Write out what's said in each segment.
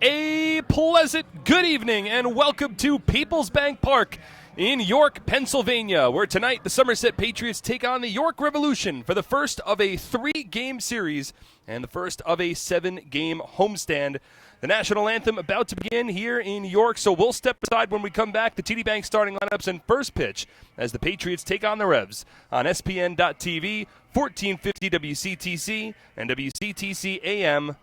A pleasant good evening and welcome to Peoples Bank Park in York, Pennsylvania, where tonight the Somerset Patriots take on the York Revolution for the first of a 3-game series and the first of a 7-game homestand. The national anthem about to begin here in York, so we'll step aside when we come back. The TD Bank starting lineups and first pitch as the Patriots take on the Revs on SPN.TV, 1450 WCTC, and WCTCAM.com.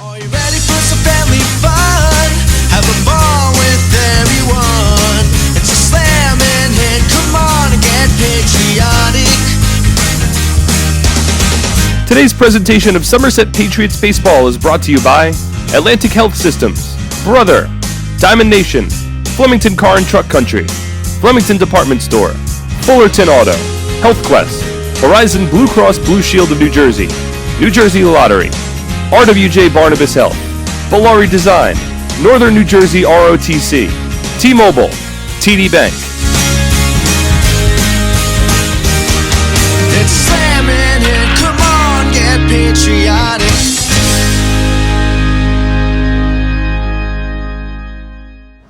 Are you ready for some family fun? Have a ball with everyone. It's a slam and hit, come on and get patriotic. Today's presentation of Somerset Patriots Baseball is brought to you by Atlantic Health Systems, Brother, Diamond Nation, Flemington Car and Truck Country, Flemington Department Store, Fullerton Auto, Health Quest, Horizon Blue Cross Blue Shield of New Jersey Lottery, RWJ Barnabas Health, Valari Design, Northern New Jersey ROTC, T-Mobile, TD Bank. It's slamming it, come on, get patriotic.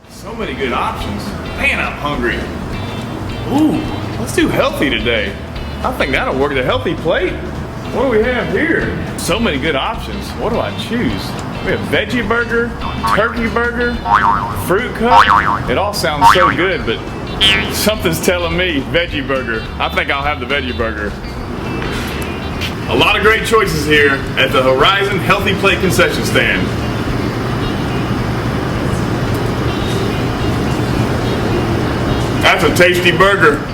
So many good options. Man, I'm hungry. Ooh, let's do healthy today. I think that'll work. The healthy plate. What do we have here? So many good options. What do I choose? We have veggie burger, turkey burger, fruit cup. It all sounds so good, but something's telling me veggie burger. I think I'll have the veggie burger. A lot of great choices here at the Horizon Healthy Plate concession stand. That's a tasty burger.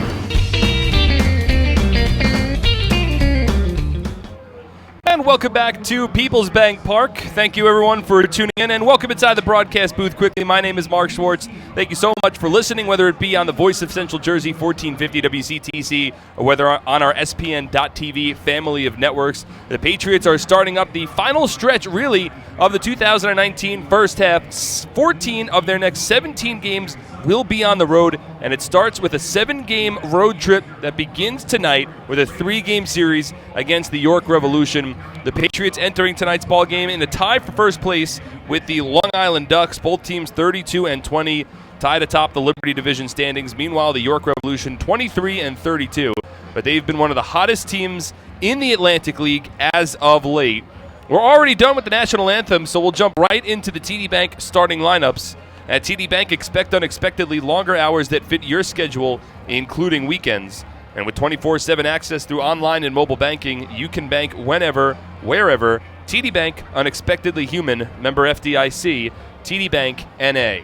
And welcome back to Peoples Bank Park. Thank you, everyone, for tuning in, and welcome inside the broadcast booth quickly. My name is Mark Schwartz. Thank you so much for listening, whether it be on the Voice of Central Jersey, 1450 WCTC, or whether on our SPN.TV family of networks. The Patriots are starting up the final stretch, really, of the 2019 first half. 14 of their next 17 games will be on the road, and it starts with a 7-game road trip that begins tonight with a 3-game series against the York Revolution. The Patriots entering tonight's ball game in a tie for first place with the Long Island Ducks, both teams 32-20, tied atop the Liberty Division standings. Meanwhile, the York Revolution 23-32, but they've been one of the hottest teams in the Atlantic League as of late. We're already done with the national anthem, so we'll jump right into the TD Bank starting lineups. At TD Bank, expect unexpectedly longer hours that fit your schedule, including weekends. And with 24/7 access through online and mobile banking, you can bank whenever, wherever. TD Bank, unexpectedly human, member FDIC, TD Bank, N.A.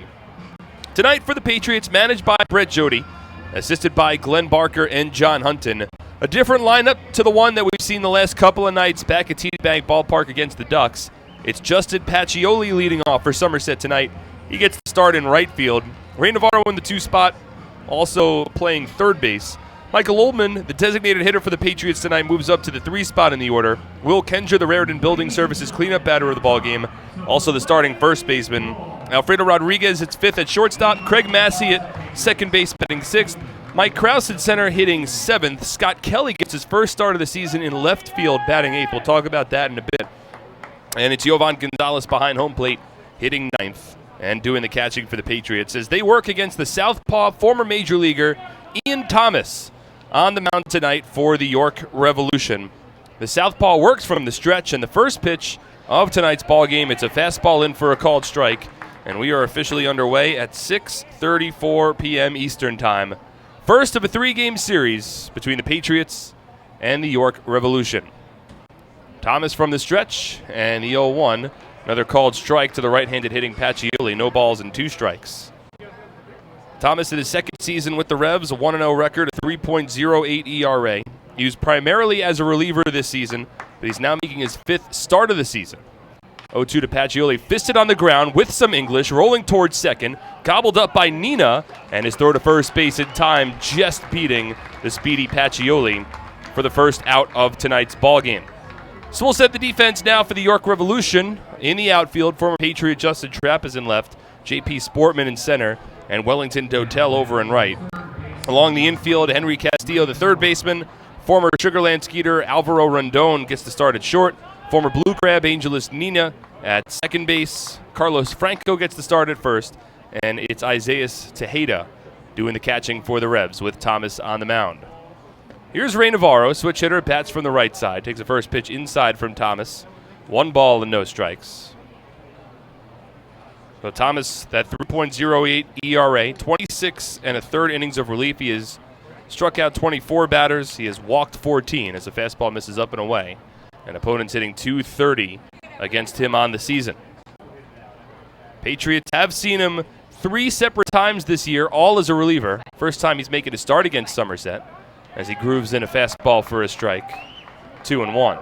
Tonight for the Patriots, managed by Brett Jody, assisted by Glenn Barker and John Hunton. A different lineup to the one that we've seen the last couple of nights back at TD Bank Ballpark against the Ducks. It's Justin Pacioli leading off for Somerset tonight. He gets the start in right field. Ray Navarro in the 2 spot, also playing third base. Michael Oldman, the designated hitter for the Patriots tonight, moves up to the 3 spot in the order. Will Kendra, the Raritan Building Services cleanup batter of the ballgame, also the starting first baseman. Alfredo Rodriguez hits 5th at shortstop. Craig Massey at second base batting 6th. Mike Krause at center hitting 7th. Scott Kelly gets his first start of the season in left field batting 8th. We'll talk about that in a bit. And it's Yovan Gonzalez behind home plate hitting 9th and doing the catching for the Patriots as they work against the southpaw former major leaguer Ian Thomas on the mound tonight for the York Revolution. The southpaw works from the stretch, and the first pitch of tonight's ball game, it's a fastball in for a called strike, and we are officially underway at 6:34 p.m. Eastern Time. First of a 3-game series between the Patriots and the York Revolution. Thomas from the stretch, and the 0-1. Another called strike to the right-handed hitting Pacioli. No balls and 2 strikes. Thomas in his second season with the Revs, a 1-0 record, a 3.08 ERA. He was primarily as a reliever this season, but he's now making his 5th start of the season. 0-2 to Pacioli, fisted on the ground with some English, rolling towards second, gobbled up by Nina, and his throw to first base in time, just beating the speedy Pacioli for the first out of tonight's ballgame. So we'll set the defense now for the York Revolution. In the outfield, former Patriot Justin Trapp is in left, J.P. Sportman in center, and Wellington Dotel over in right. Along the infield, Henry Castillo, the third baseman, Former Sugarland Skeeter Alvaro Rondon gets the start at short. Former Blue Crab Angeles Nina at second base. Carlos Franco gets the start at first. And it's Isaiah Tejeda doing the catching for the Revs with Thomas on the mound. Here's Ray Navarro, switch hitter, bats from the right side. Takes the first pitch inside from Thomas. 1 ball and no strikes. So Thomas, that 3.08 ERA, 26 and a third innings of relief. He has struck out 24 batters. He has walked 14 as the fastball misses up and away. And opponents hitting .230 against him on the season. Patriots have seen him 3 separate times this year, all as a reliever. First time he's making a start against Somerset as he grooves in a fastball for a strike. 2-1.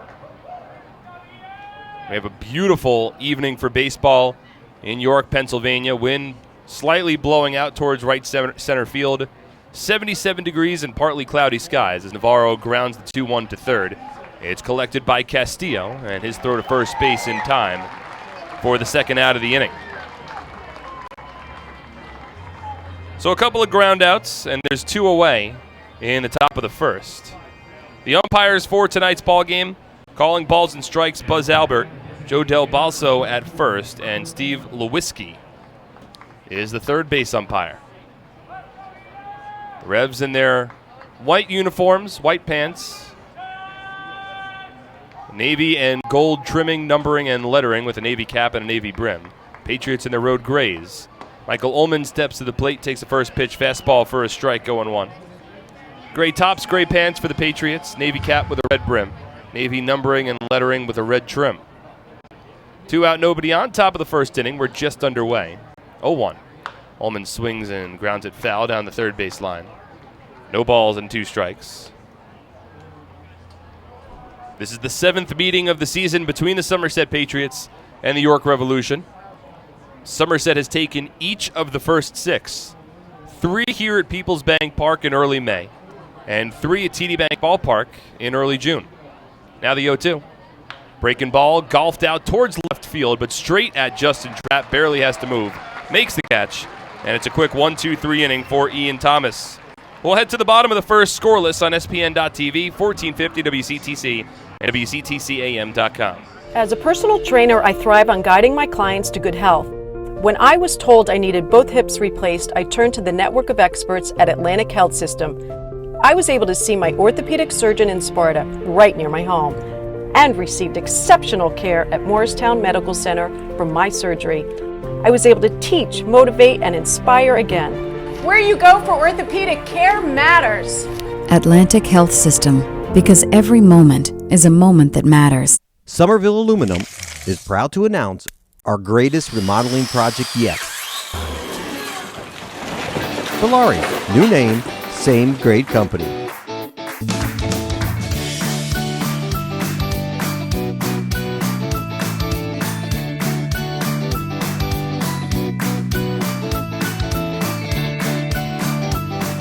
We have a beautiful evening for baseball in York, Pennsylvania. Wind slightly blowing out towards right center field. 77 degrees and partly cloudy skies as Navarro grounds the 2-1 to third. It's collected by Castillo and his throw to first base in time for the second out of the inning. So a couple of ground outs, and there's 2 away in the top of the first. The umpires for tonight's ball game, calling balls and strikes, Buzz Albert, Joe Del Balso at first, and Steve Lewiski is the third base umpire. The Revs in their white uniforms, white pants, navy and gold trimming, numbering, and lettering with a navy cap and a navy brim. Patriots in their road grays. Michael Ullman steps to the plate, takes the first pitch, fastball for a strike, 0-1. Gray tops, gray pants for the Patriots, navy cap with a red brim, navy numbering and lettering with a red trim. 2 out, nobody on. Top of the first inning, we're just underway. 0-1. Ullman swings and grounds it foul down the third base line. No balls and 2 strikes. This is the 7th meeting of the season between the Somerset Patriots and the York Revolution. Somerset has taken each of the first 6. 3 here at People's Bank Park in early May, and 3 at TD Bank Ballpark in early June. Now the 0-2. Breaking ball, golfed out towards left field, but straight at Justin Trapp. Barely has to move. Makes the catch, and it's a quick 1-2-3 inning for Ian Thomas. We'll head to the bottom of the first scoreless on SPN.TV, 1450 WCTC, and WCTCAM.com. As a personal trainer, I thrive on guiding my clients to good health. When I was told I needed both hips replaced, I turned to the network of experts at Atlantic Health System. I was able to see my orthopedic surgeon in Sparta, right near my home, and received exceptional care at Morristown Medical Center for my surgery. I was able to teach, motivate, and inspire again. Where you go for orthopedic care matters. Atlantic Health System, because every moment is a moment that matters. Somerville Aluminum is proud to announce our greatest remodeling project yet. Polari, new name, same great company.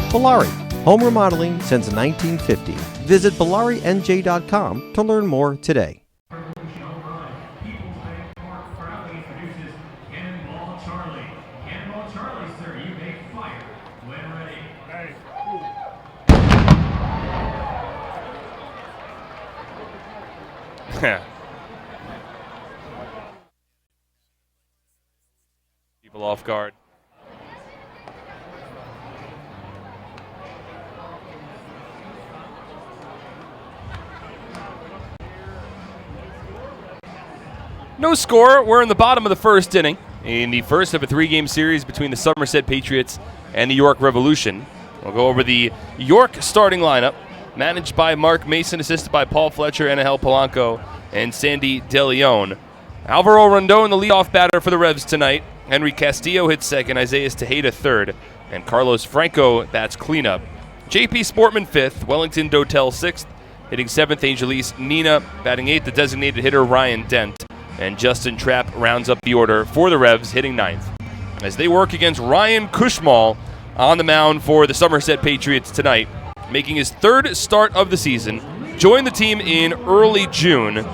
Polari, home remodeling since 1950. Visit PolariNJ.com to learn more today. People off guard. No score. We're in the bottom of the first inning in the first of a 3-game series between the Somerset Patriots and the York Revolution. We'll go over the York starting lineup, managed by Mark Mason, assisted by Paul Fletcher, Anahel Polanco, and Sandy DeLeon. Alvaro Rondon, the leadoff batter for the Revs tonight. Henry Castillo hits second, Isaiah Tejeda third, and Carlos Franco bats cleanup. JP Sportman fifth, Wellington Dotel sixth, hitting seventh, Angelis Nina, batting eighth, the designated hitter Ryan Dent, and Justin Trapp rounds up the order for the Revs, hitting ninth, as they work against Ryan Kushmal on the mound for the Somerset Patriots tonight, making his third start of the season. Joined the team in early June,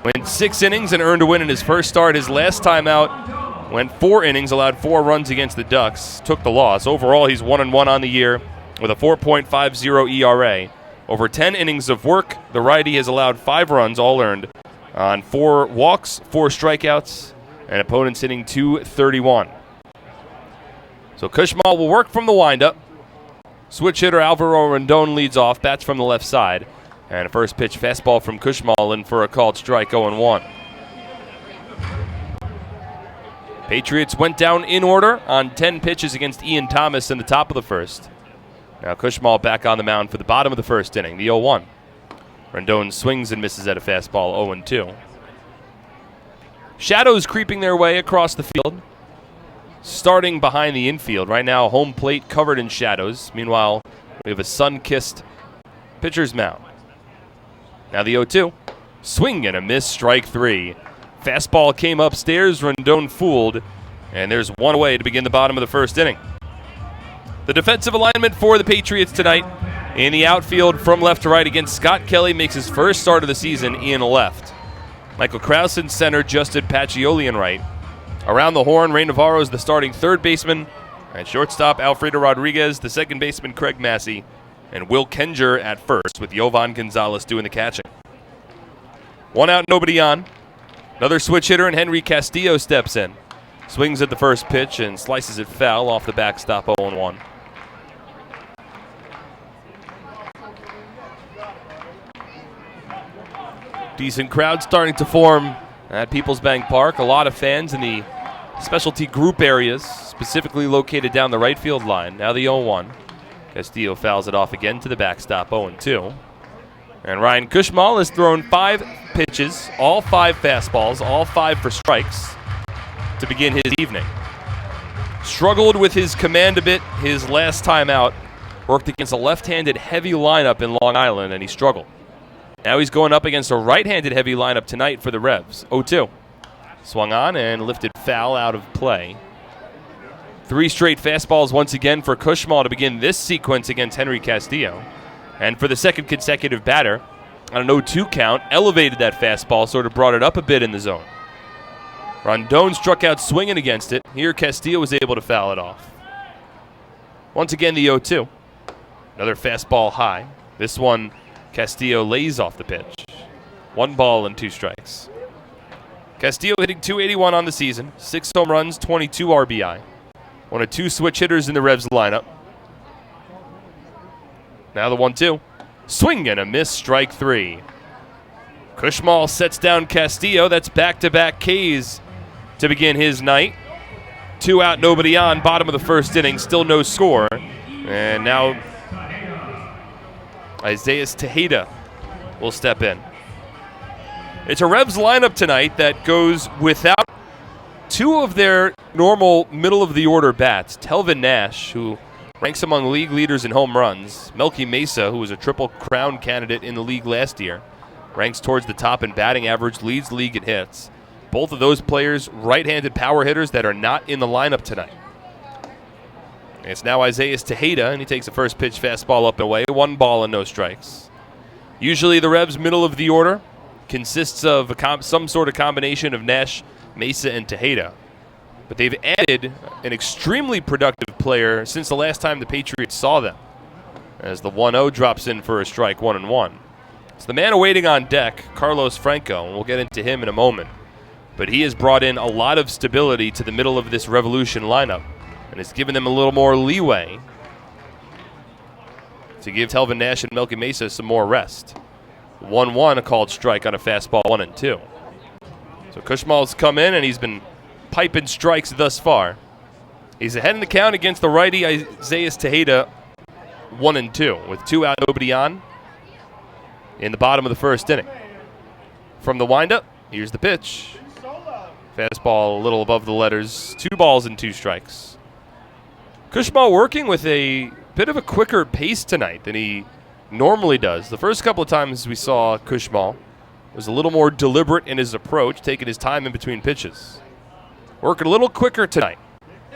went 6 innings and earned a win in his first start. His last time out went 4 innings, allowed 4 runs against the Ducks, took the loss. Overall, he's 1-1 on the year with a 4.50 ERA Over 10 innings of work, the righty has allowed 5 runs, all earned, on 4 walks, 4 strikeouts, and opponents hitting .231. So Kushmal will work from the windup. Switch hitter Alvaro Rendon leads off, bats from the left side. And a first pitch fastball from Kushmal in for a called strike, 0-1. Patriots went down in order on 10 pitches against Ian Thomas in the top of the first. Now Kushmal back on the mound for the bottom of the first inning, the 0-1. Rendon swings and misses at a fastball, 0-2. Shadows creeping their way across the field, starting behind the infield. Right now, home plate covered in shadows. Meanwhile, we have a sun-kissed pitcher's mound. Now the 0-2. Swing and a miss, strike 3. Fastball came upstairs, Rendon fooled, and there's one away to begin the bottom of the first inning. The defensive alignment for the Patriots tonight in the outfield from left to right against Scott Kelly makes his first start of the season in left. Michael Krause in center, Justin Pacioli in right. Around the horn, Ray Navarro is the starting third baseman, and shortstop Alfredo Rodriguez, the second baseman Craig Massey, and Will Kenger at first, with Yovan Gonzalez doing the catching. 1 out, nobody on. Another switch hitter, and Henry Castillo steps in. Swings at the first pitch and slices it foul off the backstop, 0-1. Decent crowd starting to form at Peoples Bank Park. A lot of fans in the specialty group areas, specifically located down the right field line. Now the 0-1. Castillo fouls it off again to the backstop, 0-2. And Ryan Kushmal has thrown 5 pitches, all 5 fastballs, all 5 for strikes to begin his evening. Struggled with his command a bit his last time out. Worked against a left-handed heavy lineup in Long Island, and he struggled. Now he's going up against a right-handed heavy lineup tonight for the Revs. 0-2. Swung on and lifted foul out of play. 3 straight fastballs once again for Kushmal to begin this sequence against Henry Castillo. And for the second consecutive batter, on an 0-2 count, elevated that fastball, sort of brought it up a bit in the zone. Rondon struck out swinging against it. Here, Castillo was able to foul it off. Once again, the 0-2. Another fastball high. This one, Castillo lays off the pitch. 1 ball and 2 strikes. Castillo hitting .281 on the season, 6 home runs, 22 RBI. One of 2 switch hitters in the Revs lineup. Now the 1-2. Swing and a miss, strike 3. Kushmal sets down Castillo. That's back-to-back Ks to begin his night. 2 out, nobody on. Bottom of the first inning, still no score. And now Isaiah Tejeda will step in. It's a Revs lineup tonight that goes without 2 of their normal middle-of-the-order bats. Telvin Nash, who ranks among league leaders in home runs. Melky Mesa, who was a Triple Crown candidate in the league last year, ranks towards the top in batting average, leads the league in hits. Both of those players, right-handed power hitters that are not in the lineup tonight. It's now Isaiah Tejeda, and he takes the first pitch fastball up and away. 1 ball and no strikes. Usually the Revs' middle of the order consists of some sort of combination of Nash, Mesa, and Tejeda. But they've added an extremely productive player since the last time the Patriots saw them, as the 1-0 drops in for a strike, 1-1. It's the man awaiting on deck, Carlos Franco, and we'll get into him in a moment. But he has brought in a lot of stability to the middle of this Revolution lineup, and has given them a little more leeway to give Telvin Nash and Melky Mesa some more rest. 1-1, a called strike on a fastball, 1-2. So Kushmal's come in, and he's been piping strikes thus far. He's ahead in the count against the righty Isaiah Tejeda, 1-2, with 2 out, nobody on in the bottom of the first inning. From the windup, here's the pitch. Fastball a little above the letters, 2 balls and 2 strikes. Kushmal working with a bit of a quicker pace tonight than he normally does. The first couple of times we saw Kushmal was a little more deliberate in his approach, taking his time in between pitches. Working a little quicker tonight.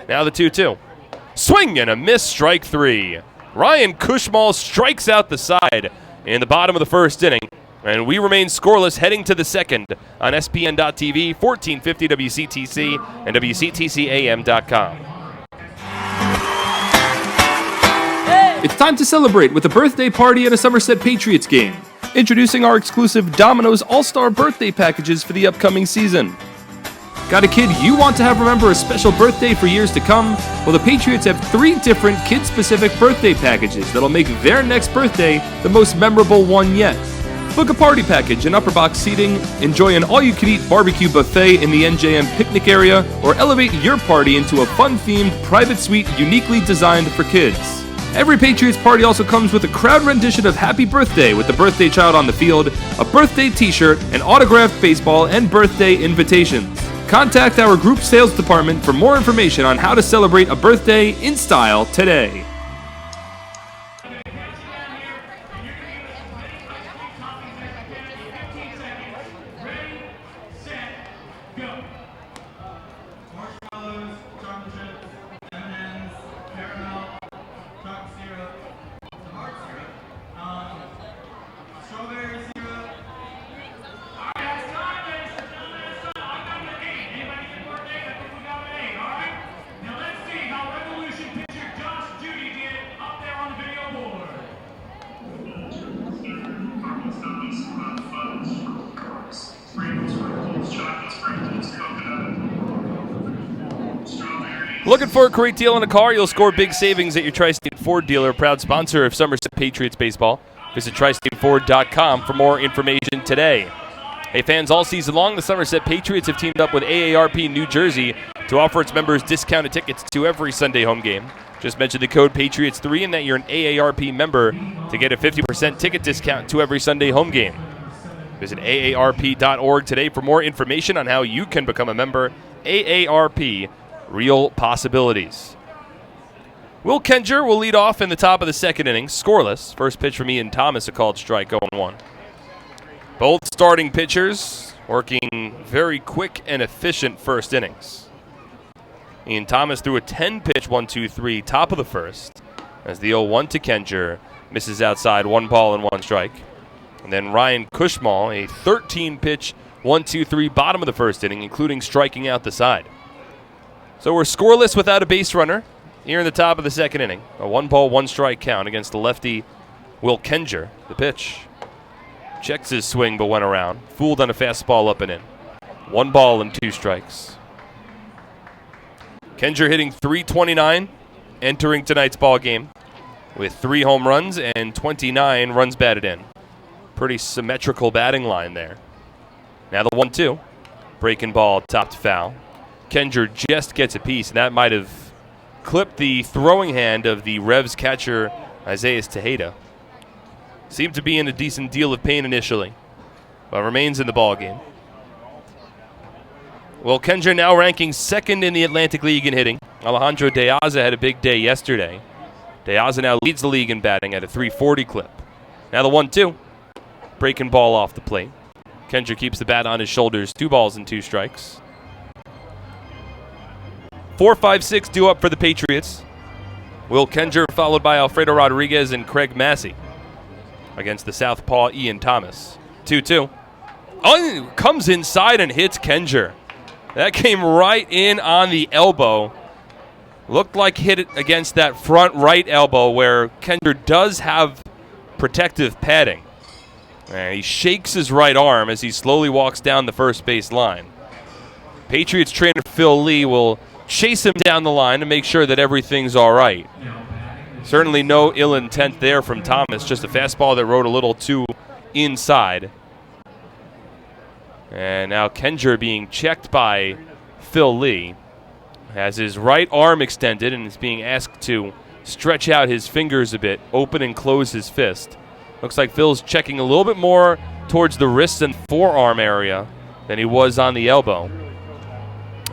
Now the 2-2. Swing and a miss, strike 3. Ryan Kushmal strikes out the side in the bottom of the first inning. And we remain scoreless heading to the second on SPN.TV, 1450 WCTC, and WCTCAM.com. Hey! It's time to celebrate with a birthday party at a Somerset Patriots game. Introducing our exclusive Domino's All-Star birthday packages for the upcoming season. Got a kid you want to have remember a special birthday for years to come? Well, the Patriots have 3 different kid-specific birthday packages that'll make their next birthday the most memorable one yet. Book a party package and upper box seating, enjoy an all-you-can-eat barbecue buffet in the NJM picnic area, or elevate your party into a fun-themed private suite uniquely designed for kids. Every Patriots party also comes with a crowd rendition of Happy Birthday with the birthday child on the field, a birthday t-shirt, an autographed baseball, and birthday invitations. Contact our group sales department for more information on how to celebrate a birthday in style today. Looking for a great deal on a car? You'll score big savings at your Tri-State Ford dealer, proud sponsor of Somerset Patriots baseball. Visit tristateford.com for more information today. Hey fans, all season long, the Somerset Patriots have teamed up with AARP New Jersey to offer its members discounted tickets to every Sunday home game. Just mention the code Patriots3 and that you're an AARP member to get a 50% ticket discount to every Sunday home game. Visit AARP.org today for more information on how you can become a member. AARP, real possibilities. Will Kenger will lead off in the top of the second inning, scoreless. First pitch from Ian Thomas, a called strike, 0-1. Both starting pitchers working very quick and efficient first innings. Ian Thomas threw a 10-pitch 1-2-3, top of the first, as the 0-1 to Kenger misses outside, 1 ball and 1 strike. And then Ryan Kushmal, a 13-pitch 1-2-3, bottom of the first inning, including striking out the side. So we're scoreless without a base runner here in the top of the second inning. A 1-ball, 1-strike count against the lefty Will Kenger. The pitch. Checks his swing but went around. Fooled on a fastball up and in. 1 ball and 2 strikes. Kenger hitting .329 entering tonight's ball game with 3 home runs and 29 runs batted in. Pretty symmetrical batting line there. Now the 1-2. Breaking ball, topped foul. Kenger just gets a piece, and that might have clipped the throwing hand of the Revs catcher, Isaiah Tejeda. Seemed to be in a decent deal of pain initially, but remains in the ballgame. Well, Kenger now ranking 2nd in the Atlantic League in hitting. Alejandro De Aza had a big day yesterday. De Aza now leads the league in batting at a .340 clip. Now the 1-2. Breaking ball off the plate. Kenger keeps the bat on his shoulders, 2 balls and 2 strikes. 4-5-6 due up for the Patriots. Will Kenger followed by Alfredo Rodriguez and Craig Massey against the southpaw Ian Thomas. 2-2. Comes inside and hits Kenger. That came right in on the elbow. Looked like hit it against that front right elbow where Kenger does have protective padding. And he shakes his right arm as he slowly walks down the first base line. Patriots trainer Phil Lee will chase him down the line to make sure that everything's all right. Certainly no ill intent there from Thomas, just a fastball that rode a little too inside. And now Kenger being checked by Phil Lee. Has his right arm extended and is being asked to stretch out his fingers a bit, open and close his fist. Looks like Phil's checking a little bit more towards the wrist and forearm area than he was on the elbow.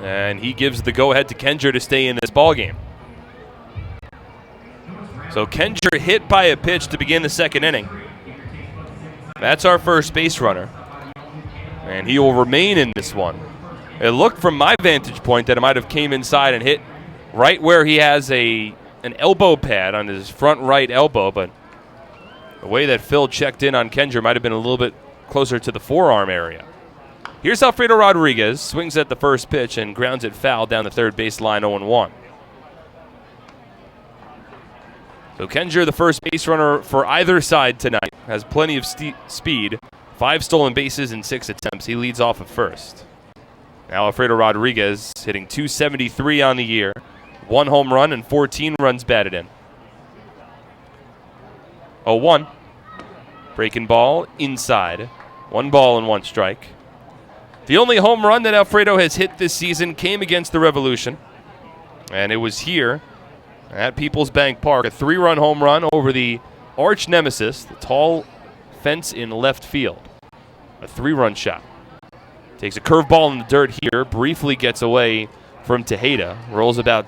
And he gives the go-ahead to Kenger to stay in this ballgame. So Kenger hit by a pitch to begin the second inning. That's our first base runner. And he will remain in this one. It looked from my vantage point that it might have came inside and hit right where he has an elbow pad on his front right elbow, but the way that Phil checked in on Kenger might have been a little bit closer to the forearm area. Here's Alfredo Rodriguez, swings at the first pitch and grounds it foul down the third baseline, 0-1. So Kenjer, the first base runner for either side tonight, has plenty of speed. 5 stolen bases in 6 attempts. He leads off at first. Now Alfredo Rodriguez hitting .273 on the year. 1 home run and 14 runs batted in. 0-1. Breaking ball inside. 1 ball and 1 strike. The only home run that Alfredo has hit this season came against the Revolution. And it was here at Peoples Bank Park. A 3-run home run over the arch nemesis, the tall fence in left field. A 3-run shot. Takes a curveball in the dirt here. Briefly gets away from Tejeda. Rolls about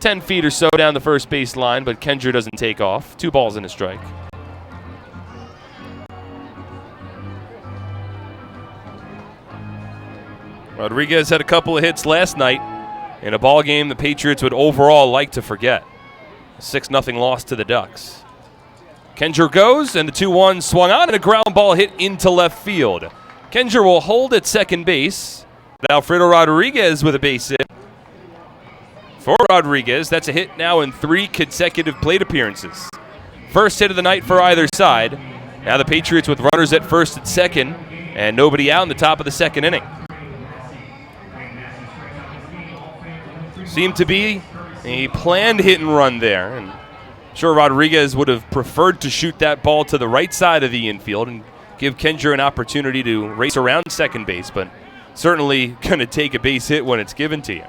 10 feet or so down the first base line, but Kenjer doesn't take off. 2 balls and a strike. Rodriguez had a couple of hits last night in a ball game the Patriots would overall like to forget. A 6-0 loss to the Ducks. Kenjer goes, and the 2-1 swung on, and a ground ball hit into left field. Kenjer will hold at second base. Alfredo Rodriguez with a base hit. For Rodriguez, that's a hit now in 3 consecutive plate appearances. First hit of the night for either side. Now the Patriots with runners at first and second, and nobody out in the top of the second inning. Seemed to be a planned hit and run there. And I'm sure Rodriguez would have preferred to shoot that ball to the right side of the infield and give Kenjer an opportunity to race around second base, but certainly going to take a base hit when it's given to you.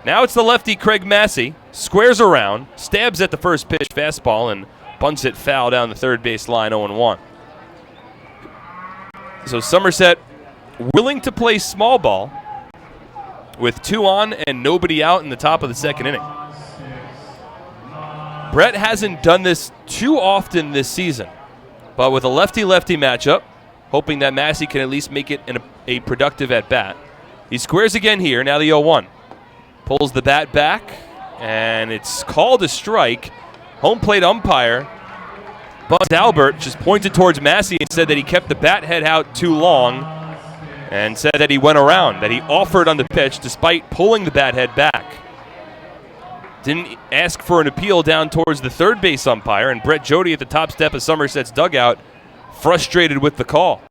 Now it's the lefty Craig Massey. Squares around, stabs at the first pitch fastball, and bunts it foul down the third base line 0-1. So Somerset willing to play small ball with 2 on and nobody out in the top of the second inning. Brett hasn't done this too often this season, but with a lefty-lefty matchup, hoping that Massey can at least make it a productive at-bat. He squares again here, now the 0-1. Pulls the bat back, and it's called a strike. Home plate umpire, Buzz Albert, just pointed towards Massey and said that he kept the bat head out too long, and said that he went around, that he offered on the pitch despite pulling the bat head back. Didn't ask for an appeal down towards the third base umpire, and Brett Jody at the top step of Somerset's dugout, frustrated with the call.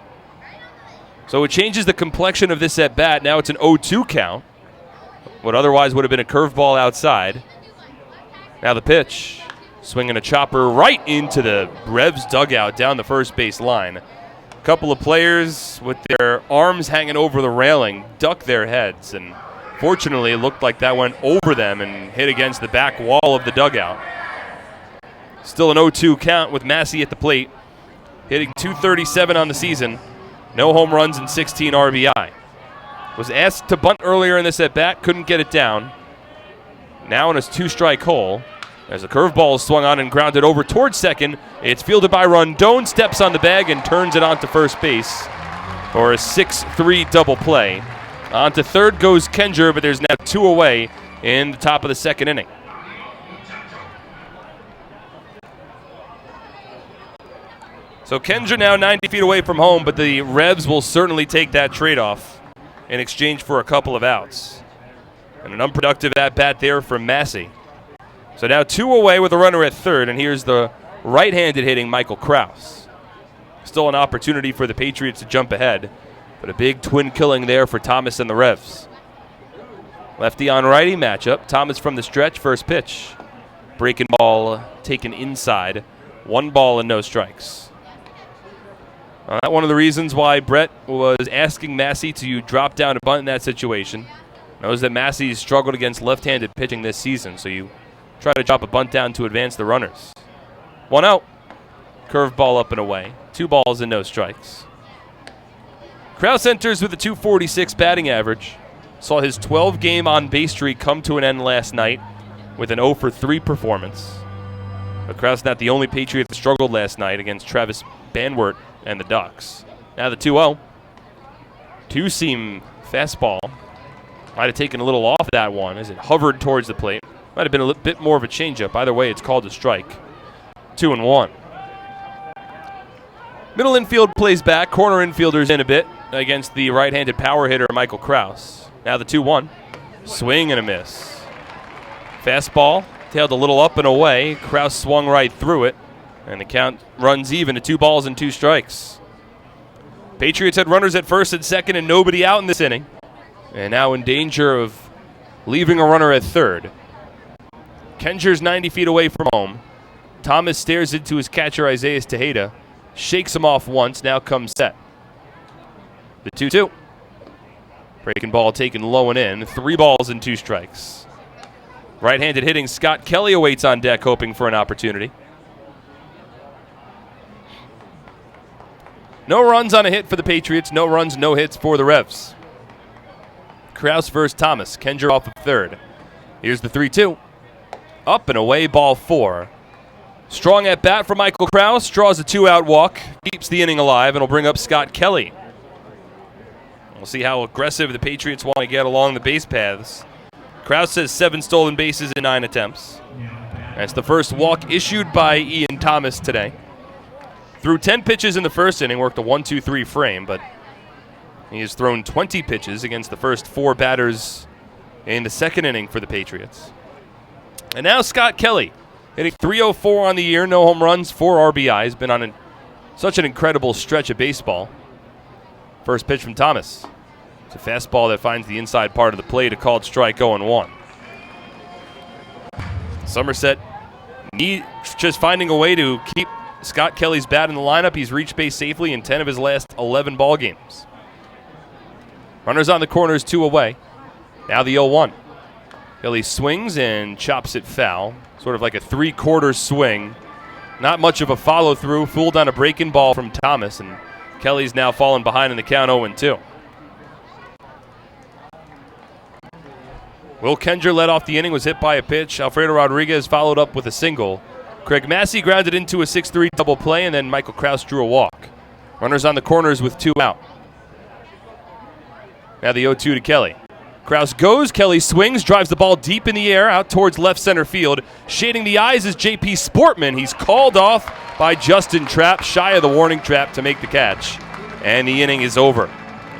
So it changes the complexion of this at bat. Now it's an 0-2 count. What otherwise would have been a curveball outside. Now the pitch. Swinging a chopper right into the Revs dugout down the first base line. A couple of players with their arms hanging over the railing duck their heads, and fortunately it looked like that went over them and hit against the back wall of the dugout. Still an 0-2 count with Massey at the plate, hitting .237 on the season. No home runs and 16 RBI. Was asked to bunt earlier in this at-bat, couldn't get it down. Now in a 2-strike hole, as the curveball is swung on and grounded over towards second, it's fielded by Rondon, steps on the bag and turns it onto first base for a 6-3 double play. On to third goes Kenjer, but there's now 2 away in the top of the second inning. So Kenjer now 90 feet away from home, but the Revs will certainly take that trade-off in exchange for a couple of outs. And an unproductive at-bat there from Massey. So now 2 away with a runner at third, and here's the right-handed hitting Michael Kraus. Still an opportunity for the Patriots to jump ahead, but a big twin killing there for Thomas and the Revs. Lefty on righty matchup. Thomas from the stretch, first pitch. Breaking ball taken inside. 1 ball and no strikes. One of the reasons why Brett was asking Massey to drop down a bunt in that situation. Knows that Massey's struggled against left-handed pitching this season, so you try to drop a bunt down to advance the runners. 1 out. Curveball up and away. 2 balls and no strikes. Kraus enters with a .246 batting average. Saw his 12-game on-base streak come to an end last night with an 0-for-3 performance. But Kraus not the only Patriot that struggled last night against Travis Banwert and the Ducks. Now the 2-0. Two-seam fastball. Might have taken a little off that one as it hovered towards the plate. Might have been a bit more of a changeup. Either way, it's called a strike. 2-1. Middle infield plays back. Corner infielders in a bit against the right-handed power hitter Michael Kraus. Now the 2-1. Swing and a miss. Fastball Tailed a little up and away. Kraus swung right through it, and the count runs even at 2 balls and 2 strikes. Patriots had runners at first and second and nobody out in this inning, and now in danger of leaving a runner at third. Kenger's 90 feet away from home. Thomas stares into his catcher, Isaiah Tejeda, shakes him off once, now comes set. The 2-2. Breaking ball taken low and in, 3 balls and 2 strikes. Right-handed hitting Scott Kelly awaits on deck, hoping for an opportunity. No runs on a hit for the Patriots, no runs, no hits for the Revs. Kraus versus Thomas, Kenger off of third. Here's the 3-2. Up and away, ball 4. Strong at bat for Michael Kraus, draws a 2-out walk, keeps the inning alive, and will bring up Scott Kelly. We'll see how aggressive the Patriots want to get along the base paths. Kraus has 7 stolen bases in 9 attempts. That's the first walk issued by Ian Thomas today. Threw 10 pitches in the first inning, worked a 1-2-3 frame, but he has thrown 20 pitches against the first 4 batters in the second inning for the Patriots. And now Scott Kelly, hitting .304 on the year, no home runs, 4 RBIs, been on such an incredible stretch of baseball. First pitch from Thomas. It's a fastball that finds the inside part of the plate, a called strike 0-1. Somerset just finding a way to keep Scott Kelly's bat in the lineup. He's reached base safely in 10 of his last 11 ball games. Runners on the corners, 2 away. Now the 0-1. Kelly swings and chops it foul. Sort of like a 3/4 swing. Not much of a follow-through. Fooled on a breaking ball from Thomas, and Kelly's now fallen behind in the count 0-2. Will Kenger led off the inning, was hit by a pitch. Alfredo Rodriguez followed up with a single. Craig Massey grounded into a 6-3 double play, and then Michael Kraus drew a walk. Runners on the corners with 2 out. Now the 0-2 to Kelly. Kraus goes, Kelly swings, drives the ball deep in the air out towards left center field. Shading the eyes is J.P. Sportman. He's called off by Justin Trapp, shy of the warning trap to make the catch. And the inning is over.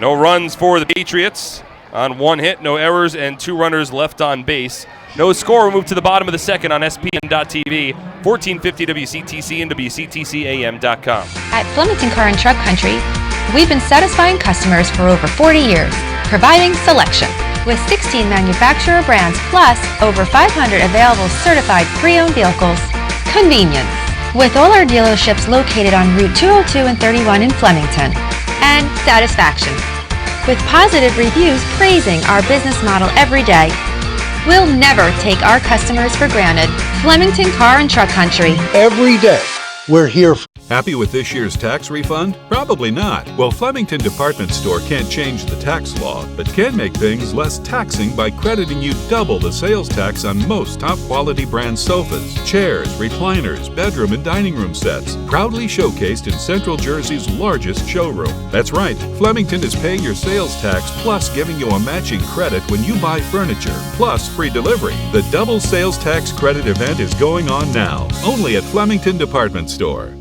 No runs for the Patriots on 1 hit, no errors, and 2 runners left on base. No score. We'll move to the bottom of the second on SPN.TV, 1450 WCTC and WCTCAM.com. At Flemington Car and Truck Country, we've been satisfying customers for over 40 years, providing selection. With 16 manufacturer brands plus over 500 available certified pre-owned vehicles. Convenience. With all our dealerships located on Route 202 and 31 in Flemington. And satisfaction. With positive reviews praising our business model every day. We'll never take our customers for granted. Flemington Car and Truck Country. Every day, we're here. Happy with this year's tax refund? Probably not. Well, Flemington Department Store can't change the tax law, but can make things less taxing by crediting you double the sales tax on most top-quality brand sofas, chairs, recliners, bedroom and dining room sets, proudly showcased in Central Jersey's largest showroom. That's right, Flemington is paying your sales tax plus giving you a matching credit when you buy furniture, plus free delivery. The double sales tax credit event is going on now, only at Flemington Department Store.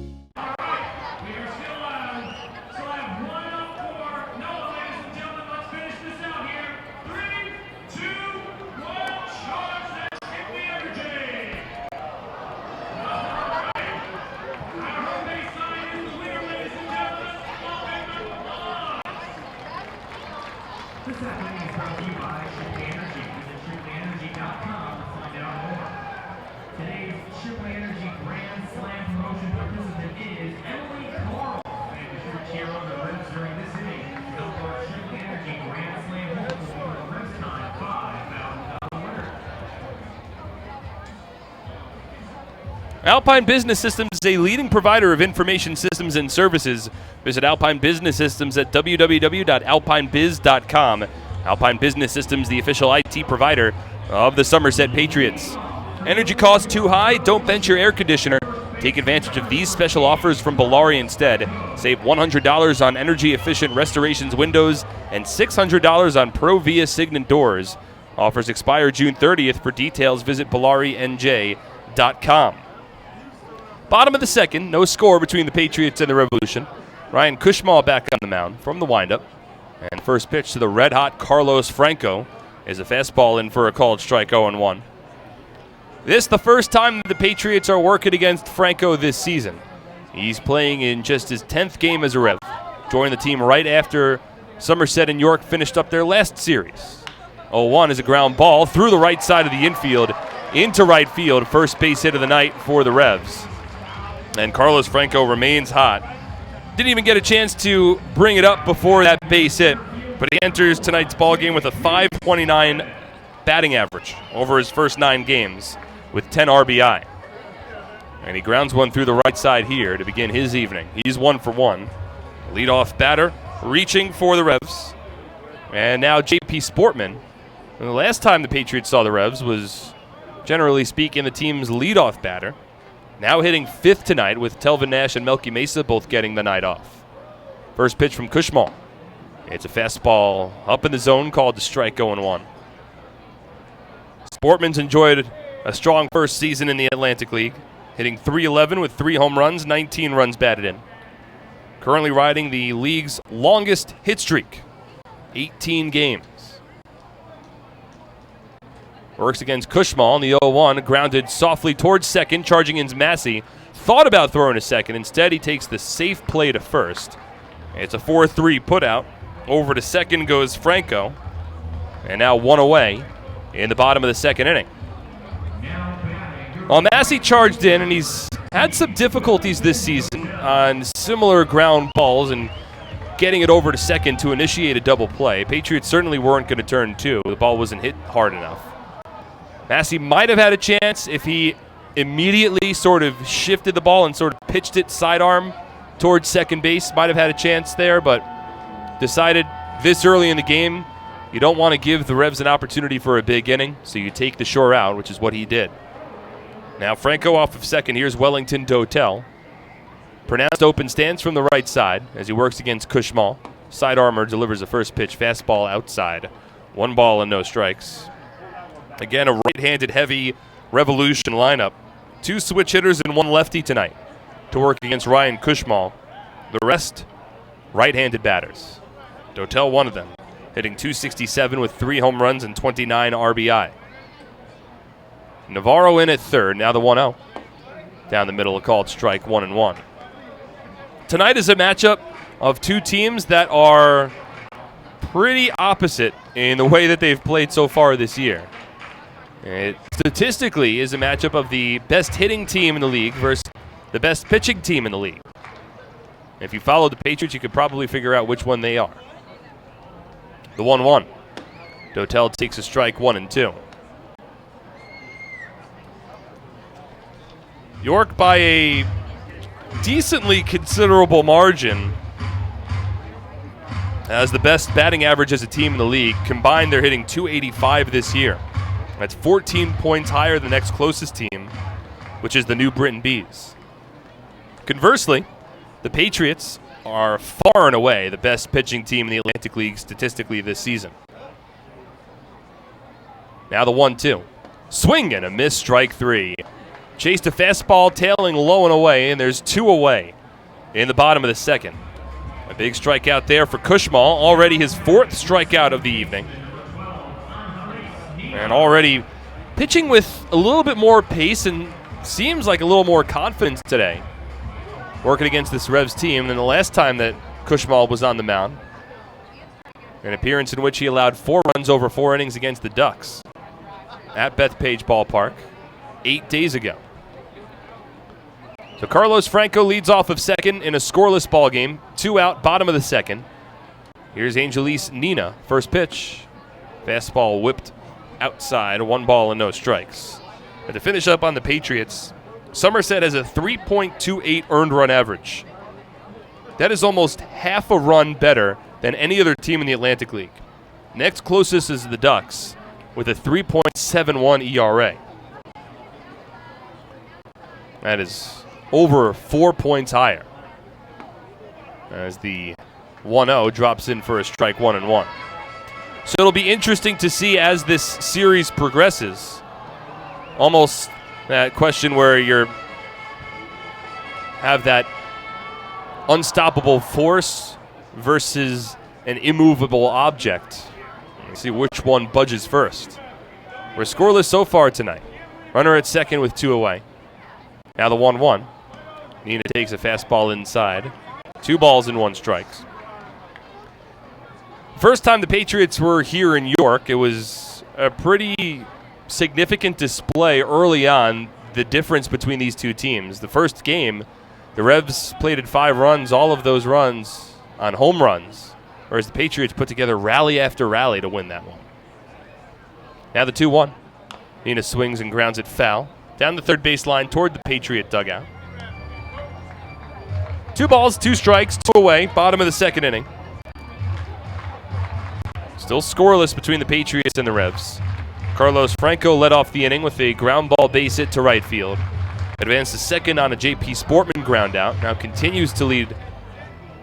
Alpine Business Systems is a leading provider of information systems and services. Visit Alpine Business Systems at www.alpinebiz.com. Alpine Business Systems, the official IT provider of the Somerset Patriots. Energy costs too high? Don't bench your air conditioner. Take advantage of these special offers from Bellari instead. Save $100 on energy-efficient restorations windows and $600 on ProVia Signet doors. Offers expire June 30th. For details, visit BellariNJ.com. Bottom of the second, no score between the Patriots and the Revolution. Ryan Kushmal back on the mound from the windup. And the first pitch to the red-hot Carlos Franco is a fastball in for a called strike 0-1. This the first time that the Patriots are working against Franco this season. He's playing in just his 10th game as a Rev. Joined the team right after Somerset and York finished up their last series. 0-1 is a ground ball through the right side of the infield into right field. First base hit of the night for the Revs. And Carlos Franco remains hot. Didn't even get a chance to bring it up before that base hit, but he enters tonight's ball game with a .529 batting average over his first 9 games with 10 RBI. And he grounds one through the right side here to begin his evening. He's 1 for 1. Leadoff batter reaching for the Revs. And now J.P. Sportman. And the last time the Patriots saw the Revs was, generally speaking, the team's leadoff batter. Now hitting 5th tonight with Telvin Nash and Melky Mesa both getting the night off. First pitch from Kushmal. It's a fastball up in the zone called the strike 0-1. Sportman's enjoyed a strong first season in the Atlantic League, hitting .311 with 3 home runs, 19 runs batted in. Currently riding the league's longest hit streak, 18 games. Works against Kushmal in the 0-1, grounded softly towards second, charging in Massey. Thought about throwing to second. Instead, he takes the safe play to first. It's a 4-3 putout. Over to second goes Franco. And now 1 away in the bottom of the second inning. Well, Massey charged in, and he's had some difficulties this season on similar ground balls and getting it over to second to initiate a double play. Patriots certainly weren't going to turn 2. The ball wasn't hit hard enough. Massey might have had a chance if he immediately sort of shifted the ball and sort of pitched it sidearm towards second base. Might have had a chance there, but decided this early in the game, you don't want to give the Revs an opportunity for a big inning, so you take the shore out, which is what he did. Now Franco off of second. Here's Wellington Dotel. Pronounced open stance from the right side as he works against Kushmal. Side armor delivers a first pitch fastball outside. 1 ball and no strikes. Again, a right-handed heavy Revolution lineup. 2 switch hitters and 1 lefty tonight to work against Ryan Kushmal. The rest, right-handed batters. Dotel, one of them, hitting .267 with 3 home runs and 29 RBI. Navarro in at third, now the 1-0. Down the middle, a called strike 1-1. Tonight is a matchup of 2 teams that are pretty opposite in the way that they've played so far this year. It statistically is a matchup of the best hitting team in the league versus the best pitching team in the league. If you follow the Patriots, you could probably figure out which one they are. The 1-1. Dotel takes a strike 1-2. York by a decently considerable margin has the best batting average as a team in the league. Combined, they're hitting .285 this year. That's 14 points higher than the next closest team, which is the New Britain Bees. Conversely, the Patriots are far and away the best pitching team in the Atlantic League statistically this season. Now the 1-2. Swing and a miss, strike 3. Chased a fastball, tailing low and away, and there's 2 away in the bottom of the second. A big strikeout there for Kushmal, already his 4th strikeout of the evening. And already pitching with a little bit more pace and seems like a little more confidence today. Working against this Revs team than the last time that Kushmal was on the mound. An appearance in which he allowed 4 runs over 4 innings against the Ducks at Bethpage Ballpark 8 days ago. So Carlos Franco leads off of second in a scoreless ball game. 2 out, bottom of the second. Here's Angelis Nina, first pitch. Fastball whipped outside, 1 ball and no strikes. And to finish up on the Patriots, Somerset has a 3.28 earned run average. That is almost half a run better than any other team in the Atlantic League. Next closest is the Ducks with a 3.71 ERA. That is over 4 points higher as the 1-0 drops in for a strike 1-1. So it'll be interesting to see as this series progresses. Almost that question where you have that unstoppable force versus an immovable object. Let's see which one budges first. We're scoreless so far tonight. Runner at second with 2 away. Now the 1-1. Nina takes a fastball inside. 2 balls and 1 strike. First time the Patriots were here in York, it was a pretty significant display early on, the difference between these two teams. The first game, the Revs plated 5 runs, all of those runs on home runs, whereas the Patriots put together rally after rally to win that one. Now the 2-1. Nina swings and grounds it foul. Down the third baseline toward the Patriot dugout. 2 balls, 2 strikes, 2 away, bottom of the second inning. Still scoreless between the Patriots and the Revs. Carlos Franco led off the inning with a ground ball base hit to right field. Advanced to second on a J.P. Sportman ground out. Now continues to lead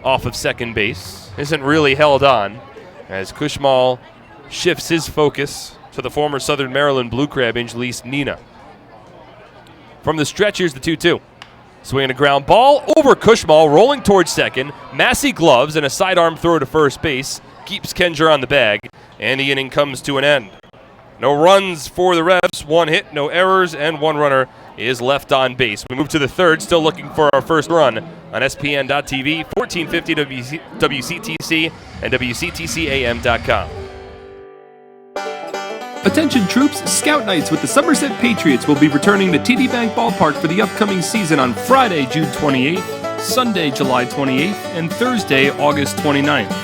off of second base. Isn't really held on as Kushmal shifts his focus to the former Southern Maryland Blue Crab Angelise Nina. From the stretch, here's the 2-2. Swinging a ground ball over Kushmal, rolling towards second. Massey gloves and a sidearm throw to first base. Keeps Kenger on the bag, and the inning comes to an end. No runs for the Revs, 1 hit, no errors, and 1 runner is left on base. We move to the third, still looking for our first run on SPN.TV, 1450 WCTC, and WCTCAM.com. Attention troops, Scout Nights with the Somerset Patriots will be returning to TD Bank Ballpark for the upcoming season on Friday, June 28th, Sunday, July 28th, and Thursday, August 29th.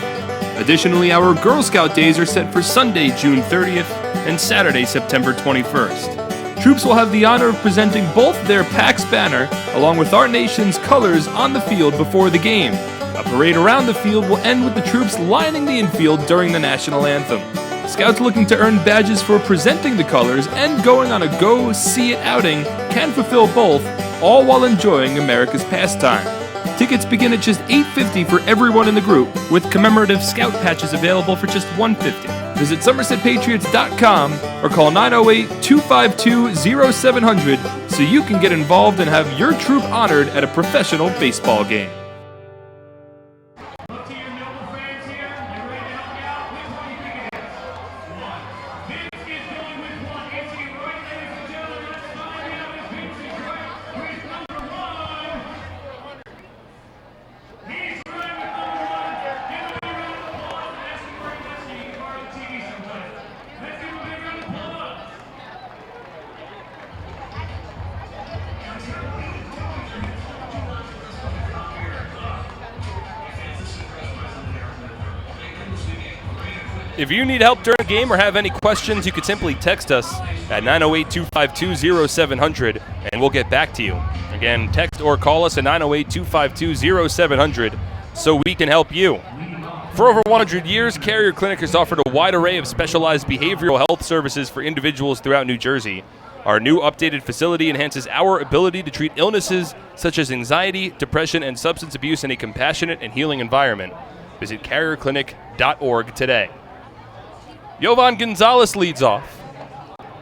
Additionally, our Girl Scout days are set for Sunday, June 30th, and Saturday, September 21st. Troops will have the honor of presenting both their PAX banner along with our nation's colors on the field before the game. A parade around the field will end with the troops lining the infield during the national anthem. Scouts looking to earn badges for presenting the colors and going on a go-see-it outing can fulfill both, all while enjoying America's pastime. Tickets begin at just $8.50 for everyone in the group, with commemorative Scout patches available for just $1.50. Visit SomersetPatriots.com or call 908-252-0700 so you can get involved and have your troop honored at a professional baseball game. If you need help during a game or have any questions, you could simply text us at 908-252-0700 and we'll get back to you. Again, text or call us at 908-252-0700 so we can help you. For over 100 years, Carrier Clinic has offered a wide array of specialized behavioral health services for individuals throughout New Jersey. Our new updated facility enhances our ability to treat illnesses such as anxiety, depression, and substance abuse in a compassionate and healing environment. Visit carrierclinic.org today. Yovan Gonzalez leads off.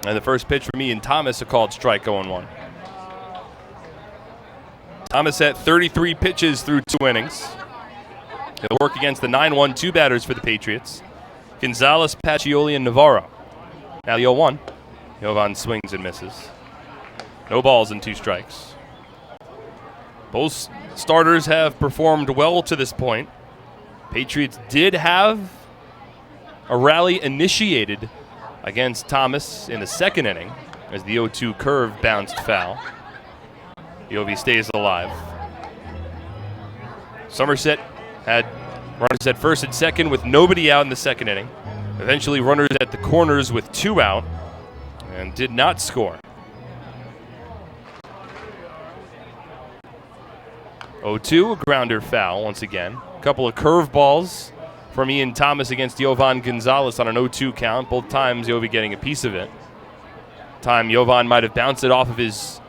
And the first pitch for Ian Thomas, a called strike, 0-1. Thomas at 33 pitches through 2 innings. He'll work against the 9-1-2 batters for the Patriots. Gonzalez, Pacioli, and Navarro. Now the 0-1. Yovan swings and misses. No balls and 2 strikes. Both starters have performed well to this point. Patriots did have a rally initiated against Thomas in the second inning as the 0-2 curve bounced foul. Yovi stays alive. Somerset had runners at first and second with nobody out in the second inning. Eventually runners at the corners with 2 out and did not score. 0-2, a grounder foul once again. A couple of curveballs from Ian Thomas against Yovan Gonzalez on an 0-2 count. Both times Yovi getting a piece of it. Time Yovan might have bounced it off of his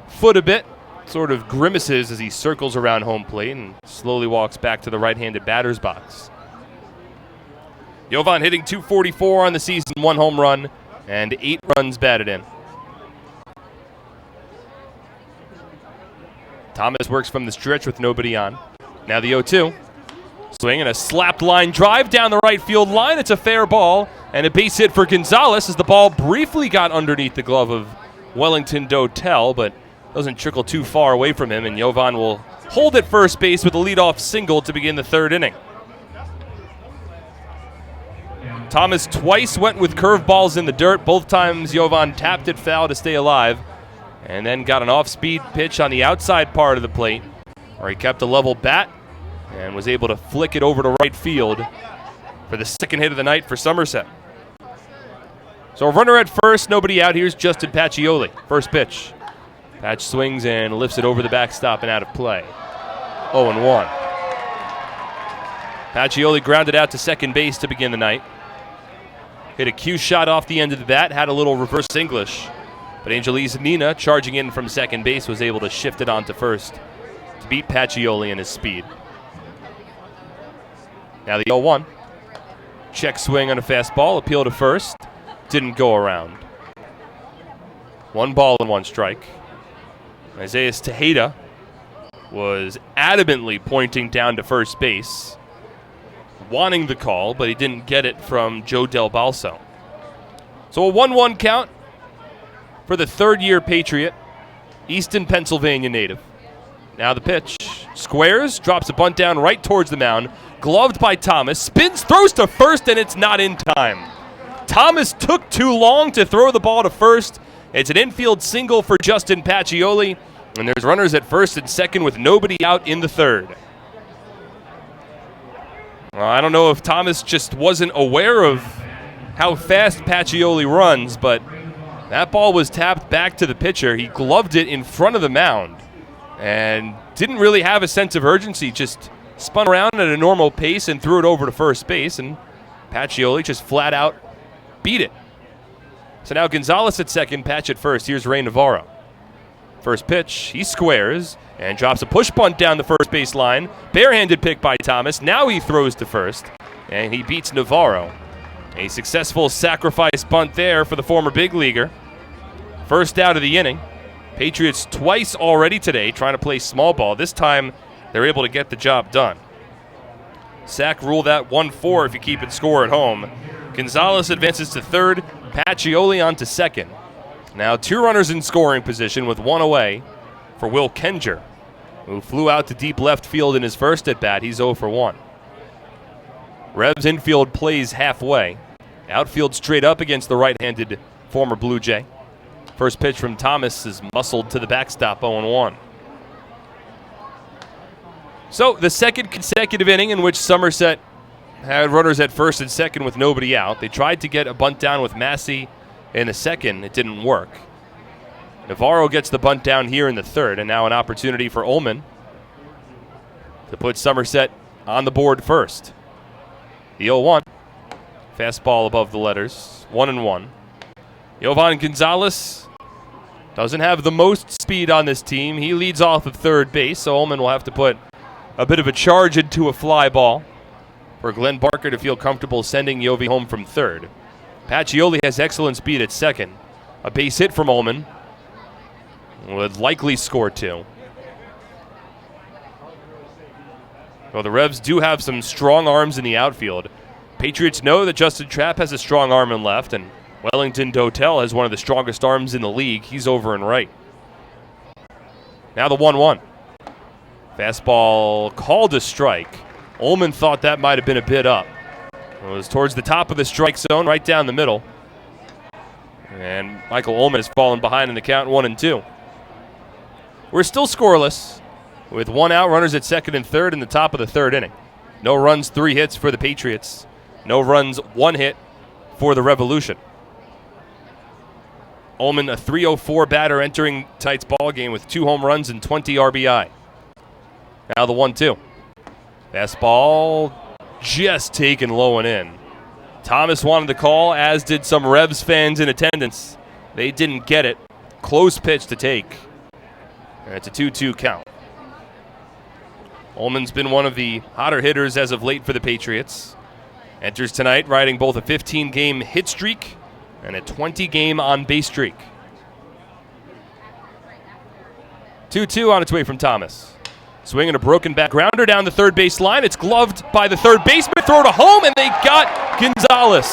foot a bit. Sort of grimaces as he circles around home plate and slowly walks back to the right-handed batter's box. Yovan hitting .244 on the season, 1 home run, and 8 runs batted in. Thomas works from the stretch with nobody on. Now the 0-2. Swing and a slapped line drive down the right field line. It's a fair ball and a base hit for Gonzalez as the ball briefly got underneath the glove of Wellington Dotel, but doesn't trickle too far away from him, and Jovan will hold at first base with a leadoff single to begin the third inning. Thomas twice went with curveballs in the dirt. Both times Jovan tapped it foul to stay alive, and then got an off-speed pitch on the outside part of the plate, where he kept a level bat and was able to flick it over to right field for the second hit of the night for Somerset. So a runner at first, nobody out. Here's Justin Pacioli. First pitch. Patch swings and lifts it over the backstop and out of play. 0-1. Pacioli grounded out to second base to begin the night. Hit a cue shot off the end of the bat, had a little reverse English, but Angelis Nina, charging in from second base, was able to shift it onto first to beat Pacioli in his speed. Now the 0-1. Check swing on a fastball, appeal to first, didn't go around. 1 ball and 1 strike. Isaiah Tejeda was adamantly pointing down to first base, wanting the call, but he didn't get it from Joe Del Balso. So a 1-1 count for the third-year Patriot, Easton, Pennsylvania native. Now the pitch. Squares, drops a bunt down right towards the mound, gloved by Thomas, spins, throws to first, and it's not in time. Thomas took too long to throw the ball to first. It's an infield single for Justin Pacioli, and there's runners at first and second with nobody out in the third. Well, I don't know if Thomas just wasn't aware of how fast Pacioli runs, but that ball was tapped back to the pitcher. He gloved it in front of the mound and didn't really have a sense of urgency, just spun around at a normal pace and threw it over to first base, and Pacioli just flat out beat it. So now Gonzalez at second, Patch at first. Here's Ray Navarro. First pitch, he squares and drops a push bunt down the first base line. Barehanded pick by Thomas. Now he throws to first, and he beats Navarro. A successful sacrifice bunt there for the former big leaguer. First out of the inning. Patriots twice already today trying to play small ball. This time they're able to get the job done. Sack rule that 1-4 if you keep it score at home. Gonzalez advances to third. Pacioli on to second. Now 2 runners in scoring position with 1 away for Will Kenger, who flew out to deep left field in his first at-bat. He's 0 for 1. Revs infield plays halfway. Outfield straight up against the right-handed former Blue Jay. First pitch from Thomas is muscled to the backstop, 0-1. So the second consecutive inning in which Somerset had runners at first and second with nobody out. They tried to get a bunt down with Massey in the second. It didn't work. Navarro gets the bunt down here in the third, and now an opportunity for Ullman to put Somerset on the board first. The 0-1. Fastball above the letters. 1-1. Jovan Gonzalez doesn't have the most speed on this team. He leads off of third base, so Ullman will have to put a bit of a charge into a fly ball for Glenn Barker to feel comfortable sending Yovi home from third. Pacioli has excellent speed at second. A base hit from Ullman would likely score 2. Well, the Revs do have some strong arms in the outfield. Patriots know that Justin Trapp has a strong arm in left, and Wellington Dotel has one of the strongest arms in the league. He's over in right. Now the 1-1. Fastball called a strike. Ullman thought that might have been a bit up. It was towards the top of the strike zone, right down the middle. And Michael Ullman has fallen behind in the count, 1-2. We're still scoreless, with 1 out, runners at second and third in the top of the third inning. No runs, 3 hits for the Patriots. No runs, 1 hit for the Revolution. Ullman, a .304 batter entering tonight's ball game with 2 home runs and 20 RBI. Now the 1-2. Fastball just taken low and in. Thomas wanted the call, as did some Revs fans in attendance. They didn't get it. Close pitch to take. And it's a 2-2 count. Ullman's been one of the hotter hitters as of late for the Patriots. Enters tonight riding both a 15-game hit streak and a 20-game on-base streak. 2-2 on its way from Thomas. Swinging a broken back grounder down the third base line. It's gloved by the third baseman. Throw to home, and they got Gonzalez.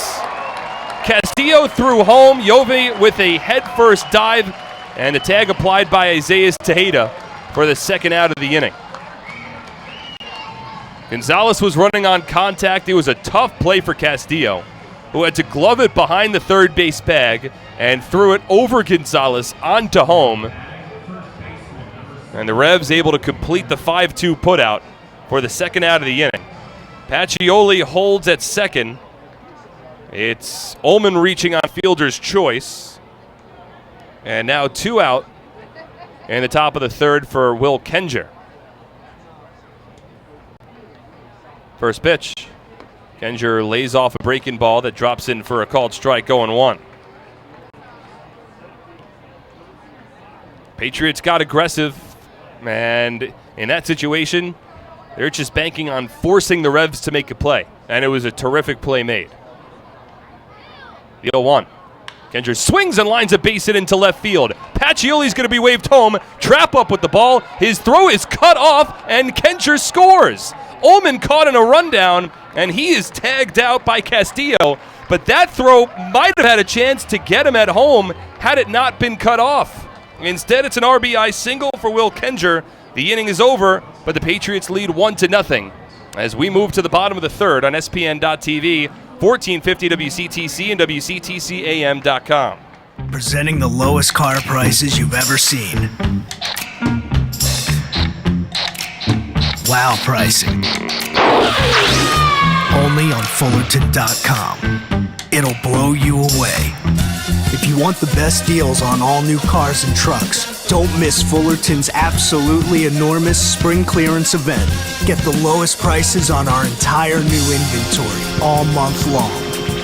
Castillo threw home. Yovi with a head-first dive and the tag applied by Isaiah Tejeda for the second out of the inning. Gonzalez was running on contact. It was a tough play for Castillo, who had to glove it behind the third base bag and threw it over Gonzalez onto home. And the Revs able to complete the 5-2 putout for the second out of the inning. Pacioli holds at second. It's Ullman reaching on fielder's choice. And now 2 out in the top of the third for Will Kenger. First pitch. Kenger lays off a breaking ball that drops in for a called strike, 0-1. Patriots got aggressive, and in that situation, they're just banking on forcing the Revs to make a play, and it was a terrific play made. The 0-1. Kenger swings and lines a base hit into left field. Pacioli's going to be waved home. Trap up with the ball. His throw is cut off, and Kenger scores. Ullman caught in a rundown, and he is tagged out by Castillo, but that throw might have had a chance to get him at home had it not been cut off. Instead, it's an RBI single for Will Kenger. The inning is over, but the Patriots lead 1-0 as we move to the bottom of the third on SPN.TV, 1450 WCTC and WCTCAM.com. Presenting the lowest car prices you've ever seen. Wow pricing. Only on Fullerton.com. It'll blow you away. If you want the best deals on all new cars and trucks, don't miss Fullerton's absolutely enormous spring clearance event. Get the lowest prices on our entire new inventory all month long.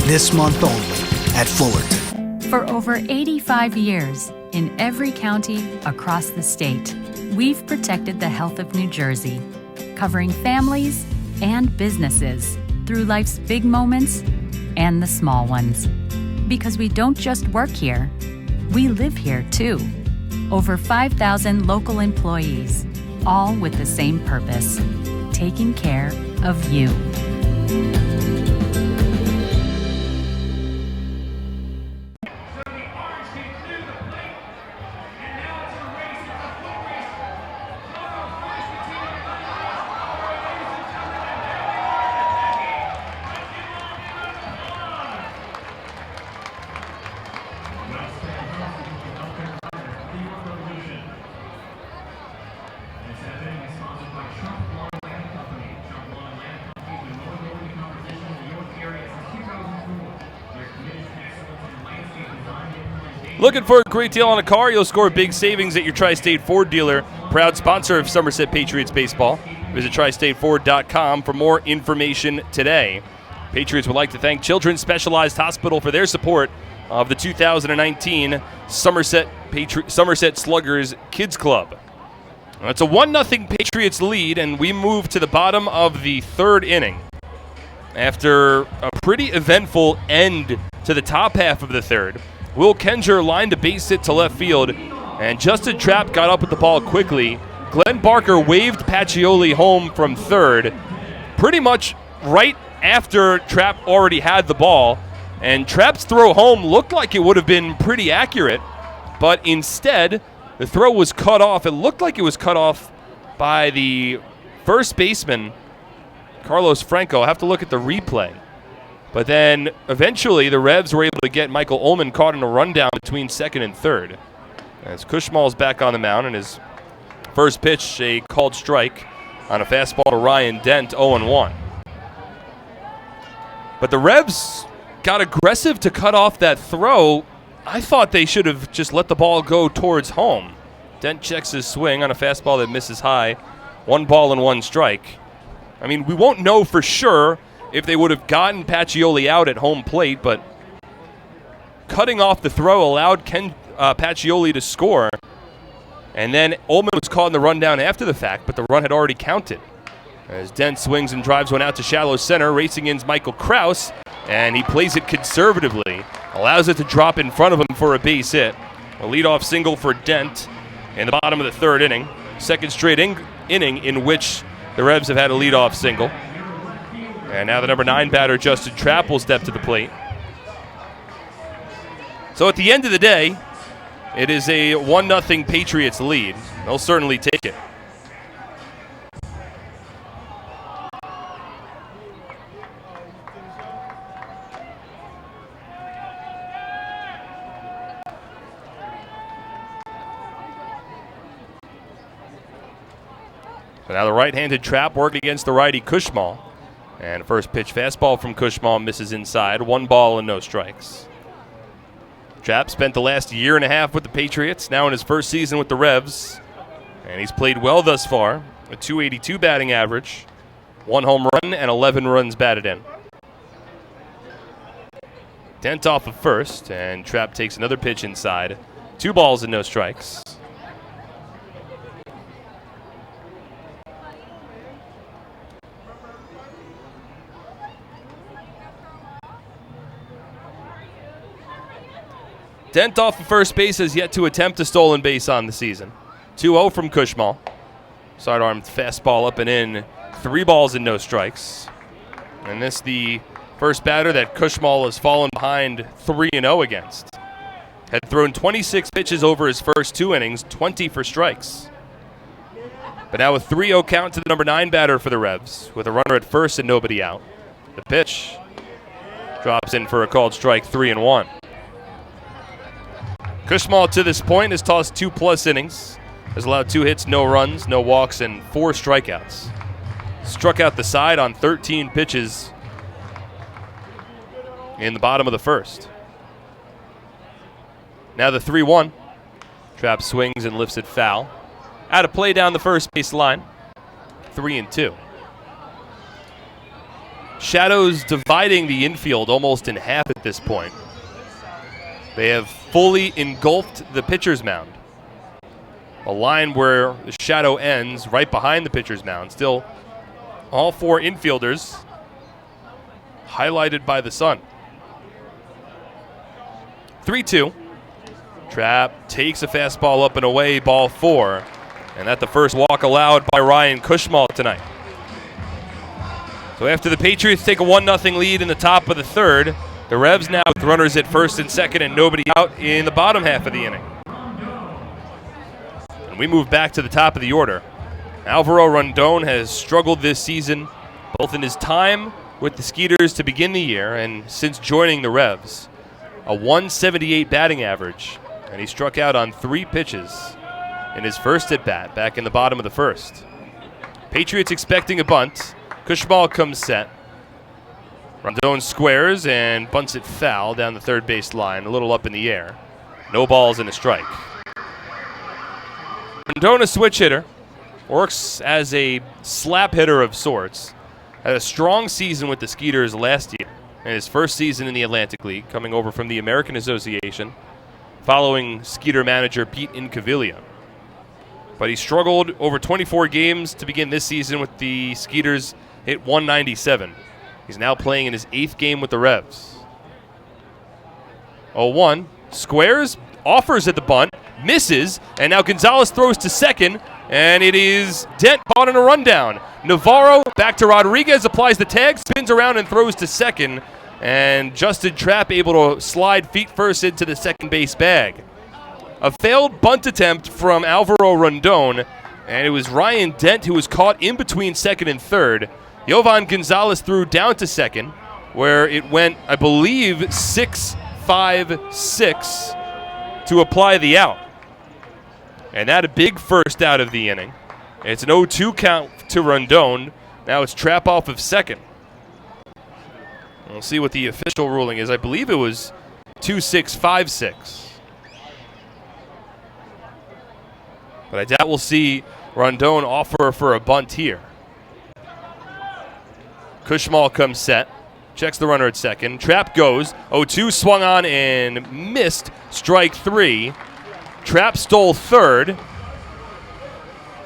This month only at Fullerton. For over 85 years, in every county across the state, we've protected the health of New Jersey, covering families and businesses through life's big moments and the small ones. Because we don't just work here, we live here too. Over 5,000 local employees, all with the same purpose, taking care of you. Looking for a great deal on a car? You'll score big savings at your Tri-State Ford dealer, proud sponsor of Somerset Patriots baseball. Visit TriStateFord.com for more information today. Patriots would like to thank Children's Specialized Hospital for their support of the 2019 Somerset Sluggers Kids Club. It's a 1-0 Patriots lead, and we move to the bottom of the third inning. After a pretty eventful end to the top half of the third, Will Kenger lined a base hit to left field, and Justin Trapp got up with the ball quickly. Glenn Barker waved Pacioli home from third, pretty much right after Trapp already had the ball, and Trapp's throw home looked like it would have been pretty accurate, but instead, the throw was cut off. It looked like it was cut off by the first baseman, Carlos Franco. I'll have to look at the replay. But then eventually the Revs were able to get Michael Ullman caught in a rundown between second and third. As Kushmal's back on the mound, and his first pitch, a called strike on a fastball to Ryan Dent, 0-1. But the Revs got aggressive to cut off that throw. I thought they should have just let the ball go towards home. Dent checks his swing on a fastball that misses high. 1 ball and 1 strike. I mean, we won't know for sure if they would have gotten Pacioli out at home plate, but cutting off the throw allowed Pacioli to score. And then Ullman was caught in the rundown after the fact, but the run had already counted. As Dent swings and drives one out to shallow center, racing in's Michael Krause, and he plays it conservatively, allows it to drop in front of him for a base hit. A leadoff single for Dent in the bottom of the third inning. Second straight inning in which the Revs have had a leadoff single. And now the number 9 batter, Justin Trapp, will step to the plate. So at the end of the day, It is a 1-0 Patriots lead. They'll certainly take it. So now the right-handed Trap working against the righty Kushmal. And first pitch fastball from Kushmal misses inside. 1 ball and no strikes. Trap spent the last year and a half with the Patriots, now in his first season with the Revs. And he's played well thus far. A .282 batting average, 1 home run, and 11 runs batted in. Dent off of first, and Trap takes another pitch inside. 2 balls and no strikes. Dent off of first base has yet to attempt a stolen base on the season. 2-0 from Kushmal. Sidearm fastball up and in. 3 balls and no strikes. And this the first batter that Kushmal has fallen behind 3-0 against. Had thrown 26 pitches over his first 2 innings, 20 for strikes. But now a 3-0 count to the number 9 batter for the Revs, with a runner at first and nobody out. The pitch drops in for a called strike, 3-1. Kushmal to this point has tossed 2+ innings, has allowed 2 hits, no runs, no walks, and 4 strikeouts. Struck out the side on 13 pitches in the bottom of the first. Now the 3-1. Trap swings and lifts it foul. Out of play down the first base line. 3-2. Shadows dividing the infield almost in half at this point. They have fully engulfed the pitcher's mound. A line where the shadow ends right behind the pitcher's mound. Still, all 4 infielders highlighted by the sun. 3-2. Trap takes a fastball up and away, ball 4. And that's the first walk allowed by Ryan Kushmal tonight. So after the Patriots take a 1-0 lead in the top of the third, the Revs now with runners at first and second and nobody out in the bottom half of the inning. And we move back to the top of the order. Alvaro Rondon has struggled this season, both in his time with the Skeeters to begin the year and since joining the Revs. A .178 batting average, and he struck out on 3 pitches in his first at-bat back in the bottom of the first. Patriots expecting a bunt. Kushmal comes set. Rondon squares and bunts it foul down the third base line, a little up in the air. No balls and a strike. Rondon, a switch hitter, works as a slap hitter of sorts. Had a strong season with the Skeeters last year, and his first season in the Atlantic League, coming over from the American Association, following Skeeter manager Pete Incaviglia. But he struggled over 24 games to begin this season with the Skeeters, hit .197. He's now playing in his 8th game with the Revs. 0-1, squares, offers at the bunt, misses, and now Gonzalez throws to second, and it is Dent caught in a rundown. Navarro back to Rodriguez, applies the tag, spins around and throws to second, and Justin Trapp able to slide feet first into the second base bag. A failed bunt attempt from Alvaro Rondon, and it was Ryan Dent who was caught in between second and third. Yovan Gonzalez threw down to second, where it went, I believe, 6-5-6 to apply the out. And that a big first out of the inning. It's an 0-2 count to Rondon. Now it's Trap off of second. We'll see what the official ruling is. I believe it was 2-6-5-6. But I doubt we'll see Rondon offer for a bunt here. Kushmal comes set, checks the runner at second. Trap goes, 0-2 swung on and missed, strike 3. Trap stole third.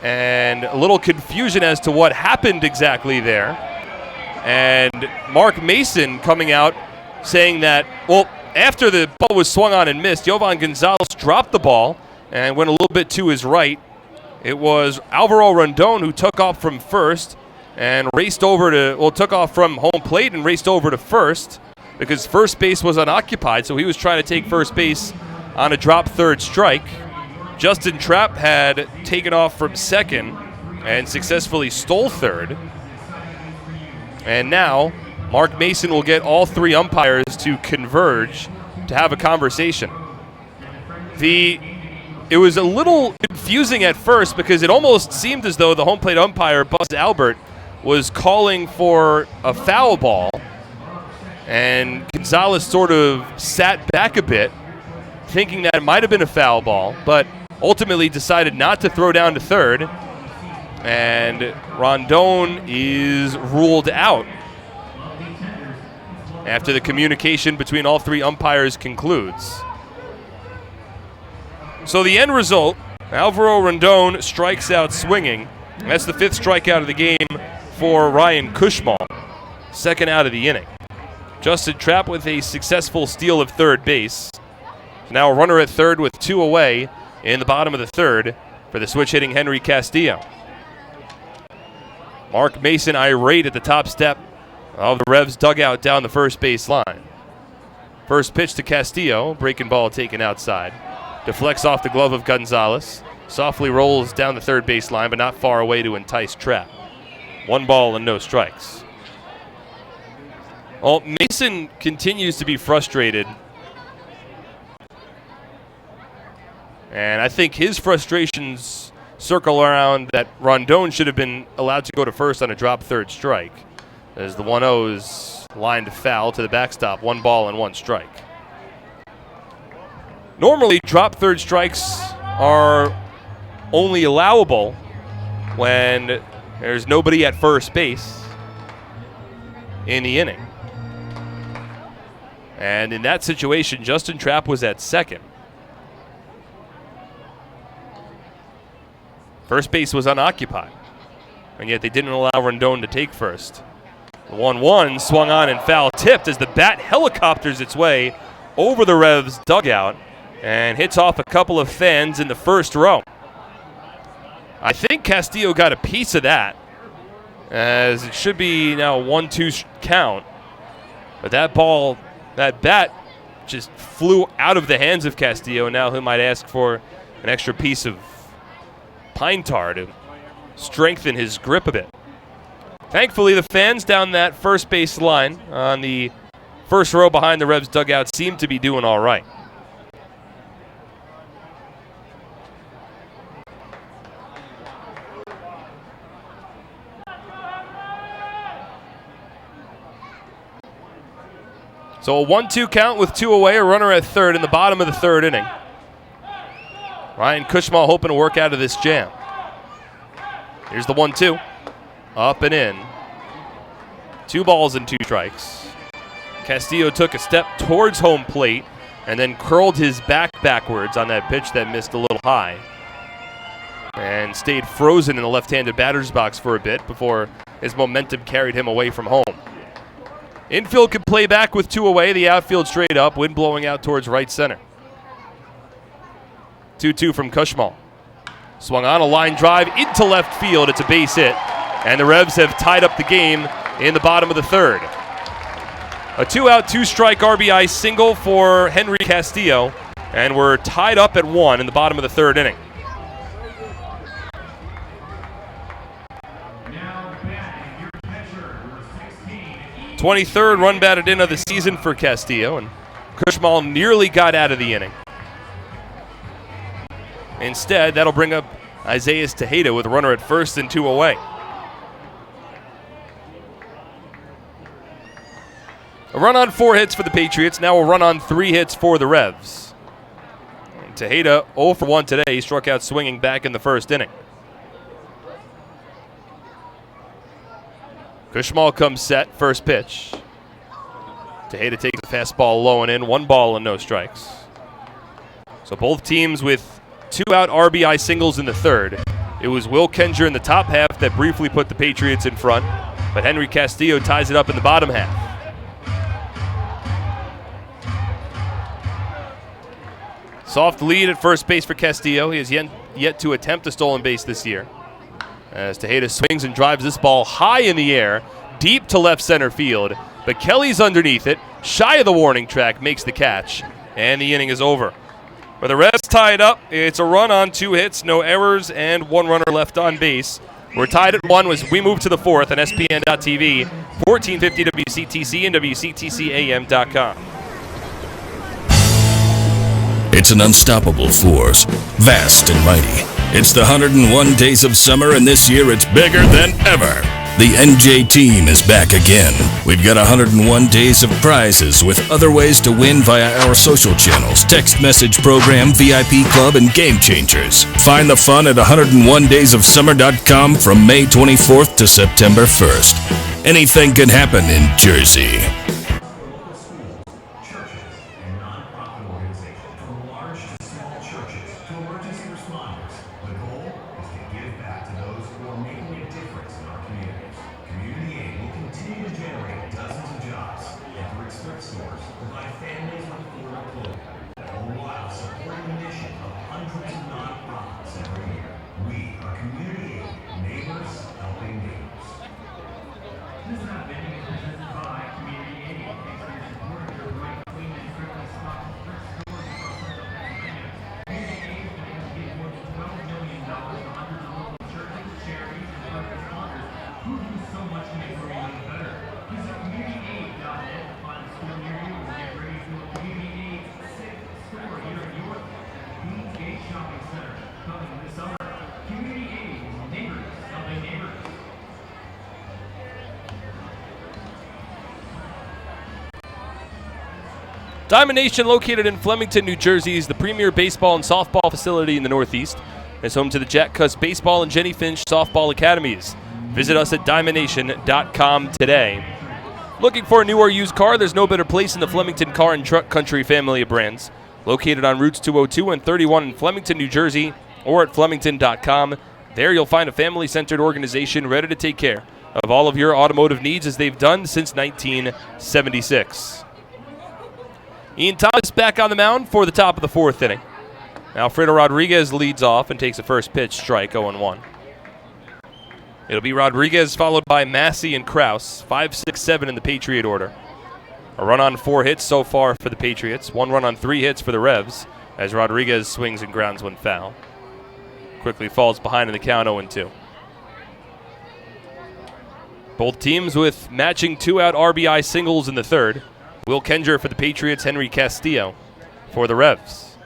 And a little confusion as to what happened exactly there. And Mark Mason coming out saying that, well, after the ball was swung on and missed, Yovan Gonzalez dropped the ball and went a little bit to his right. It was Alvaro Rondon who took off from first and raced over to, well, took off from home plate and raced over to first because first base was unoccupied, so he was trying to take first base on a drop third strike. Justin Trapp had taken off from second and successfully stole third. And now Mark Mason will get all three umpires to converge to have a conversation. It was a little confusing at first because it almost seemed as though the home plate umpire, Buzz Albert, was calling for a foul ball. And Gonzalez sort of sat back a bit, thinking that it might have been a foul ball, but ultimately decided not to throw down to third. And Rondon is ruled out after the communication between all three umpires concludes. So the end result, Alvaro Rondon strikes out swinging. That's the fifth strikeout of the game for Ryan Cushmal, second out of the inning. Justin Trapp with a successful steal of third base. Now a runner at third with two away in the bottom of the third for the switch-hitting Henry Castillo. Mark Mason irate at the top step of the Revs dugout down the first base line. First pitch to Castillo, breaking ball taken outside. Deflects off the glove of Gonzalez. Softly rolls down the third base line, but not far away to entice Trapp. 1 ball and no strikes. Well, Mason continues to be frustrated. And I think his frustrations circle around that Rondon should have been allowed to go to first on a drop third strike, as the 1-0 is lined foul to the backstop. 1 ball and 1 strike. Normally, drop third strikes are only allowable when there's nobody at first base in the inning. And in that situation, Justin Trapp was at second. First base was unoccupied, and yet they didn't allow Rondon to take first. The 1-1 swung on and foul tipped as the bat helicopters its way over the Revs dugout and hits off a couple of fans in the first row. I think Castillo got a piece of that, as it should be now a 1-2 count. But that bat just flew out of the hands of Castillo. Now he might ask for an extra piece of pine tar to strengthen his grip a bit. Thankfully, the fans down that first base line on the first row behind the Revs dugout seem to be doing all right. So a 1-2 count with 2 away, a runner at third in the bottom of the third inning. Ryan Cushmal hoping to work out of this jam. Here's the 1-2. Up and in. 2 balls and 2 strikes. Castillo took a step towards home plate and then curled his back backwards on that pitch that missed a little high. And stayed frozen in the left-handed batter's box for a bit before his momentum carried him away from home. Infield could play back with 2 away. The outfield straight up. Wind blowing out towards right center. 2-2 from Cushmal. Swung on a line drive into left field. It's a base hit. And the Revs have tied up the game in the bottom of the third. A 2-out, 2-strike RBI single for Henry Castillo. And we're tied up at 1 in the bottom of the third inning. 23rd run batted in of the season for Castillo, and Cushmal nearly got out of the inning. Instead, that'll bring up Isaias Tejeda with a runner at first and 2 away. A run on 4 hits for the Patriots, now a run on 3 hits for the Revs. And Tejeda 0 for 1 today. He struck out swinging back in the first inning. Cushmal comes set, first pitch. Tejeda takes the fastball low and in, 1 ball and no strikes. So both teams with 2-out RBI singles in the third. It was Will Kenger in the top half that briefly put the Patriots in front, but Henry Castillo ties it up in the bottom half. Soft lead at first base for Castillo. He has yet to attempt a stolen base this year, as Tejeda swings and drives this ball high in the air, deep to left center field. But Kelly's underneath it, shy of the warning track, makes the catch, and the inning is over. With the Revs tied up, it's a run on 2 hits, no errors, and 1 runner left on base. We're tied at 1 as we move to the 4th on SPN.TV, 1450 WCTC and WCTCAM.com. It's an unstoppable force, vast and mighty. It's the 101 days of summer, and this year it's bigger than ever. The NJ team is back again. We've got 101 days of prizes with other ways to win via our social channels, text message program, VIP club, and game changers. Find the fun at 101daysofsummer.com from May 24th to September 1st. Anything can happen in Jersey. Diamond Nation, located in Flemington, New Jersey, is the premier baseball and softball facility in the Northeast. It's home to the Jack Cuss Baseball and Jenny Finch Softball Academies. Visit us at DiamondNation.com today. Looking for a new or used car? There's no better place in the Flemington Car and Truck Country family of brands. Located on routes 202 and 31 in Flemington, New Jersey, or at Flemington.com. There you'll find a family-centered organization ready to take care of all of your automotive needs as they've done since 1976. Ian Thomas back on the mound for the top of the 4th inning. Alfredo Rodriguez leads off and takes a first pitch strike, 0-1. It'll be Rodriguez followed by Massey and Kraus, 5, 6, 7 in the Patriot order. A run on 4 hits so far for the Patriots, 1 run on 3 hits for the Revs as Rodriguez swings and grounds one foul. Quickly falls behind in the count, 0-2. Both teams with matching 2-out RBI singles in the 3rd. Will Kenger for the Patriots, Henry Castillo for the Revs.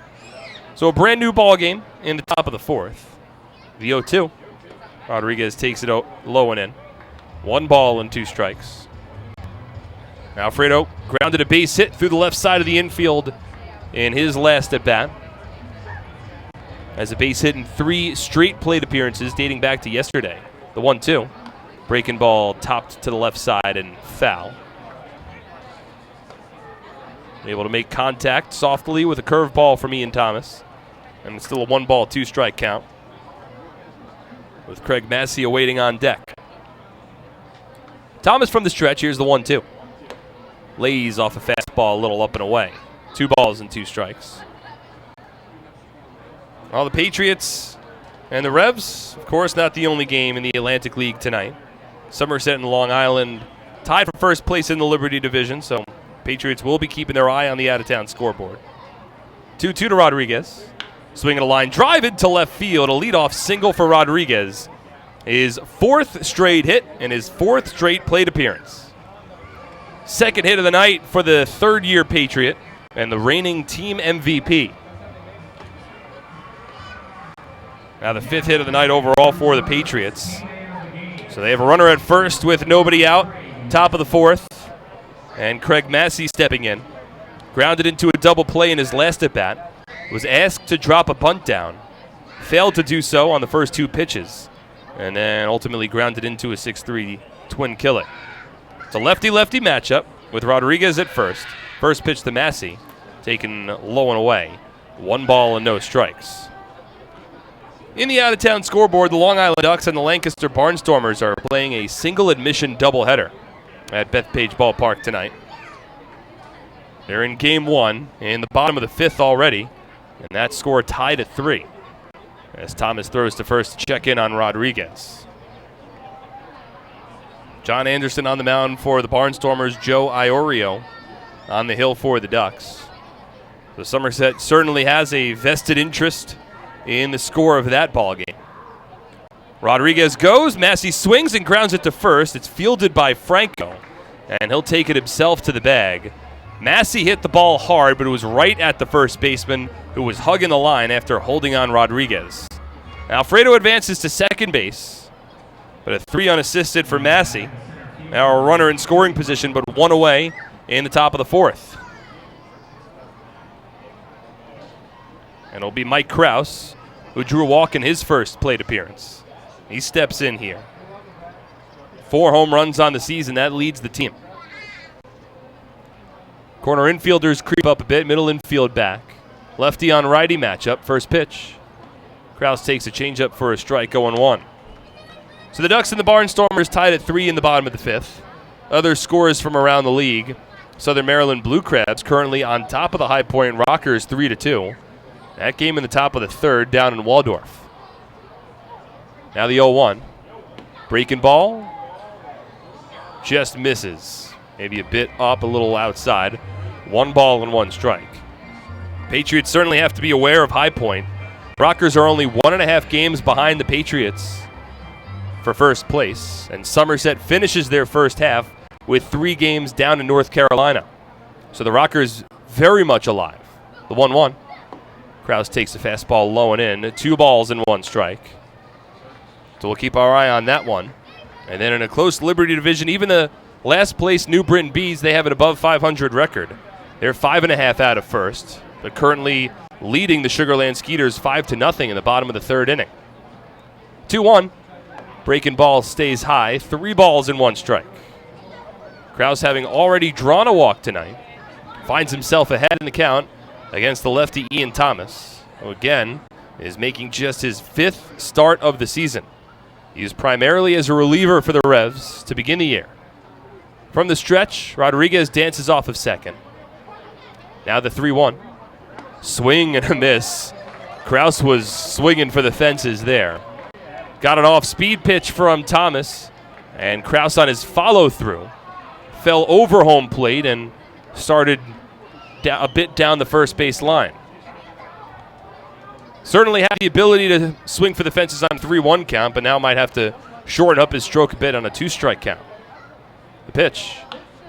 So a brand new ball game in the top of the 4th. The 0-2. Rodriguez takes it low and in. 1 ball and 2 strikes. Alfredo grounded a base hit through the left side of the infield in his last at bat. As a base hit in 3 straight plate appearances dating back to yesterday. The 1-2. Breaking ball topped to the left side and foul. Able to make contact softly with a curveball from Ian Thomas. And it's still a 1 ball, 2 strike count. With Craig Massey awaiting on deck. Thomas from the stretch. Here's the 1-2. Lays off a fastball a little up and away. 2 balls and 2 strikes. All the Patriots and the Revs, of course, not the only game in the Atlantic League tonight. Somerset and Long Island tied for first place in the Liberty Division, so Patriots will be keeping their eye on the out-of-town scoreboard. 2-2 to Rodriguez. Swinging a line drive into left field. A leadoff single for Rodriguez. His 4th straight hit and his 4th straight plate appearance. 2nd hit of the night for the 3rd-year Patriot and the reigning team MVP. Now the 5th hit of the night overall for the Patriots. So they have a runner at first with nobody out. Top of the 4th. And Craig Massey stepping in. Grounded into a double play in his last at-bat. Was asked to drop a bunt down. Failed to do so on the first 2 pitches. And then ultimately grounded into a 6-3 twin killing. It's a lefty-lefty matchup with Rodriguez at first. First pitch to Massey. Taken low and away. 1 ball and no strikes. In the out-of-town scoreboard, the Long Island Ducks and the Lancaster Barnstormers are playing a single-admission doubleheader at Bethpage Ballpark tonight. They're in Game 1 in the bottom of the 5th already, and that score tied at 3 as Thomas throws to first to check in on Rodriguez. John Anderson on the mound for the Barnstormers, Joe Iorio on the hill for the Ducks. So Somerset certainly has a vested interest in the score of that ball game. Rodriguez goes, Massey swings and grounds it to first. It's fielded by Franco, and he'll take it himself to the bag. Massey hit the ball hard, but it was right at the first baseman, who was hugging the line after holding on Rodriguez. Alfredo advances to second base, but a 3 unassisted for Massey. Now a runner in scoring position, but 1 away in the top of the 4th. And it'll be Mike Krause, who drew a walk in his first plate appearance. He steps in here. 4 home runs on the season. That leads the team. Corner infielders creep up a bit. Middle infield back. Lefty on righty matchup. First pitch. Krause takes a changeup for a strike, 0-1. So the Ducks and the Barnstormers tied at 3 in the bottom of the 5th. Other scores from around the league. Southern Maryland Blue Crabs currently on top of the High Point Rockers 3-2. That game in the top of the 3rd down in Waldorf. Now the 0-1. Breaking ball. Just misses. Maybe a bit up, a little outside. 1 ball and 1 strike. Patriots certainly have to be aware of High Point. Rockers are only 1.5 games behind the Patriots for first place. And Somerset finishes their first half with 3 games down in North Carolina. So the Rockers very much alive. The 1-1. Krause takes a fastball low and in. 2 balls and 1 strike. So we'll keep our eye on that one. And then in a close Liberty division, even the last place New Britain Bees, they have an above 500 record. They're 5.5 out of first, but currently leading the Sugarland Skeeters 5-0 in the bottom of the 3rd inning. 2-1. Breaking ball stays high. 3 balls and 1 strike. Krause, having already drawn a walk tonight, finds himself ahead in the count against the lefty Ian Thomas, who again is making just his 5th start of the season. Used primarily as a reliever for the Revs to begin the year. From the stretch, Rodriguez dances off of second. Now the 3-1. Swing and a miss. Krause was swinging for the fences there. Got an off-speed pitch from Thomas, and Krause on his follow-through fell over home plate and started a bit down the first base line. Certainly had the ability to swing for the fences on 3-1 count, but now might have to shorten up his stroke a bit on a 2-strike count. The pitch.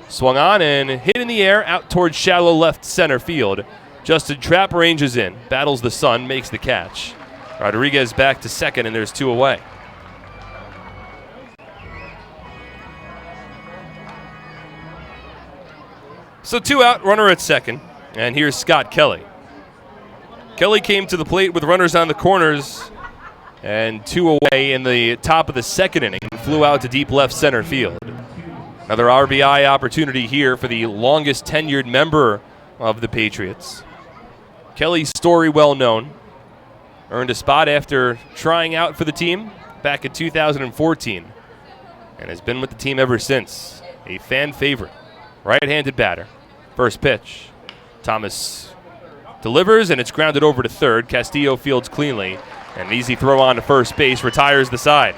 Swung on and hit in the air out towards shallow left center field. Justin Trapp ranges in, battles the sun, makes the catch. Rodriguez back to second, and there's 2 away. So 2 out, runner at second, and here's Scott Kelly. Kelly came to the plate with runners on the corners and 2 away in the top of the 2nd inning and flew out to deep left center field. Another RBI opportunity here for the longest tenured member of the Patriots. Kelly's story well known. Earned a spot after trying out for the team back in 2014 and has been with the team ever since. A fan favorite. Right-handed batter. First pitch. Thomas delivers, and it's grounded over to third. Castillo fields cleanly. And an easy throw on to first base retires the side.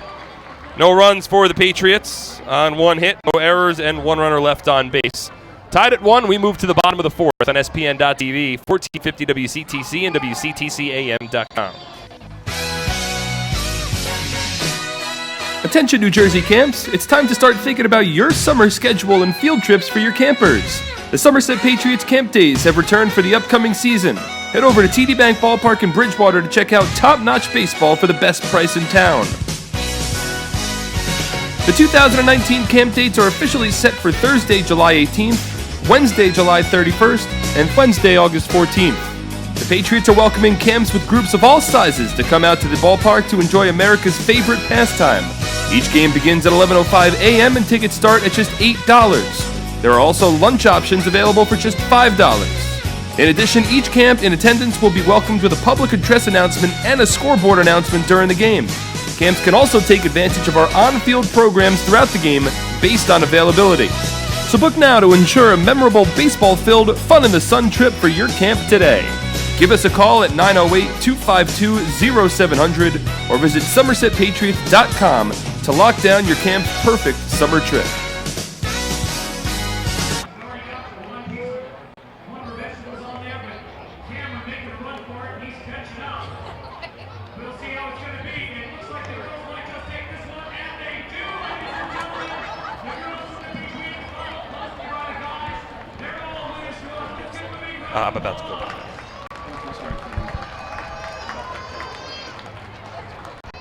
No runs for the Patriots on 1 hit, no errors, and 1 runner left on base. Tied at 1, we move to the bottom of the 4th on SPN.TV, 1450 WCTC and WCTCAM.com. Attention New Jersey camps, it's time to start thinking about your summer schedule and field trips for your campers. The Somerset Patriots Camp Days have returned for the upcoming season. Head over to TD Bank Ballpark in Bridgewater to check out top-notch baseball for the best price in town. The 2019 camp dates are officially set for Thursday, July 18th, Wednesday, July 31st, and Wednesday, August 14th. The Patriots are welcoming camps with groups of all sizes to come out to the ballpark to enjoy America's favorite pastime. Each game begins at 11:05 a.m. and tickets start at just $8. There are also lunch options available for just $5. In addition, each camp in attendance will be welcomed with a public address announcement and a scoreboard announcement during the game. Camps can also take advantage of our on-field programs throughout the game based on availability. So book now to ensure a memorable baseball-filled, fun-in-the-sun trip for your camp today. Give us a call at 908-252-0700 or visit SomersetPatriots.com to lock down your camp's perfect summer trip. I'm about to go back.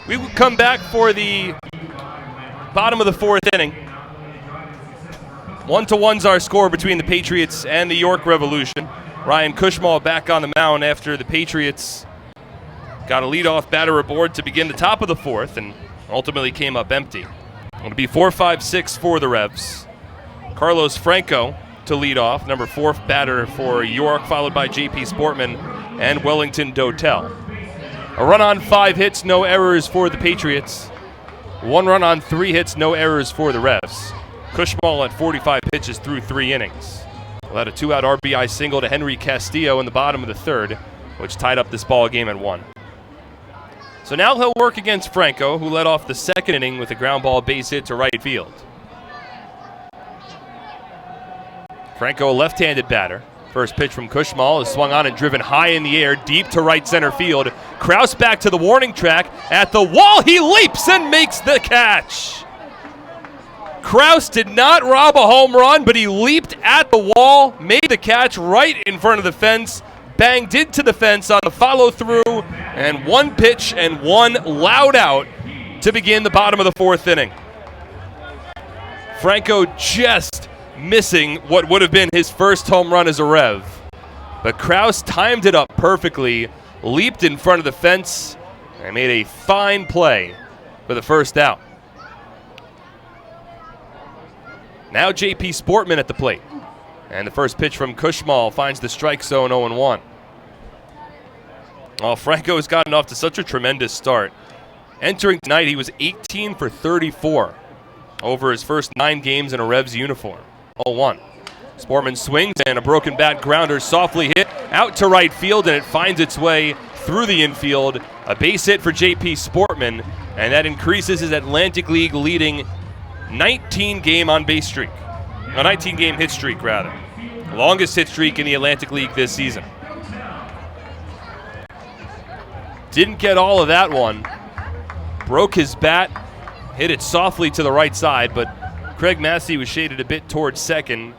We will come back for the bottom of the fourth inning. 1-1's our score between the Patriots and the York Revolution. Ryan Cushmall back on the mound after the Patriots got a leadoff batter aboard to begin the top of the fourth and ultimately came up empty. It'll be 4-5-6 for the Revs. Carlos Franco to lead off, number 4 batter for York, followed by J.P. Sportman and Wellington Dotel. A run on 5 hits, no errors for the Patriots. 1 run on 3 hits, no errors for the Revs. Cushmall at 45 pitches through 3 innings. We'll had a 2-out RBI single to Henry Castillo in the bottom of the third, which tied up this ball game at 1. So now he'll work against Franco, who led off the second inning with a ground ball base hit to right field. Franco, a left-handed batter. First pitch from Cushmall is swung on and driven high in the air, deep to right center field. Kraus back to the warning track. At the wall, he leaps and makes the catch. Kraus did not rob a home run, but he leaped at the wall, made the catch right in front of the fence, banged into the fence on the follow-through, and 1 pitch and 1 loud out to begin the bottom of the fourth inning. Franco just missing what would have been his first home run as a Rev. But Kraus timed it up perfectly, leaped in front of the fence, and made a fine play for the first out. Now J.P. Sportman at the plate. And the first pitch from Cushmall finds the strike zone 0-1. Well, Franco has gotten off to such a tremendous start. Entering tonight, he was 18 for 34 over his first 9 games in a Revs uniform. 0-1. Sportman swings and a broken bat grounder softly hit out to right field, and it finds its way through the infield. A base hit for J.P. Sportman, and that increases his Atlantic League leading 19-game on-base streak. A 19-game hit streak, rather. Longest hit streak in the Atlantic League this season. Didn't get all of that one. Broke his bat, hit it softly to the right side, but Craig Massey was shaded a bit towards second,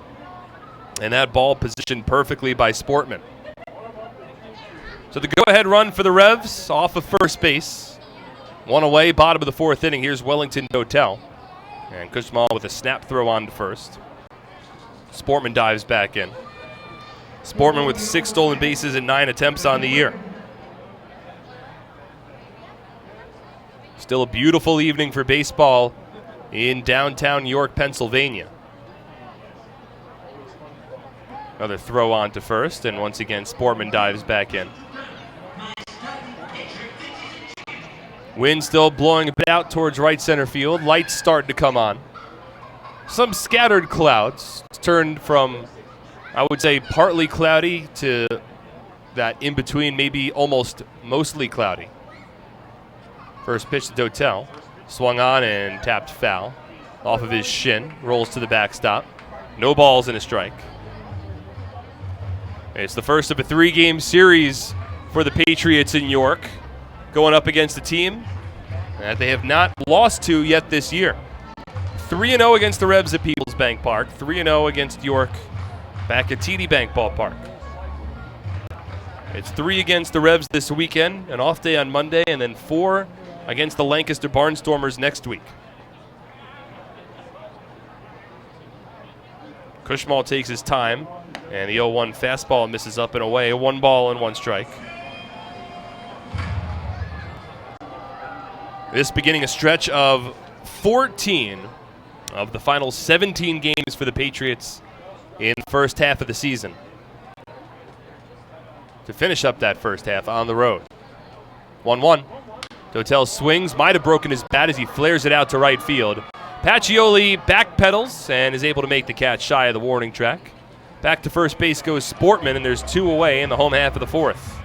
and that ball positioned perfectly by Sportman. So the go-ahead run for the Revs off of first base. 1 away, bottom of the fourth inning. Here's Wellington Dotel. And Cushmall with a snap throw on to first. Sportman dives back in. Sportman with 6 stolen bases and 9 attempts on the year. Still a beautiful evening for baseball in downtown York, Pennsylvania. Another throw on to first, and once again Sportman dives back in. Wind still blowing a bit out towards right center field. Lights starting to come on. Some scattered clouds. It's turned from, I would say, partly cloudy to that in between, maybe almost mostly cloudy. First pitch to Dotel. Swung on and tapped foul. Off of his shin. Rolls to the backstop. No balls and a strike. It's the first of a 3-game series for the Patriots in York, going up against a team that they have not lost to yet this year. 3-0 against the Revs at Peoples Bank Park. 3-0 against York back at TD Bank Ballpark. It's 3 against the Revs this weekend, an off day on Monday, and then 4 against the Lancaster Barnstormers next week. Cushmall takes his time, and the 0-1 fastball misses up and away. 1 ball and 1 strike. This beginning a stretch of 14 of the final 17 games for the Patriots in the first half of the season. To finish up that first half on the road. 1-1. Dotel swings, might have broken his bat as he flares it out to right field. Pacioli backpedals and is able to make the catch shy of the warning track. Back to first base goes Sportman, and there's 2 away in the home half of the fourth.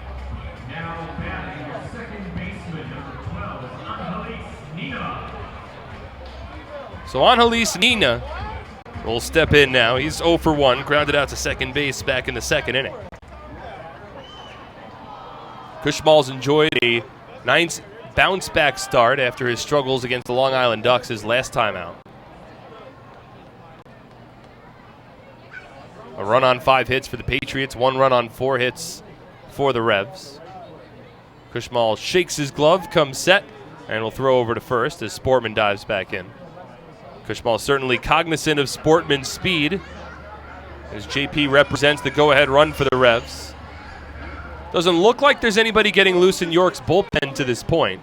So Angelis Nina will step in now. He's 0 for 1, grounded out to second base back in the second inning. Cushmall's enjoyed a nice bounce-back start after his struggles against the Long Island Ducks his last time out. A run on 5 hits for the Patriots, 1 run on 4 hits for the Revs. Kushmal shakes his glove, comes set, and will throw over to first as Sportman dives back in. Kushmal certainly cognizant of Sportman's speed as JP represents the go-ahead run for the Revs. Doesn't look like there's anybody getting loose in York's bullpen to this point.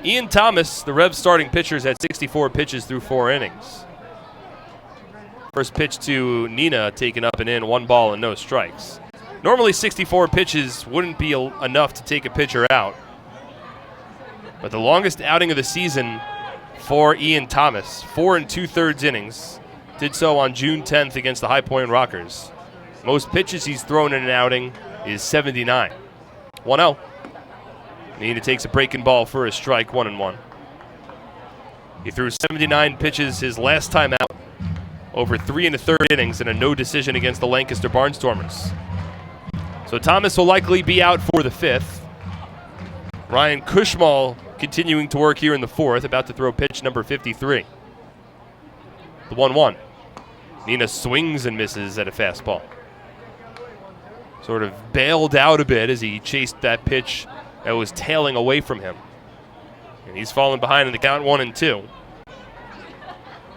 Ian Thomas, the Revs starting pitcher, had 64 pitches through 4 innings. First pitch to Nina, taken up and in, 1 ball and no strikes. Normally 64 pitches wouldn't be enough to take a pitcher out. But the longest outing of the season for Ian Thomas, 4 2/3 innings, did so on June 10th against the High Point Rockers. Most pitches he's thrown in an outing is 79. 1-0. Nina takes a breaking ball for a strike, 1-1. He threw 79 pitches his last time out, over 3 1/3 innings, and a no decision against the Lancaster Barnstormers. So Thomas will likely be out for the 5th. Ryan Kushmal continuing to work here in the 4th, about to throw pitch number 53. The 1-1. Nina swings and misses at a fastball. Sort of bailed out a bit as he chased that pitch that was tailing away from him. And he's fallen behind in the count, 1-2.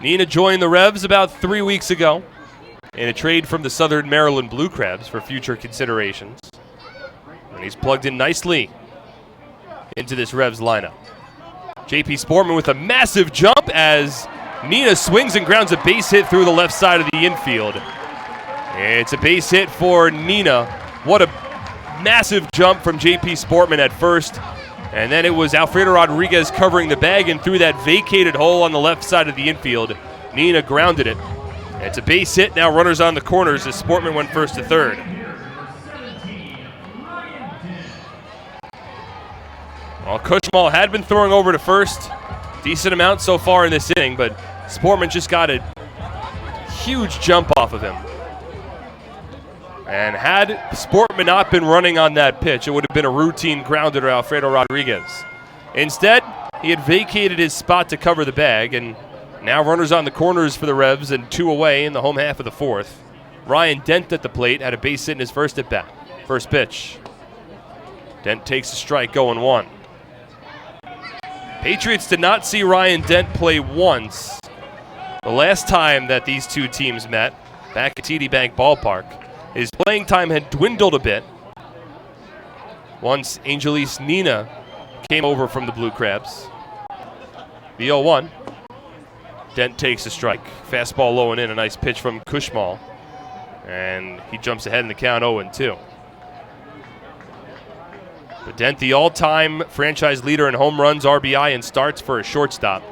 Nina joined the Revs about 3 weeks ago in a trade from the Southern Maryland Blue Crabs for future considerations. And he's plugged in nicely into this Revs lineup. JP Sportman with a massive jump as Nina swings and grounds a base hit through the left side of the infield. It's a base hit for Nina. What a massive jump from JP Sportman at first. And then it was Alfredo Rodriguez covering the bag, and through that vacated hole on the left side of the infield, Nina grounded it. It's a base hit, now runners on the corners as Sportman went first to third. Well, Kushmal had been throwing over to first. Decent amount so far in this inning, but Sportman just got a huge jump off of him. And had Sportman not been running on that pitch, it would have been a routine grounder to Alfredo Rodriguez. Instead, he had vacated his spot to cover the bag, and now runners on the corners for the Revs and 2 away in the home half of the 4th. Ryan Dent at the plate had a base hit in his first at-bat. First pitch. Dent takes a strike, 0-1. Patriots did not see Ryan Dent play once the last time that these two teams met, back at TD Bank Ballpark. His playing time had dwindled a bit once Angelise Nina came over from the Blue Crabs. The 0-1. Dent takes a strike. Fastball low and in. A nice pitch from Kushmal. And he jumps ahead in the count, 0-2. But Dent, the all-time franchise leader in home runs, RBI, and starts for a shortstop.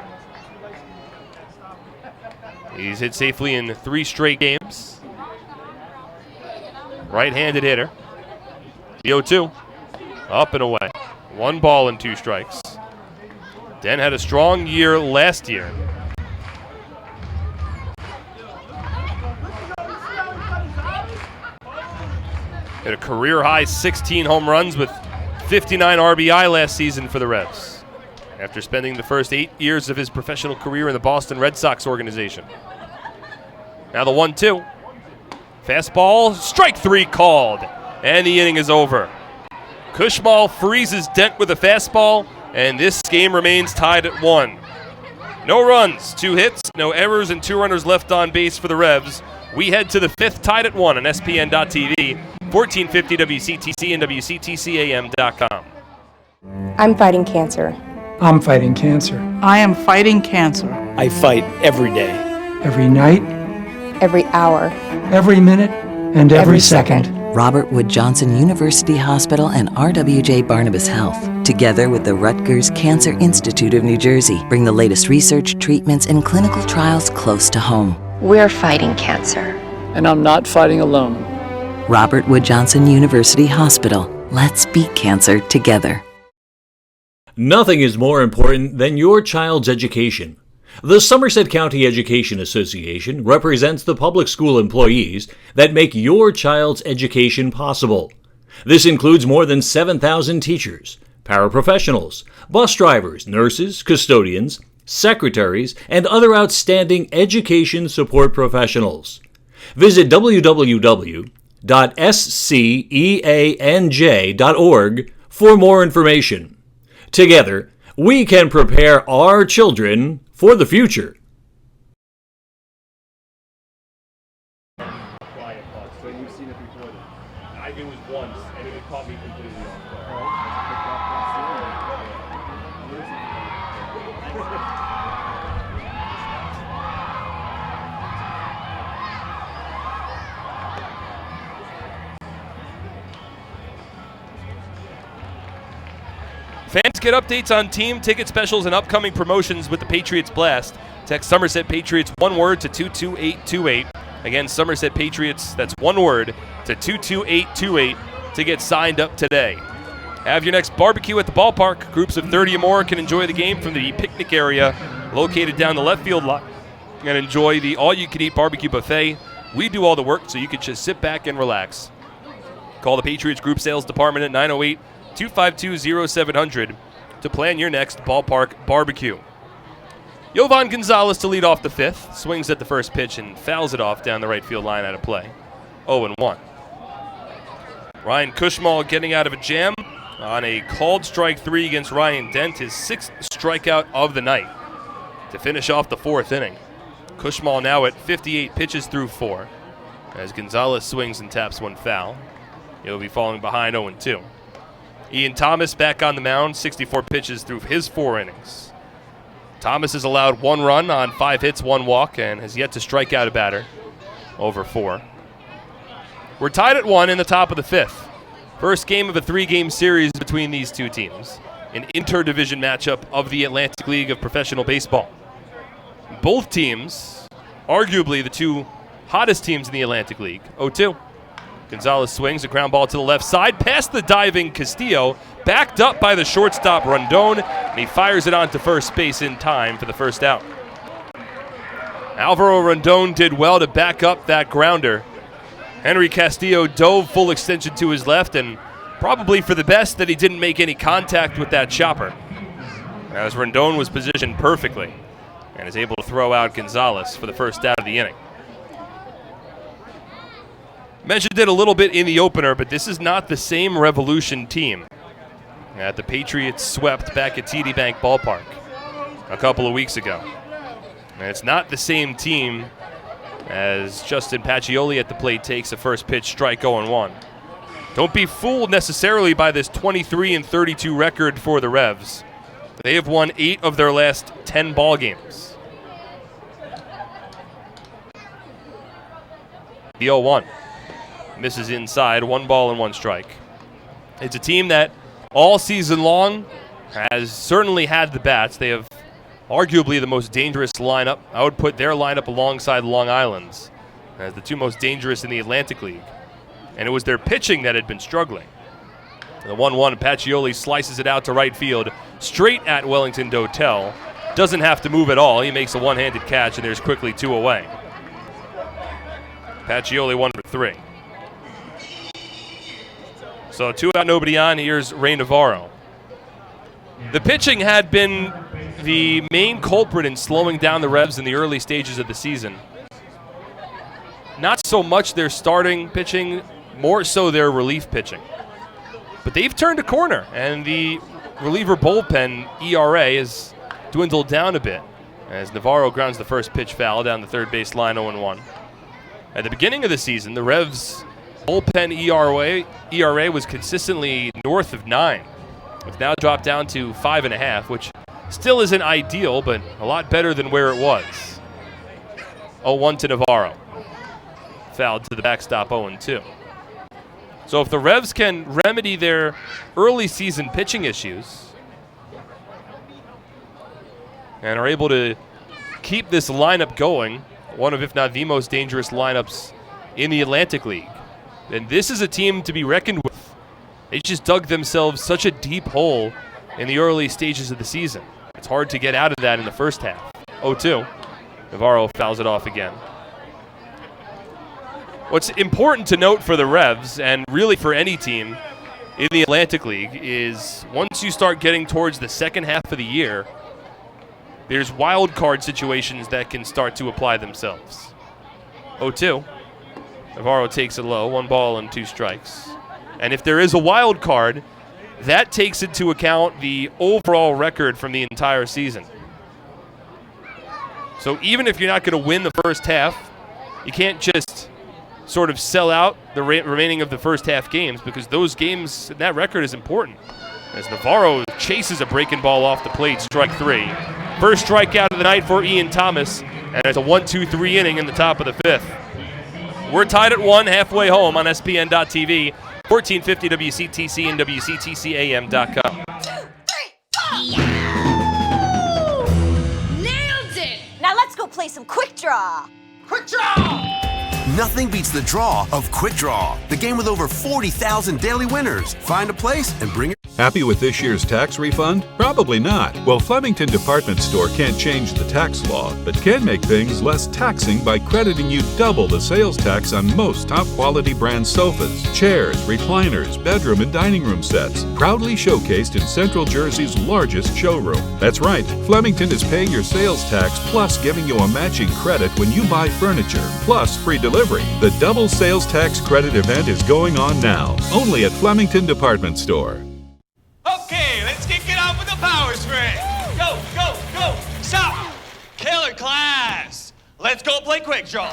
He's hit safely in 3 straight games. Right-handed hitter. The 0-2. Up and away. 1 ball and 2 strikes. Dent had a strong year last year. Hit a career-high 16 home runs with 59 RBI last season for the Revs, after spending the first 8 years of his professional career in the Boston Red Sox organization. Now the 1-2. Fastball, strike 3 called, and the inning is over. Kushmal freezes Dent with a fastball, and this game remains tied at 1. No runs, 2 hits, no errors, and 2 runners left on base for the Revs. We head to the 5th, tied at 1 on SPN.TV, 1450 WCTC and WCTCAM.com. I'm fighting cancer. I'm fighting cancer. I am fighting cancer. I fight every day. Every night. Every hour. Every minute. And every second. Robert Wood Johnson University Hospital and RWJ Barnabas Health, together with the Rutgers Cancer Institute of New Jersey, bring the latest research, treatments, and clinical trials close to home. We're fighting cancer. And I'm not fighting alone. Robert Wood Johnson University Hospital. Let's beat cancer together. Nothing is more important than your child's education. The Somerset County Education Association represents the public school employees that make your child's education possible. This includes more than 7,000 teachers, paraprofessionals, bus drivers, nurses, custodians, secretaries, and other outstanding education support professionals. Visit www.sceanj.org for more information. Together, we can prepare our children for the future. It was once, and it caught me completely off Fans get updates on team ticket specials and upcoming promotions with the Patriots Blast. Text Somerset Patriots one word to 22828. Again, Somerset Patriots, that's one word to 22828 to get signed up today. Have your next barbecue at the ballpark. Groups of 30 or more can enjoy the game from the picnic area located down the left field lot and enjoy the all-you-can-eat barbecue buffet. We do all the work so you can just sit back and relax. Call the Patriots Group Sales Department at 908-252-0700 to plan your next ballpark barbecue. Yovan Gonzalez to lead off the fifth. Swings at the first pitch and fouls it off down the right field line out of play. 0-1. Ryan Cushmall getting out of a jam on a called strike three against Ryan Dent, his sixth strikeout of the night to finish off the fourth inning. Cushmall now at 58 pitches through 4 as Gonzalez swings and taps one foul. He'll be falling behind 0-2. Ian Thomas back on the mound, 64 pitches through his 4 innings. Thomas has allowed 1 run on 5 hits, 1 walk, and has yet to strike out a batter over 4. We're tied at 1 in the top of the 5th. First game of a 3-game series between these two teams. An interdivision matchup of the Atlantic League of Professional Baseball. Both teams, arguably the two hottest teams in the Atlantic League. 0-2. Gonzalez swings a ground ball to the left side, past the diving Castillo, backed up by the shortstop Rondon, and he fires it onto first base in time for the first out. Alvaro Rondon did well to back up that grounder. Henry Castillo dove full extension to his left, and probably for the best that he didn't make any contact with that chopper, as Rondon was positioned perfectly and is able to throw out Gonzalez for the first out of the inning. Mentioned it a little bit in the opener, but this is not the same Revolution team that the Patriots swept back at TD Bank Ballpark a couple of weeks ago. And it's not the same team as Justin Pacioli at the plate takes a first pitch strike 0-1. Don't be fooled necessarily by this 23-32 record for the Revs. They have won 8 of their last 10 ball games. The 0-1. Misses inside, 1 ball and 1 strike. It's a team that all season long has certainly had the bats. They have arguably the most dangerous lineup. I would put their lineup alongside Long Island's as the two most dangerous in the Atlantic League. And it was their pitching that had been struggling. The 1-1, Pacioli slices it out to right field, straight at Wellington Dotel. Doesn't have to move at all. He makes a one-handed catch, and there's quickly 2 away. Pacioli 1 for 3. So 2 out, nobody on. Here's Ray Navarro. The pitching had been the main culprit in slowing down the Revs in the early stages of the season. Not so much their starting pitching, more so their relief pitching. But they've turned a corner, and the reliever bullpen ERA has dwindled down a bit as Navarro grounds the first pitch foul down the third base line 0-1. At the beginning of the season, the Revs' bullpen ERA was consistently north of 9. It's now dropped down to 5.5, which still isn't ideal, but a lot better than where it was. 0-1 to Navarro. Fouled to the backstop 0-2. So if the Revs can remedy their early season pitching issues and are able to keep this lineup going, one of, if not the most dangerous lineups in the Atlantic League, then this is a team to be reckoned with. They just dug themselves such a deep hole in the early stages of the season. It's hard to get out of that in the first half. 0-2. Navarro fouls it off again. What's important to note for the Revs, and really for any team in the Atlantic League, is once you start getting towards the second half of the year, there's wild card situations that can start to apply themselves. 0-2. Navarro takes it low, 1 ball and 2 strikes. And if there is a wild card, that takes into account the overall record from the entire season. So even if you're not going to win the first half, you can't just sort of sell out the remaining of the first half games, because those games, that record is important. As Navarro chases a breaking ball off the plate, strike 3. First strikeout of the night for Ian Thomas, and it's a 1-2-3 inning in the top of the 5th. We're tied at 1 halfway home on SPN.TV, 1450 WCTC and WCTCAM.com. Nailed it! Now let's go play some Quick Draw. Quick Draw! Nothing beats the draw of Quick Draw, the game with over 40,000 daily winners. Find a place and bring it. Happy with this year's tax refund? Probably not. Well, Flemington Department Store can't change the tax law, but can make things less taxing by crediting you double the sales tax on most top-quality brand sofas, chairs, recliners, bedroom and dining room sets, proudly showcased in Central Jersey's largest showroom. That's right, Flemington is paying your sales tax plus giving you a matching credit when you buy furniture, plus free delivery. The double sales tax credit event is going on now, only at Flemington Department Store. Okay, let's kick it off with a power spray. Go, go, go. Stop. Killer class. Let's go play Quick Draw.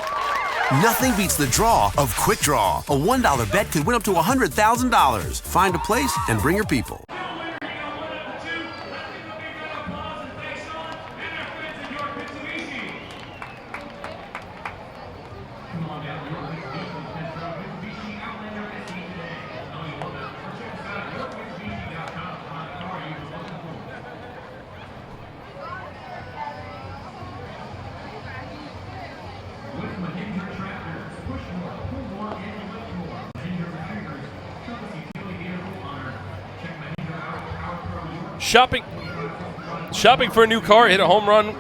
Nothing beats the draw of Quick Draw. A $1 bet could win up to $100,000. Find a place and bring your people. Shopping for a new car, hit a home run.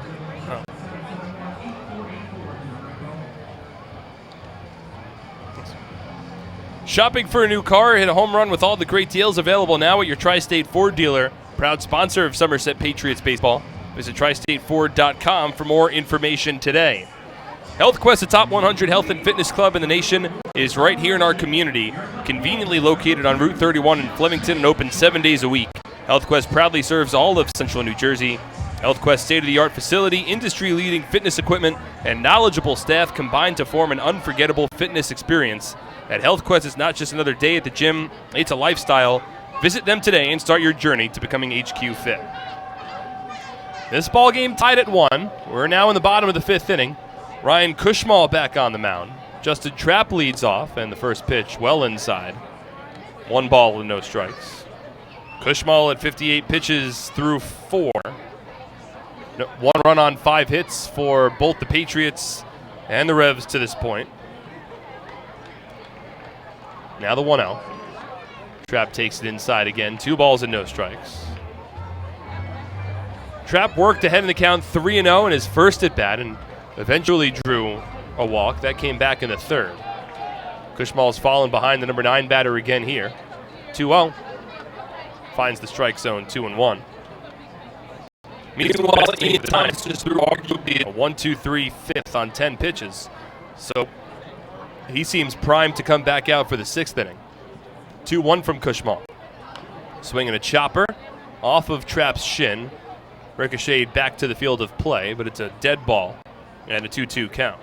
Shopping for a new car, hit a home run with all the great deals available now at your Tri-State Ford dealer. Proud sponsor of Somerset Patriots baseball. Visit tristateford.com for more information today. HealthQuest, the top 100 health and fitness club in the nation, is right here in our community, conveniently located on Route 31 in Flemington and open 7 days a week. HealthQuest proudly serves all of Central New Jersey. HealthQuest state-of-the-art facility, industry-leading fitness equipment, and knowledgeable staff combine to form an unforgettable fitness experience. At HealthQuest, it's not just another day at the gym, it's a lifestyle. Visit them today and start your journey to becoming HQ Fit. This ball game tied at 1. We're now in the bottom of the 5th inning. Ryan Cushmall back on the mound. Justin Trapp leads off, and the first pitch well inside. 1 ball and no strikes. Cushmall at 58 pitches through 4. 1 run on 5 hits for both the Patriots and the Revs to this point. Now the 1-0. Trapp takes it inside again. 2 balls and no strikes. Trapp worked ahead in the count 3-0 in his first at bat and eventually drew a walk. That came back in the 3rd. Cushmall's fallen behind the number 9 batter again here. 2-0. Finds the strike zone, 2-1. Meanwhile, Ian Thomas just threw arguably a 1-2-3 fifth on 10 pitches. So he seems primed to come back out for the 6th inning. 2-1 from Cushmall. Swinging a chopper off of Trapp's shin. Ricocheted back to the field of play, but it's a dead ball and a 2-2 count.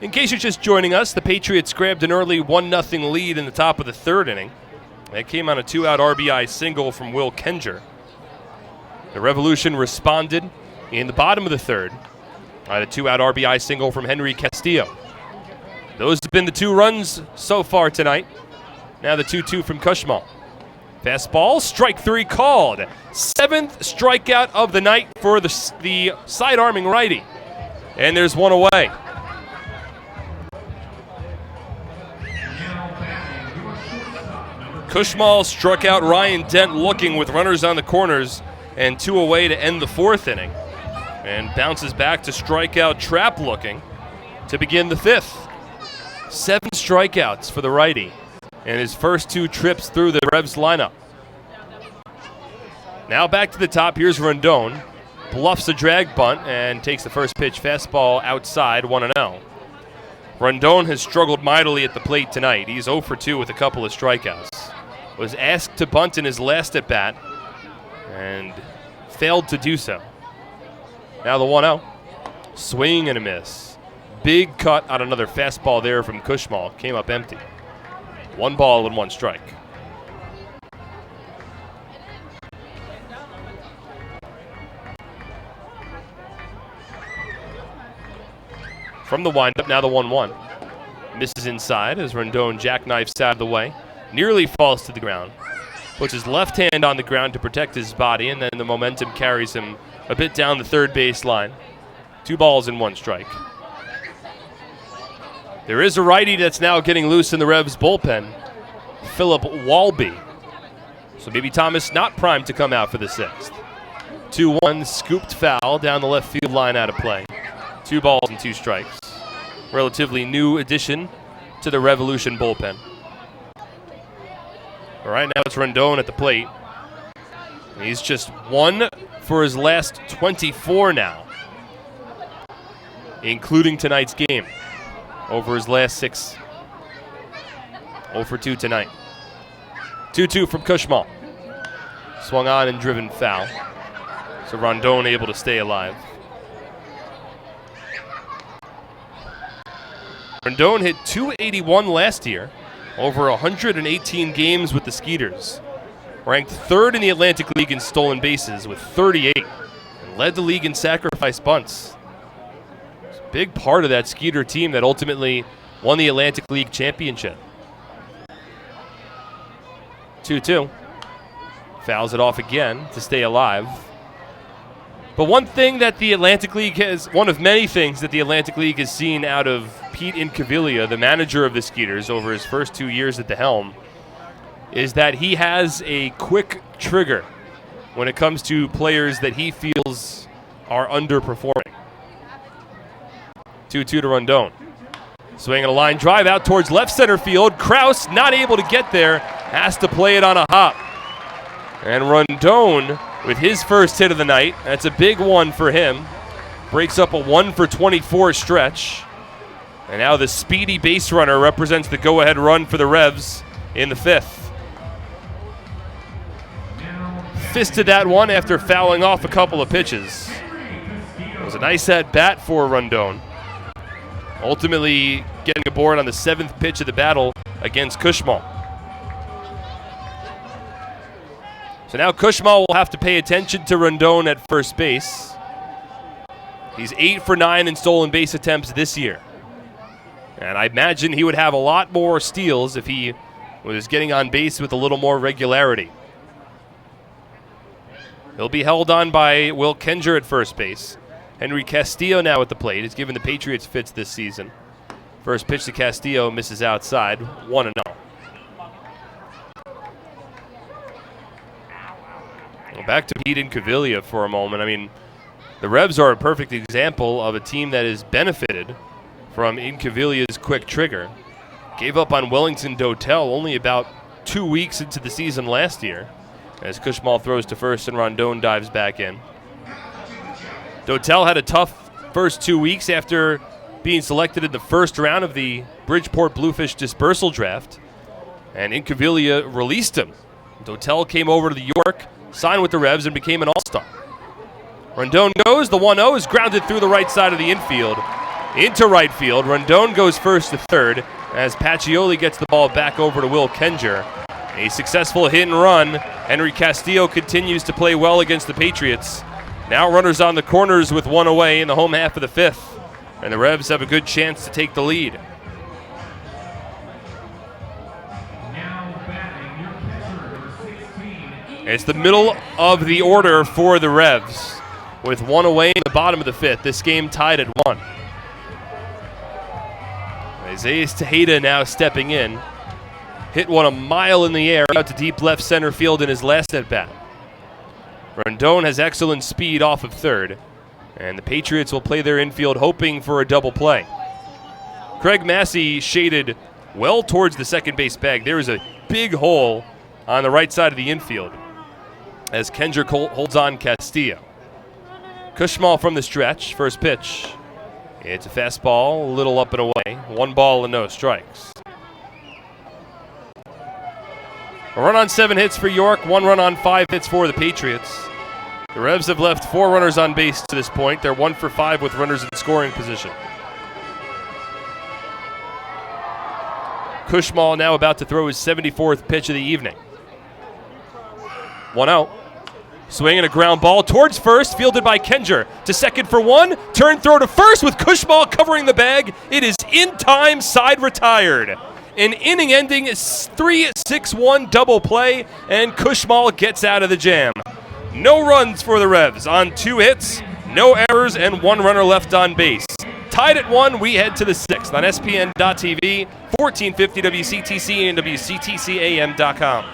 In case you're just joining us, the Patriots grabbed an early 1-0 lead in the top of the 3rd inning. That came on a 2-out RBI single from Will Kenger. The Revolution responded in the bottom of the 3rd on a 2-out RBI single from Henry Castillo. Those have been the 2 runs so far tonight. Now the 2-2 from Cushmall. Fastball, strike 3 called. 7th strikeout of the night for the side-arming righty. And there's 1 away. Cushmall struck out Ryan Dent looking with runners on the corners and 2 away to end the 4th inning. And bounces back to strike out Trapp looking to begin the 5th. 7 strikeouts for the righty in his first 2 trips through the Revs lineup. Now back to the top. Here's Rondon. Bluffs a drag bunt and takes the first pitch fastball outside, 1-0. Rondon has struggled mightily at the plate tonight. He's 0 for 2 with a couple of strikeouts. Was asked to bunt in his last at bat and failed to do so. Now the 1-0. Swing and a miss. Big cut on another fastball there from Kushmal. Came up empty. 1 ball and 1 strike. From the windup, now the 1-1. Misses inside as Rondon jackknifes out of the way. Nearly falls to the ground. Puts his left hand on the ground to protect his body, and then the momentum carries him a bit down the third base line. 2 balls and 1 strike. There is a righty that's now getting loose in the Revs bullpen, Philip Walby. So maybe Thomas not primed to come out for the 6th. 2-1, scooped foul down the left field line out of play. 2 balls and 2 strikes. Relatively new addition to the Revolution bullpen. All right, now it's Rondon at the plate. He's just 1 for his last 24 now, including tonight's game. Over his last 6. 0 for 2 tonight. 2-2 from Kushmal. Swung on and driven foul. So Rondon able to stay alive. Rondon hit .281 last year, over 118 games with the Skeeters. Ranked 3rd in the Atlantic League in stolen bases with 38, and led the league in sacrifice bunts. It's a big part of that Skeeter team that ultimately won the Atlantic League championship. 2-2. Fouls it off again to stay alive. But one thing that the Atlantic League has, one of many things that the Atlantic League has seen out of Pete Incaviglia, the manager of the Skeeters, over his first 2 years at the helm, is that he has a quick trigger when it comes to players that he feels are underperforming. 2-2 to Rondon. Swinging a line drive out towards left center field. Kraus not able to get there, has to play it on a hop. And Rondon with his first hit of the night. That's a big one for him. Breaks up a 1 for 24 stretch. And now the speedy base runner represents the go-ahead run for the Revs in the 5th. Fisted that one after fouling off a couple of pitches. It was a nice at-bat for Rondon. Ultimately getting aboard on the 7th pitch of the battle against Kushmal. So now Kushmal will have to pay attention to Rondon at first base. He's 8 for 9 in stolen base attempts this year. And I imagine he would have a lot more steals if he was getting on base with a little more regularity. He'll be held on by Will Kenger at first base. Henry Castillo now at the plate. He's given the Patriots fits this season. First pitch to Castillo misses outside, 1-0. Well, back to Pete Incaviglia for a moment. I mean, the Revs are a perfect example of a team that has benefited from Incaviglia's quick trigger. Gave up on Wellington Dotel only about 2 weeks into the season last year, as Kushmal throws to first and Rondon dives back in. Dotel had a tough first 2 weeks after being selected in the first round of the Bridgeport Bluefish dispersal draft, and Incaviglia released him. Dotel came over to the York, signed with the Revs, and became an all-star. Rondon goes, the 1-0 is grounded through the right side of the infield, into right field. Rondon goes first to third as Pacioli gets the ball back over to Will Kenger. A successful hit and run. Henry Castillo continues to play well against the Patriots. Now runners on the corners with 1 away in the home half of the 5th. And the Revs have a good chance to take the lead. It's the middle of the order for the Revs, with 1 away in the bottom of the 5th. This game tied at 1. Isaiah Tejeda now stepping in. Hit one a mile in the air out to deep left center field in his last at-bat. Rondon has excellent speed off of third, and the Patriots will play their infield hoping for a double play. Craig Massey shaded well towards the second base bag. There is a big hole on the right side of the infield as Kenger holds on Castillo. Kushmal from the stretch, first pitch. It's a fastball, a little up and away. 1 ball and no strikes. A run on 7 hits for York, 1 run on 5 hits for the Patriots. The Revs have left 4 runners on base to this point. They're 1 for 5 with runners in scoring position. Kushmal now about to throw his 74th pitch of the evening. 1 out. Swing and a ground ball towards first, fielded by Kenger. To second for 1. Turn throw to first with Kushmal covering the bag. It is in time, side retired. An inning-ending 3-6-1 double play, and Kushmal gets out of the jam. No runs for the Revs on 2 hits, no errors, and 1 runner left on base. Tied at 1, we head to the 6th on SPN.TV, 1450 WCTC and WCTCAM.com.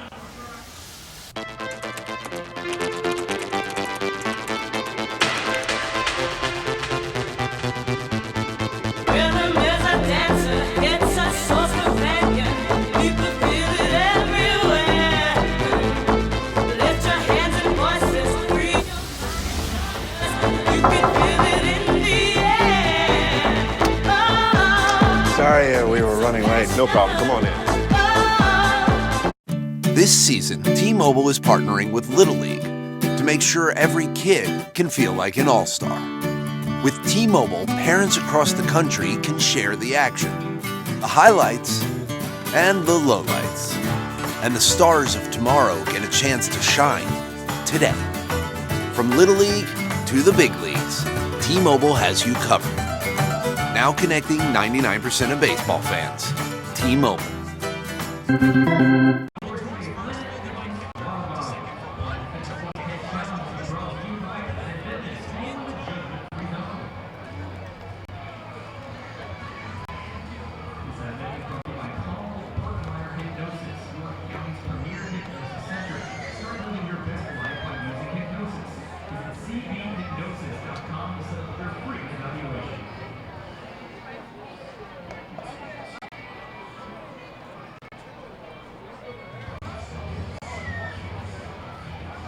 Sorry, we were running late. No problem. Come on in. This season, T-Mobile is partnering with Little League to make sure every kid can feel like an all-star. With T-Mobile, parents across the country can share the action, the highlights, and the lowlights. And the stars of tomorrow get a chance to shine today. From Little League to the big leagues, T-Mobile has you covered. Now connecting 99% of baseball fans. T-Mobile.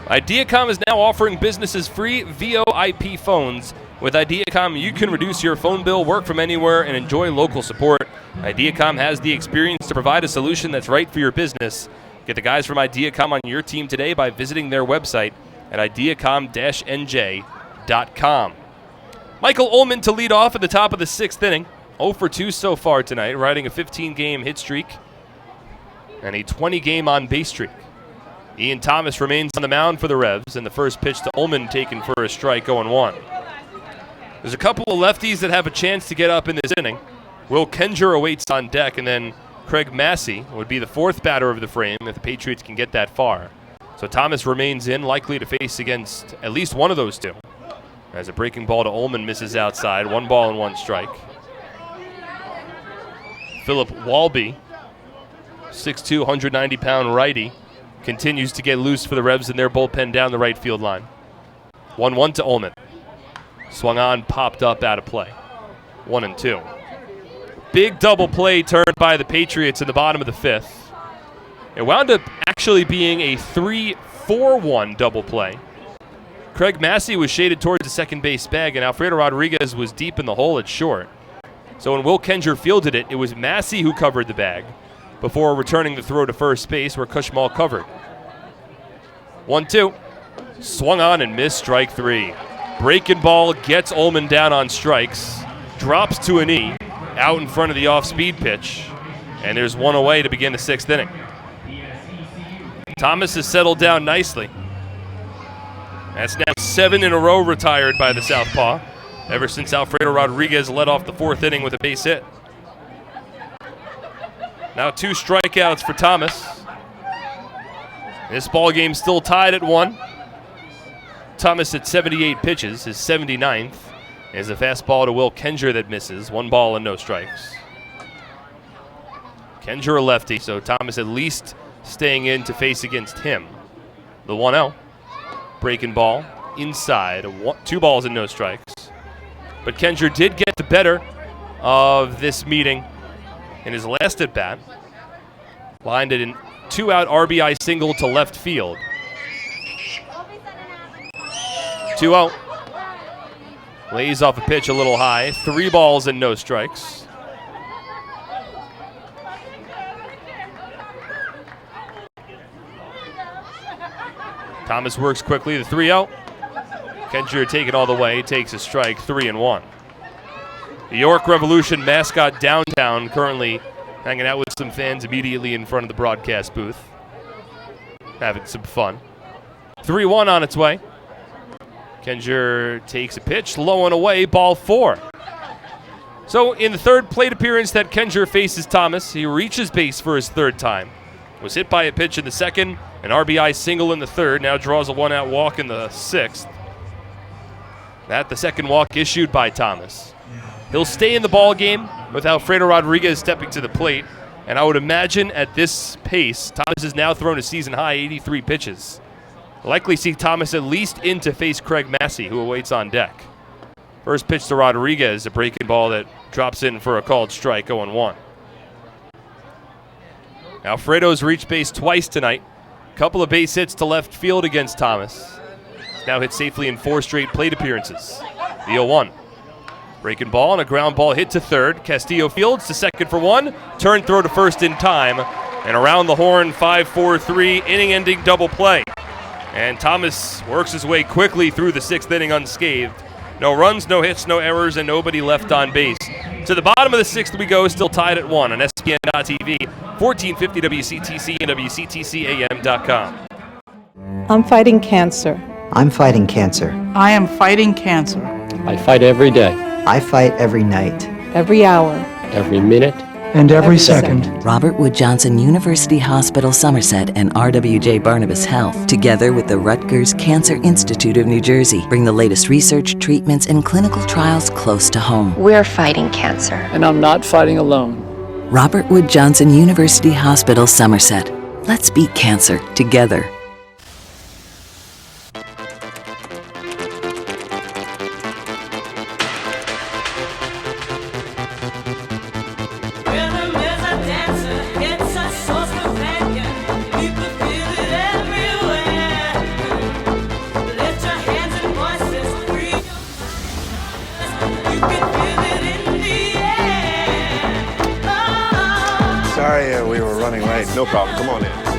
Ideacom is now offering businesses free VoIP phones. With Ideacom, you can reduce your phone bill, work from anywhere, and enjoy local support. Ideacom has the experience to provide a solution that's right for your business. Get the guys from Ideacom on your team today by visiting their website at ideacom-nj.com. Michael Ullman to lead off at the top of the 6th inning. 0 for 2 so far tonight, riding a 15-game hit streak and a 20-game on-base streak. Ian Thomas remains on the mound for the Revs, and the first pitch to Ullman taken for a strike, 0-1. There's a couple of lefties that have a chance to get up in this inning. Will Kenger awaits on deck, and then Craig Massey would be the 4th batter of the frame if the Patriots can get that far. So Thomas remains in, likely to face against at least one of those two. As a breaking ball to Ullman misses outside, 1 ball and 1 strike. Philip Walby, 6'2", 190-pound righty, continues to get loose for the Revs in their bullpen down the right field line. 1-1 to Ullman. Swung on, popped up, out of play. 1-2. Big double play turned by the Patriots in the bottom of the 5th. It wound up actually being a 3-4-1 double play. Craig Massey was shaded towards the second base bag, and Alfredo Rodriguez was deep in the hole at short. So when Will Kenger fielded it, it was Massey who covered the bag before returning the throw to first base where Kushmal covered. 1-2. Swung on and missed, strike 3. Breaking ball gets Ullman down on strikes. Drops to a knee, out in front of the off-speed pitch. And there's 1 away to begin the 6th inning. Thomas has settled down nicely. That's now 7 in a row retired by the southpaw, ever since Alfredo Rodriguez led off the 4th inning with a base hit. Now 2 strikeouts for Thomas. This ball game still tied at 1. Thomas at 78 pitches, his 79th, is a fastball to Will Kenger that misses. 1 ball and no strikes. Kenger a lefty, so Thomas at least staying in to face against him. The 1-0. Breaking ball inside, 2 balls and no strikes. But Kenger did get the better of this meeting in his last at bat. Lined it in 2-out RBI single to left field. 2-0. Lays off a pitch a little high. 3 balls and no strikes. Thomas works quickly, the 3-0. Kenjer taking all the way, takes a strike, 3-1. The York Revolution mascot downtown currently hanging out with some fans immediately in front of the broadcast booth. Having some fun. 3-1 on its way. Kenjer takes a pitch, low and away, ball 4. So in the third plate appearance that Kenjer faces Thomas, he reaches base for his 3rd time. Was hit by a pitch in the 2nd, an RBI single in the 3rd, now draws a 1-out walk in the 6th. That the 2nd walk issued by Thomas. He'll stay in the ball game with Alfredo Rodriguez stepping to the plate, and I would imagine at this pace, Thomas has now thrown a season-high 83 pitches. Likely see Thomas at least in to face Craig Massey, who awaits on deck. First pitch to Rodriguez, a breaking ball that drops in for a called strike, 0-1. Alfredo's reached base twice tonight. Couple of base hits to left field against Thomas. Now hit safely in 4 straight plate appearances. The 0-1. Breaking ball and a ground ball hit to 3rd. Castillo fields to 2nd for 1. Turn throw to 1st in time. And around the horn, 5-4-3, inning-ending double play. And Thomas works his way quickly through the 6th inning unscathed. No runs, no hits, no errors, and nobody left on base. To the bottom of the 6th we go, still tied at 1 on SPN.TV, 1450 WCTC and WCTCAM.com. I'm fighting cancer. I'm fighting cancer. I am fighting cancer. I fight every day, I fight every night. Every hour. every minute, and every second. Robert Wood Johnson University Hospital Somerset and RWJ Barnabas Health, together with the Rutgers Cancer Institute of New Jersey, bring the latest research, treatments, and clinical trials close to home. We're fighting cancer. and I'm not fighting alone. Robert Wood Johnson University Hospital Somerset. Let's beat cancer together. Sorry, we were running late. No problem. Come on in.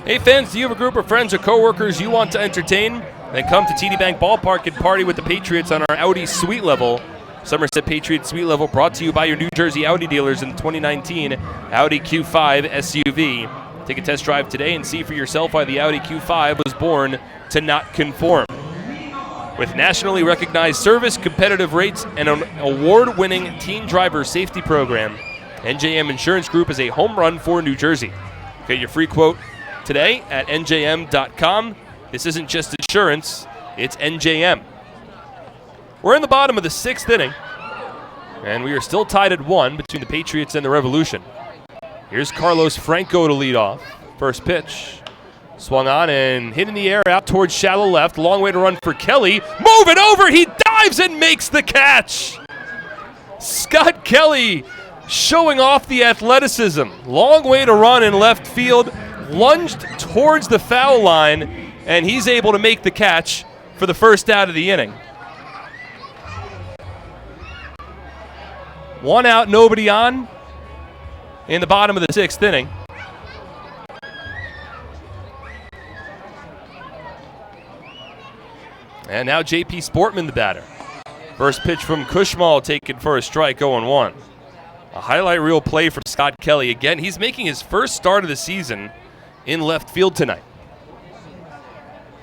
Hey fans, do you have a group of friends or coworkers you want to entertain? Then come to TD Bank Ballpark and party with the Patriots on our Audi Suite Level. Somerset Patriots Suite Level brought to you by your New Jersey Audi dealers in the 2019 Audi Q5 SUV. Take a test drive today and see for yourself why the Audi Q5 was born to not conform. With nationally recognized service, competitive rates, and an award-winning teen driver safety program, NJM Insurance Group is a home run for New Jersey. Get your free quote today at njm.com. This isn't just insurance, it's NJM. We're in the bottom of the 6th inning, and we are still tied at 1 between the Patriots and the Revolution. Here's Carlos Franco to lead off. First pitch. Swung on and hit in the air out towards shallow left. Long way to run for Kelly. Move it over! He dives and makes the catch! Scott Kelly showing off the athleticism. Long way to run in left field. Lunged towards the foul line, and he's able to make the catch for the first out of the inning. 1 out, nobody on in the bottom of the 6th inning. And now J.P. Sportman, the batter. First pitch from Kushmal taken for a strike, 0-1. A highlight reel play for Scott Kelly. Again, he's making his first start of the season in left field tonight.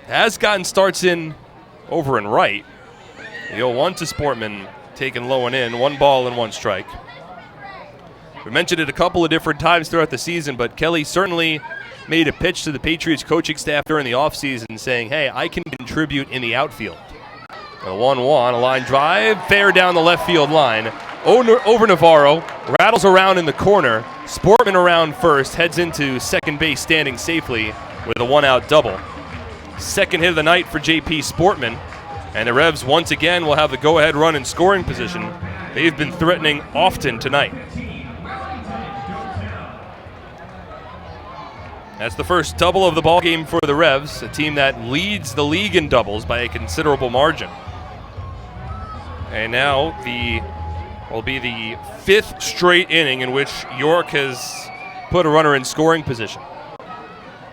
Has gotten starts in over and right. The 0-1 to Sportman, taken low and in, 1 ball and 1 strike. We mentioned it a couple of different times throughout the season, but Kelly certainly made a pitch to the Patriots coaching staff during the offseason saying, hey, I can contribute in the outfield. A 1-1, a line drive, fair down the left field line. Over Navarro, rattles around in the corner. Sportman around first, heads into second base standing safely with a one-out double. Second hit of the night for JP Sportman. And the Revs once again will have the go-ahead run in scoring position. They've been threatening often tonight. That's the first double of the ball game for the Revs, a team that leads the league in doubles by a considerable margin. And now will be the 5th straight inning in which York has put a runner in scoring position.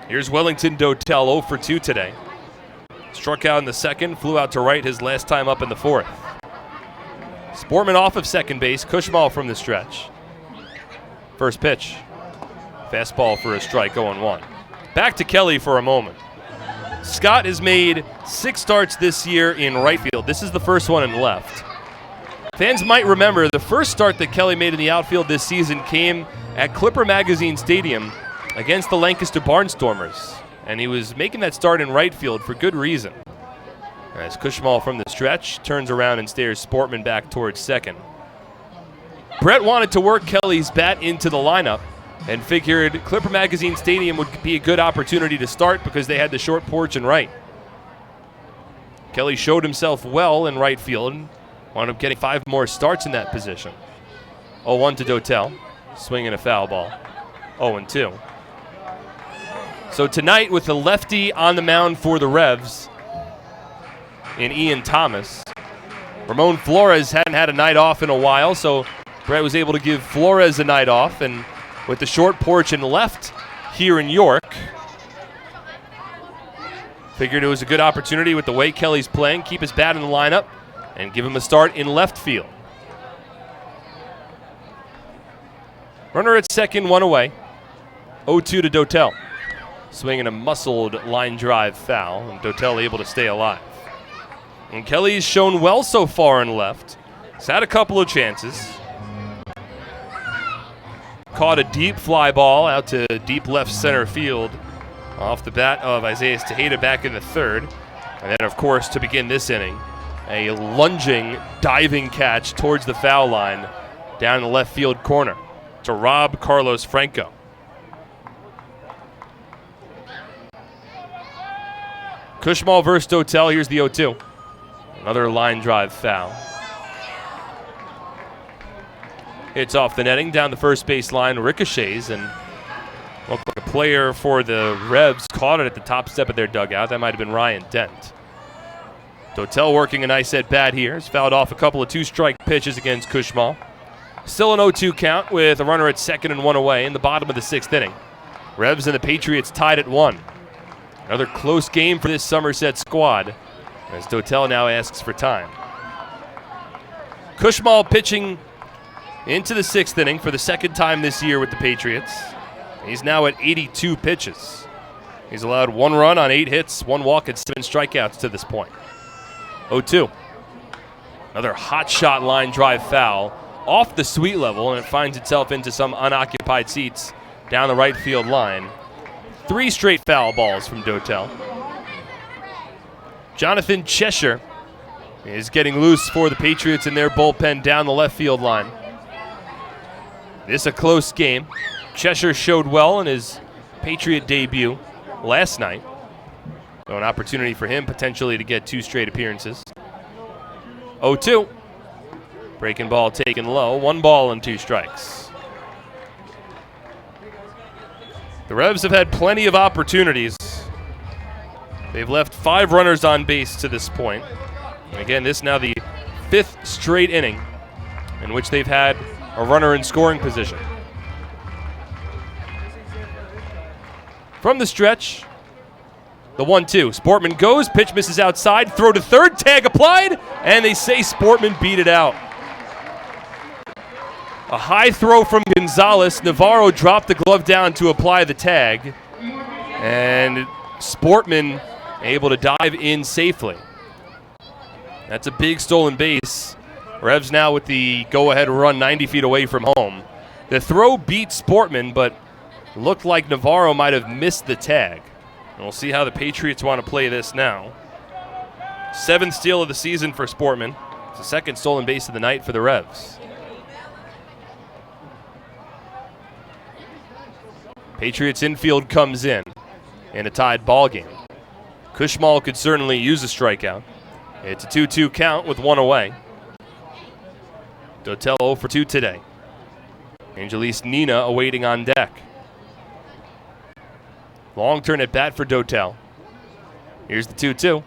Here's Wellington Dotel, 0 for 2 today. Struck out in the second, flew out to right his last time up in the 4th. Sportman off of second base, Kushmal from the stretch. First pitch. Fastball for a strike, 0-1. Back to Kelly for a moment. Scott has made 6 starts this year in right field. This is the first one in left. Fans might remember the first start that Kelly made in the outfield this season came at Clipper Magazine Stadium against the Lancaster Barnstormers. And he was making that start in right field for good reason. As Kushmal from the stretch turns around and stares Sportman back towards second. Brett wanted to work Kelly's bat into the lineup and figured Clipper Magazine Stadium would be a good opportunity to start because they had the short porch and right. Kelly showed himself well in right field and wound up getting 5 more starts in that position. 0-1 to Dotel, swinging a foul ball. 0-2. So tonight with the lefty on the mound for the Revs in Ian Thomas. Ramon Flores hadn't had a night off in a while, so Brett was able to give Flores a night off, and with the short porch and left here in York, figured it was a good opportunity with the way Kelly's playing, keep his bat in the lineup and give him a start in left field. Runner at second, 1 away. 0-2 to Dotel. Swinging a muscled line drive foul, and Dotel able to stay alive. And Kelly's shown well so far in left. He's had a couple of chances. Caught a deep fly ball out to deep left center field off the bat of Isaiah Tejeda back in the 3rd. And then, of course, to begin this inning, a lunging, diving catch towards the foul line down in the left field corner to Rob Carlos Franco. Kushmal versus Dotel. Here's the 0-2. Another line drive foul. Hits off the netting, down the first base line, ricochets, and looked like a player for the Revs caught it at the top step of their dugout. That might have been Ryan Dent. Dotel working a nice at bat here. He's fouled off a couple of 2-strike pitches against Kushmal. Still an 0-2 count with a runner at second and 1 away in the bottom of the 6th inning. Revs and the Patriots tied at 1. Another close game for this Somerset squad as Dotel now asks for time. Kushmal pitching into the 6th inning for the 2nd time this year with the Patriots. He's now at 82 pitches. He's allowed 1 run on 8 hits, 1 walk, and 7 strikeouts to this point. 0-2. Another hot shot line drive foul off the sweet level, and it finds itself into some unoccupied seats down the right field line. 3 straight foul balls from Dotel. Jonathan Cheshire is getting loose for the Patriots in their bullpen down the left field line. This a close game. Cheshire showed well in his Patriot debut last night. So an opportunity for him potentially to get 2 straight appearances. 0-2. Breaking ball taken low. 1 ball and 2 strikes. The Revs have had plenty of opportunities. They've left 5 runners on base to this point. And again, this now the 5th straight inning in which they've had a runner in scoring position. From the stretch, the 1-2. Sportman goes, pitch misses outside, throw to third, tag applied, and they say Sportman beat it out. A high throw from Gonzalez. Navarro dropped the glove down to apply the tag. And Sportman able to dive in safely. That's a big stolen base. Revs now with the go-ahead run 90 feet away from home. The throw beat Sportman, but looked like Navarro might have missed the tag. And we'll see how the Patriots want to play this now. 7th steal of the season for Sportman. It's the second stolen base of the night for the Revs. Patriots infield comes in a tied ball game. Kushmal could certainly use a strikeout. It's a 2-2 count with one away. Dotel 0 for 2 today. Angelise Nina awaiting on deck. Long turn at bat for Dotel. Here's the 2-2.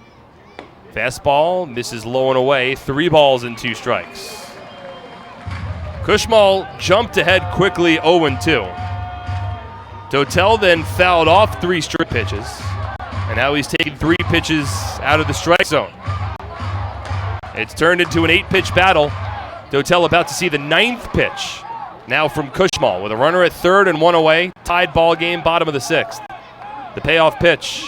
Fastball misses low and away. 3 balls and 2 strikes. Kushmal jumped ahead quickly 0-2. Dotel then fouled off 3 straight pitches, and now he's taking 3 pitches out of the strike zone. It's turned into an 8-pitch battle. Dotel about to see the 9th pitch now from Kushmal with a runner at third and 1 away. Tied ball game, bottom of the 6th. The payoff pitch.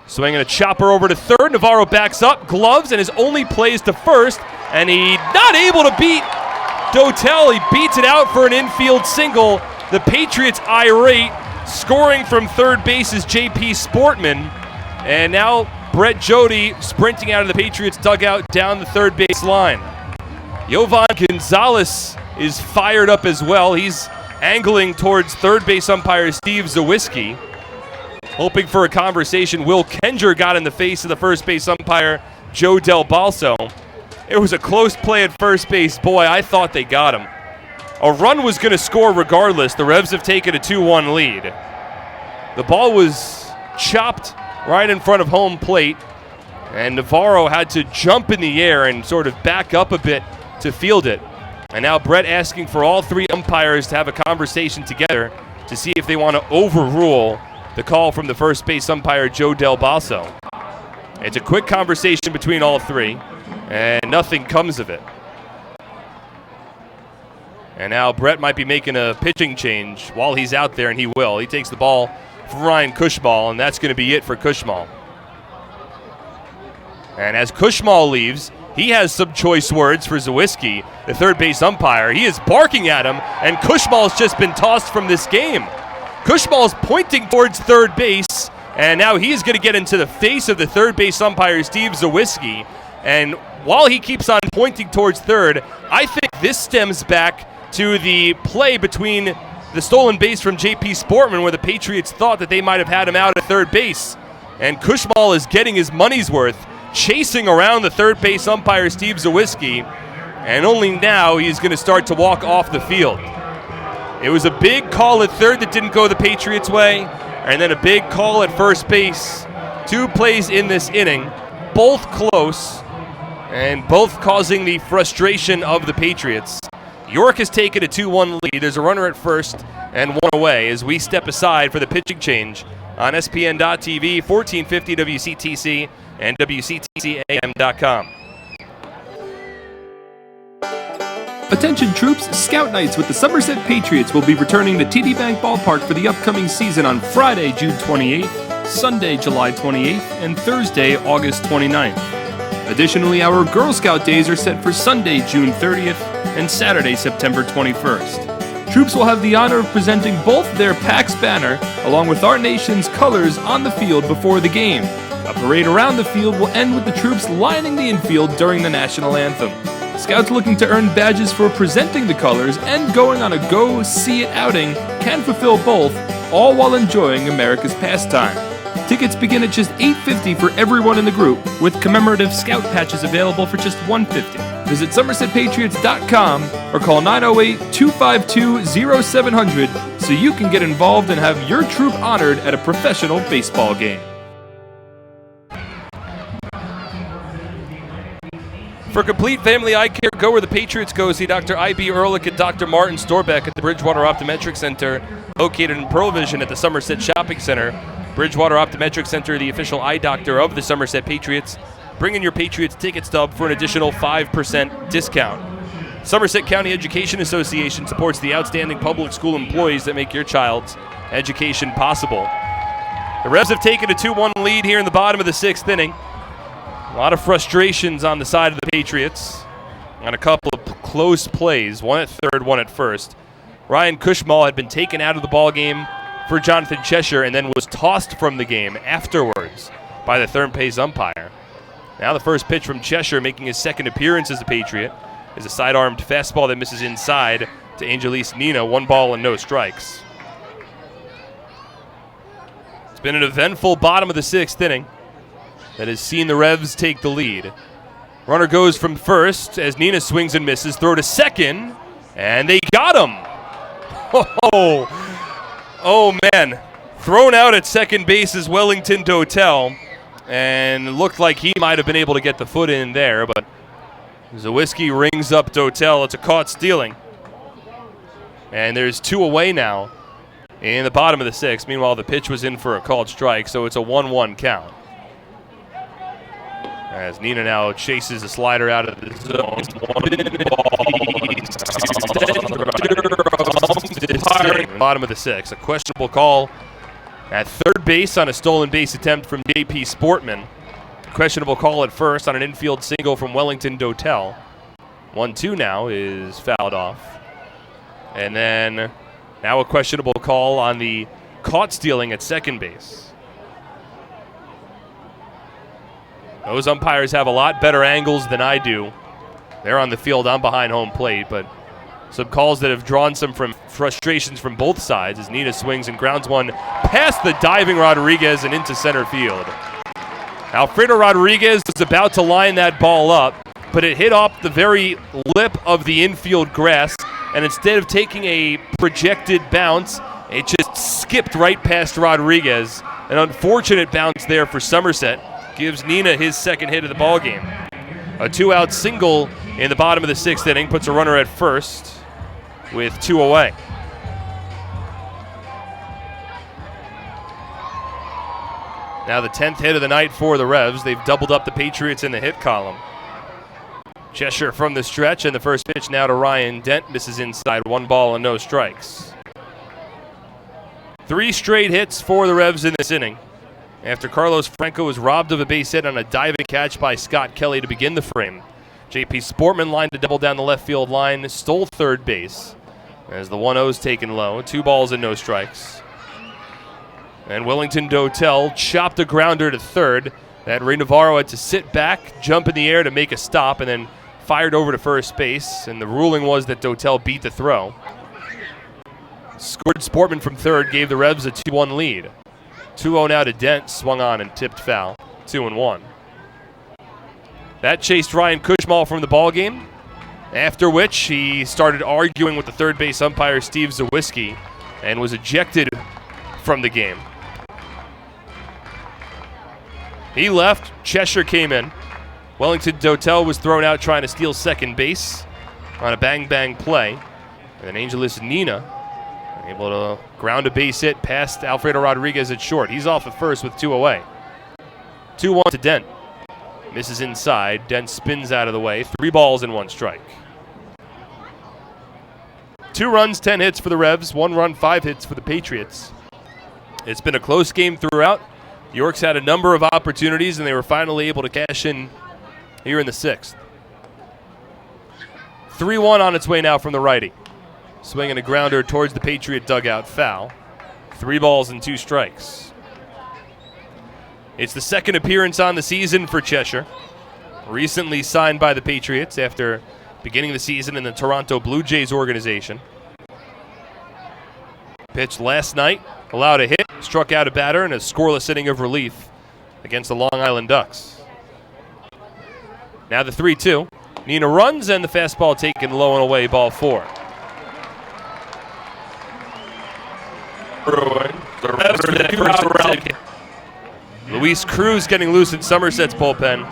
Swinging a chopper over to third. Navarro backs up, gloves, and his only plays to first, and he not able to beat Dotel. He beats it out for an infield single. The Patriots irate. Scoring from third base is J.P. Sportman. And now Brett Jody sprinting out of the Patriots dugout down the third base line. Jovan Gonzalez is fired up as well. He's angling towards third base umpire Steve Zawiski, hoping for a conversation. Will Kenger got in the face of the first base umpire Joe Del Balso. It was a close play at first base. Boy, I thought they got him. A run was going to score regardless. The Revs have taken a 2-1 lead. The ball was chopped right in front of home plate, and Navarro had to jump in the air and sort of back up a bit to field it. And now Brett asking for all 3 umpires to have a conversation together to see if they want to overrule the call from the first base umpire Joe Del Balso. It's a quick conversation between all 3, and nothing comes of it. And now Brett might be making a pitching change while he's out there, and he will. He takes the ball from Ryan Kushmal, and that's going to be it for Kushmal. And as Kushmal leaves, he has some choice words for Zawiski, the third base umpire. He is barking at him, and Kushmal's just been tossed from this game. Kushmal's pointing towards third base, and now he's going to get into the face of the third base umpire, Steve Zawiski. And while he keeps on pointing towards third, I think this stems back to the play between the stolen base from J.P. Sportman, where the Patriots thought that they might have had him out at third base. And Kushmal is getting his money's worth, chasing around the third base umpire, Steve Zawiski, and only now he's going to start to walk off the field. It was a big call at third that didn't go the Patriots' way, and then a big call at first base. 2 plays in this inning, both close, and both causing the frustration of the Patriots. York has taken a 2-1 lead. There's a runner at first and 1 away as we step aside for the pitching change on SPN.TV, 1450 WCTC, and WCTCAM.com. Attention troops, Scout Nights with the Somerset Patriots will be returning to TD Bank Ballpark for the upcoming season on Friday, June 28th, Sunday, July 28th, and Thursday, August 29th. Additionally, our Girl Scout days are set for Sunday, June 30th, and Saturday, September 21st. Troops will have the honor of presenting both their PAX banner along with our nation's colors on the field before the game. A parade around the field will end with the troops lining the infield during the national anthem. Scouts looking to earn badges for presenting the colors and going on a Go See It outing can fulfill both, all while enjoying America's pastime. Tickets begin at just $8.50 for everyone in the group, with commemorative Scout patches available for just $1.50. Visit SomersetPatriots.com or call 908-252-0700 so you can get involved and have your troop honored at a professional baseball game. For complete family eye care, go where the Patriots go. See Dr. I.B. Ehrlich and Dr. Martin Storbeck at the Bridgewater Optometric Center, located in Pearl Vision at the Somerset Shopping Center. Bridgewater Optometric Center, the official eye doctor of the Somerset Patriots. Bring in your Patriots ticket stub for an additional 5% discount. Somerset County Education Association supports the outstanding public school employees that make your child's education possible. The Revs have taken a 2-1 lead here in the bottom of the 6th inning. A lot of frustrations on the side of the Patriots on a couple of close plays, one at third, one at first. Ryan Kushmal had been taken out of the ballgame for Jonathan Cheshire and then was tossed from the game afterwards by the third base umpire. Now the first pitch from Cheshire, making his second appearance as a Patriot, is a side-armed fastball that misses inside to Angelise Nina. 1 ball and no strikes. It's been an eventful bottom of the 6th inning that has seen the Revs take the lead. Runner goes from first as Nina swings and misses. Throw to second, and they got him. Oh man. Thrown out at second base is Wellington Dotel, and looked like he might have been able to get the foot in there, but Zawiski rings up Dotel. It's a caught stealing. And there's 2 away now in the bottom of the 6th. Meanwhile, the pitch was in for a called strike, so it's a 1-1 count. As Nina now chases a slider out of the zone. Bottom of the 6th. A questionable call at third base on a stolen base attempt from J.P. Sportman. Questionable call at first on an infield single from Wellington Dotel. 1-2 now is fouled off. And then now a questionable call on the caught stealing at second base. Those umpires have a lot better angles than I do. They're on the field, I'm behind home plate, but some calls that have drawn some frustrations from both sides as Nina swings and grounds one past the diving Rodriguez and into center field. Alfredo Rodriguez was about to line that ball up, but it hit off the very lip of the infield grass, and instead of taking a projected bounce, it just skipped right past Rodriguez. An unfortunate bounce there for Somerset. Gives Nina his second hit of the ball game. A 2-out single in the bottom of the 6th inning puts a runner at first with 2 away. Now the 10th hit of the night for the Revs. They've doubled up the Patriots in the hit column. Cheshire from the stretch, and the first pitch now to Ryan Dent. Misses inside, 1 ball and no strikes. 3 straight hits for the Revs in this inning, after Carlos Franco was robbed of a base hit on a diving catch by Scott Kelly to begin the frame. J.P. Sportman lined a double down the left field line, stole third base as the 1-0 is taken low. 2 balls and no strikes. And Wellington Dotel chopped a grounder to third. That Ray Navarro had to sit back, jump in the air to make a stop, and then fired over to first base. And the ruling was that Dotel beat the throw. Scored Sportman from third, gave the Revs a 2-1 lead. 2-0 now to Dent, swung on and tipped foul. 2-1. That chased Ryan Kushmal from the ballgame, after which he started arguing with the third base umpire Steve Zawiski and was ejected from the game. He left. Cheshire came in. Wellington Dotel was thrown out trying to steal second base on a bang-bang play. And then Angelus Nina able to ground a base hit past Alfredo Rodriguez at short. He's off at first with 2 away. 2-1 to Dent. Misses inside. Dent spins out of the way. 3 balls and 1 strike. 2 runs, 10 hits for the Revs. 1 run, 5 hits for the Patriots. It's been a close game throughout. York's had a number of opportunities, and they were finally able to cash in here in the 6th. 3-1 on its way now from the righty. Swinging a grounder towards the Patriot dugout, foul. 3 balls and 2 strikes. It's the second appearance on the season for Cheshire. Recently signed by the Patriots after beginning the season in the Toronto Blue Jays organization. Pitched last night, allowed a hit, struck out a batter in a scoreless inning of relief against the Long Island Ducks. Now the 3-2. Nina runs, and the fastball taken low and away, ball 4. Luis Cruz getting loose in Somerset's bullpen,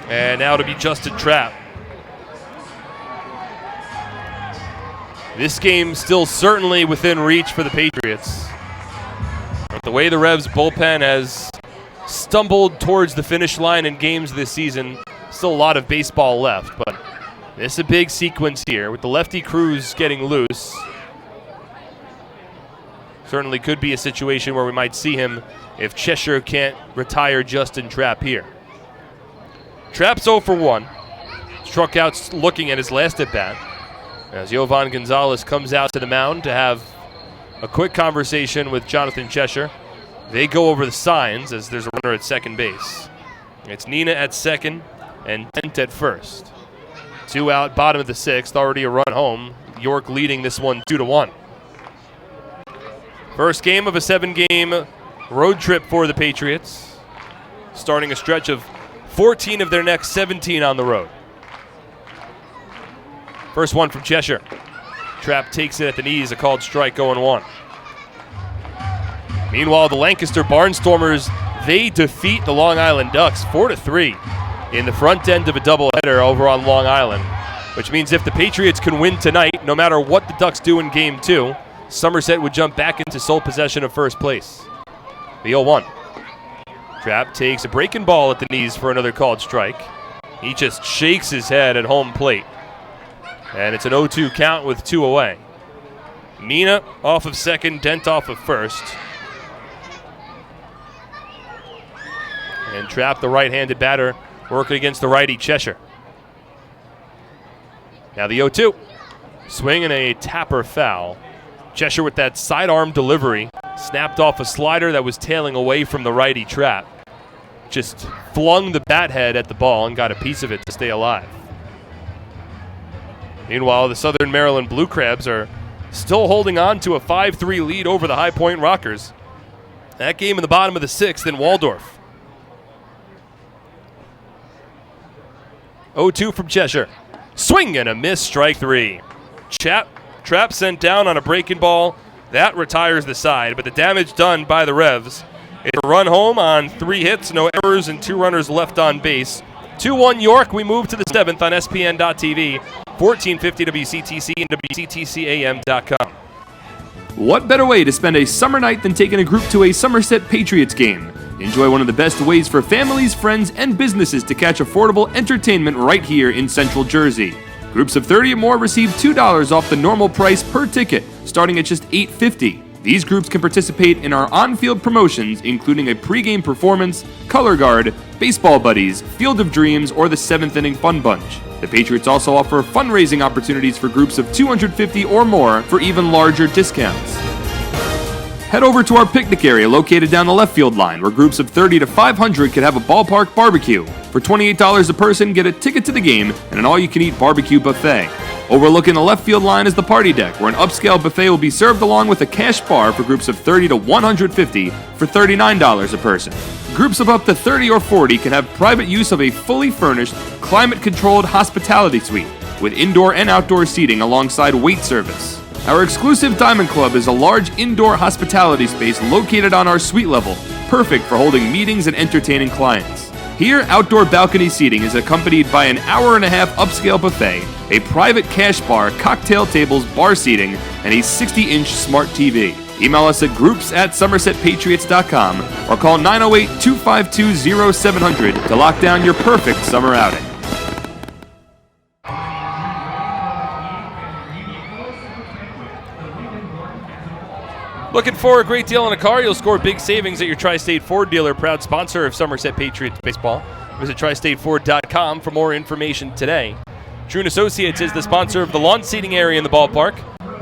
and now to be Justin Trapp. This game still certainly within reach for the Patriots. But the way the Revs bullpen has stumbled towards the finish line in games this season, still a lot of baseball left, but this is a big sequence here with the lefty Cruz getting loose. Certainly could be a situation where we might see him if Cheshire can't retire Justin Trapp here. Trapp's 0 for 1. Struck out looking at his last at-bat as Jovan Gonzalez comes out to the mound to have a quick conversation with Jonathan Cheshire. They go over the signs as there's a runner at second base. It's Nina at second and Dent at first. 2 out, bottom of the 6th, already a run home. York leading this one 2-1. First game of a 7-game road trip for the Patriots, starting a stretch of 14 of their next 17 on the road. First one from Cheshire. Trapp takes it at the knees, a called strike, 0-1. Meanwhile, the Lancaster Barnstormers, they defeat the Long Island Ducks 4-3 in the front end of a doubleheader over on Long Island, which means if the Patriots can win tonight, no matter what the Ducks do in Game 2, Somerset would jump back into sole possession of first place. The 0-1. Trapp takes a breaking ball at the knees for another called strike. He just shakes his head at home plate. And it's an 0-2 count with 2 away. Nina off of second, Dent off of first. And Trapp, the right-handed batter, working against the righty Cheshire. Now the 0-2. Swing and a tapper foul. Cheshire with that sidearm delivery. Snapped off a slider that was tailing away from the righty Trapp. Just flung the bat head at the ball and got a piece of it to stay alive. Meanwhile, the Southern Maryland Blue Crabs are still holding on to a 5-3 lead over the High Point Rockers. That game in the bottom of the 6th in Waldorf. 0-2 from Cheshire. Swing and a miss, strike 3. Trapp sent down on a breaking ball. That retires the side, but the damage done by the Revs. It's a run home on 3 hits, no errors, and 2 runners left on base. 2-1 York. We move to the 7th on SPN.TV, 1450 WCTC and WCTCAM.com. What better way to spend a summer night than taking a group to a Somerset Patriots game? Enjoy one of the best ways for families, friends, and businesses to catch affordable entertainment right here in Central Jersey. Groups of 30 or more receive $2 off the normal price per ticket, starting at just $8.50. These groups can participate in our on-field promotions, including a pregame performance, color guard, baseball buddies, Field of Dreams, or the 7th inning fun bunch. The Patriots also offer fundraising opportunities for groups of 250 or more for even larger discounts. Head over to our picnic area located down the left field line, where groups of 30 to 500 can have a ballpark barbecue. For $28 a person, get a ticket to the game and an all-you-can-eat barbecue buffet. Overlooking the left field line is the party deck, where an upscale buffet will be served along with a cash bar for groups of 30 to 150 for $39 a person. Groups of up to 30 or 40 can have private use of a fully furnished, climate-controlled hospitality suite with indoor and outdoor seating alongside wait service. Our exclusive Diamond Club is a large indoor hospitality space located on our suite level, perfect for holding meetings and entertaining clients. Here, outdoor balcony seating is accompanied by an hour-and-a-half upscale buffet, a private cash bar, cocktail tables, bar seating, and a 60-inch smart TV. Email us at groups@somersetpatriots.com or call 908-252-0700 to lock down your perfect summer outing. Looking for a great deal on a car? You'll score big savings at your Tri-State Ford dealer, proud sponsor of Somerset Patriots baseball. Visit tristateford.com for more information today. Trune Associates is the sponsor of the lawn seating area in the ballpark.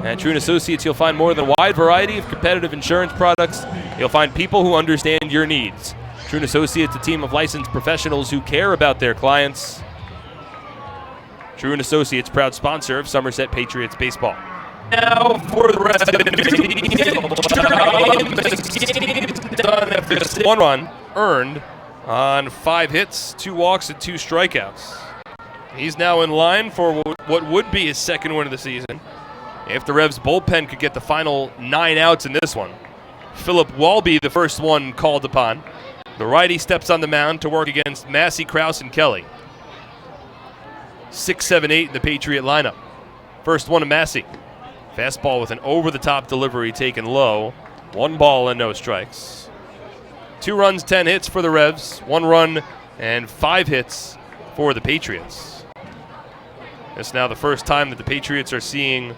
At Trune Associates, you'll find more than a wide variety of competitive insurance products. You'll find people who understand your needs. Trune Associates, a team of licensed professionals who care about their clients. Trune Associates, proud sponsor of Somerset Patriots baseball. Now for the rest of the game. 1 run earned on 5 hits, 2 walks, and 2 strikeouts. He's now in line for what would be his second win of the season if the Revs bullpen could get the final 9 outs in this one. Philip Walby, the first one called upon. The righty steps on the mound to work against Massey, Krause, and Kelly. 6, 7, 8 in the Patriot lineup. First one to Massey. Fastball with an over-the-top delivery taken low. 1 ball and no strikes. 2 runs, 10 hits for the Revs. 1 run and 5 hits for the Patriots. It's now the first time that the Patriots are seeing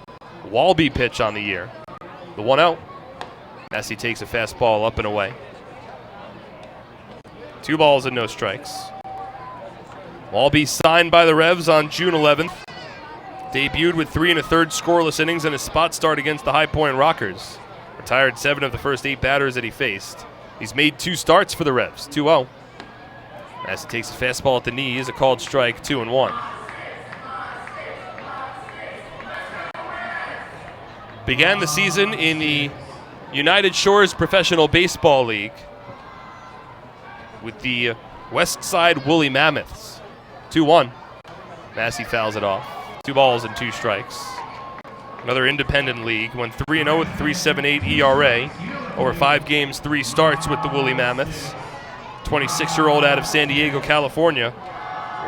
Walby pitch on the year. The 1-0. Massey takes a fastball up and away. 2 balls and no strikes. Walby signed by the Revs on June 11th. Debuted with 3 1/3 scoreless innings and a spot start against the High Point Rockers. Retired 7 of the first 8 batters that he faced. He's made 2 starts for the Revs. 2-0. Massey takes a fastball at the knees, a called strike, 2-1. Began the season in the United Shores Professional Baseball League with the West Side Woolly Mammoths. 2-1. Massey fouls it off. 2 balls and 2 strikes. Another independent league. Went 3-0 with 3.78 ERA. Over 5 games, 3 starts with the Woolly Mammoths. 26-year-old out of San Diego, California.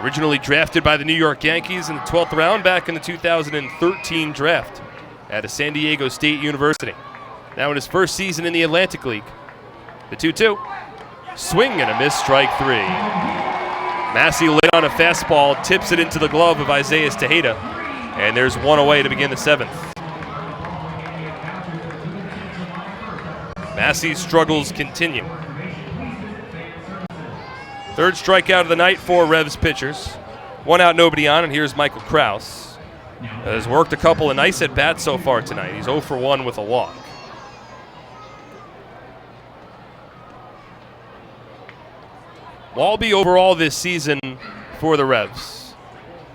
Originally drafted by the New York Yankees in the 12th round back in the 2013 draft at a San Diego State University. Now in his first season in the Atlantic League. The 2-2. Swing and a miss, strike 3. Massey laid on a fastball, tips it into the glove of Isaiah Tejeda, and there's 1 away to begin the 7th. Massey's struggles continue. 3rd strikeout of the night for Revs pitchers. 1 out, nobody on, and here's Michael Krause. Has worked a couple of nice at-bats so far tonight. He's 0 for 1 with a walk. Walby overall this season for the Revs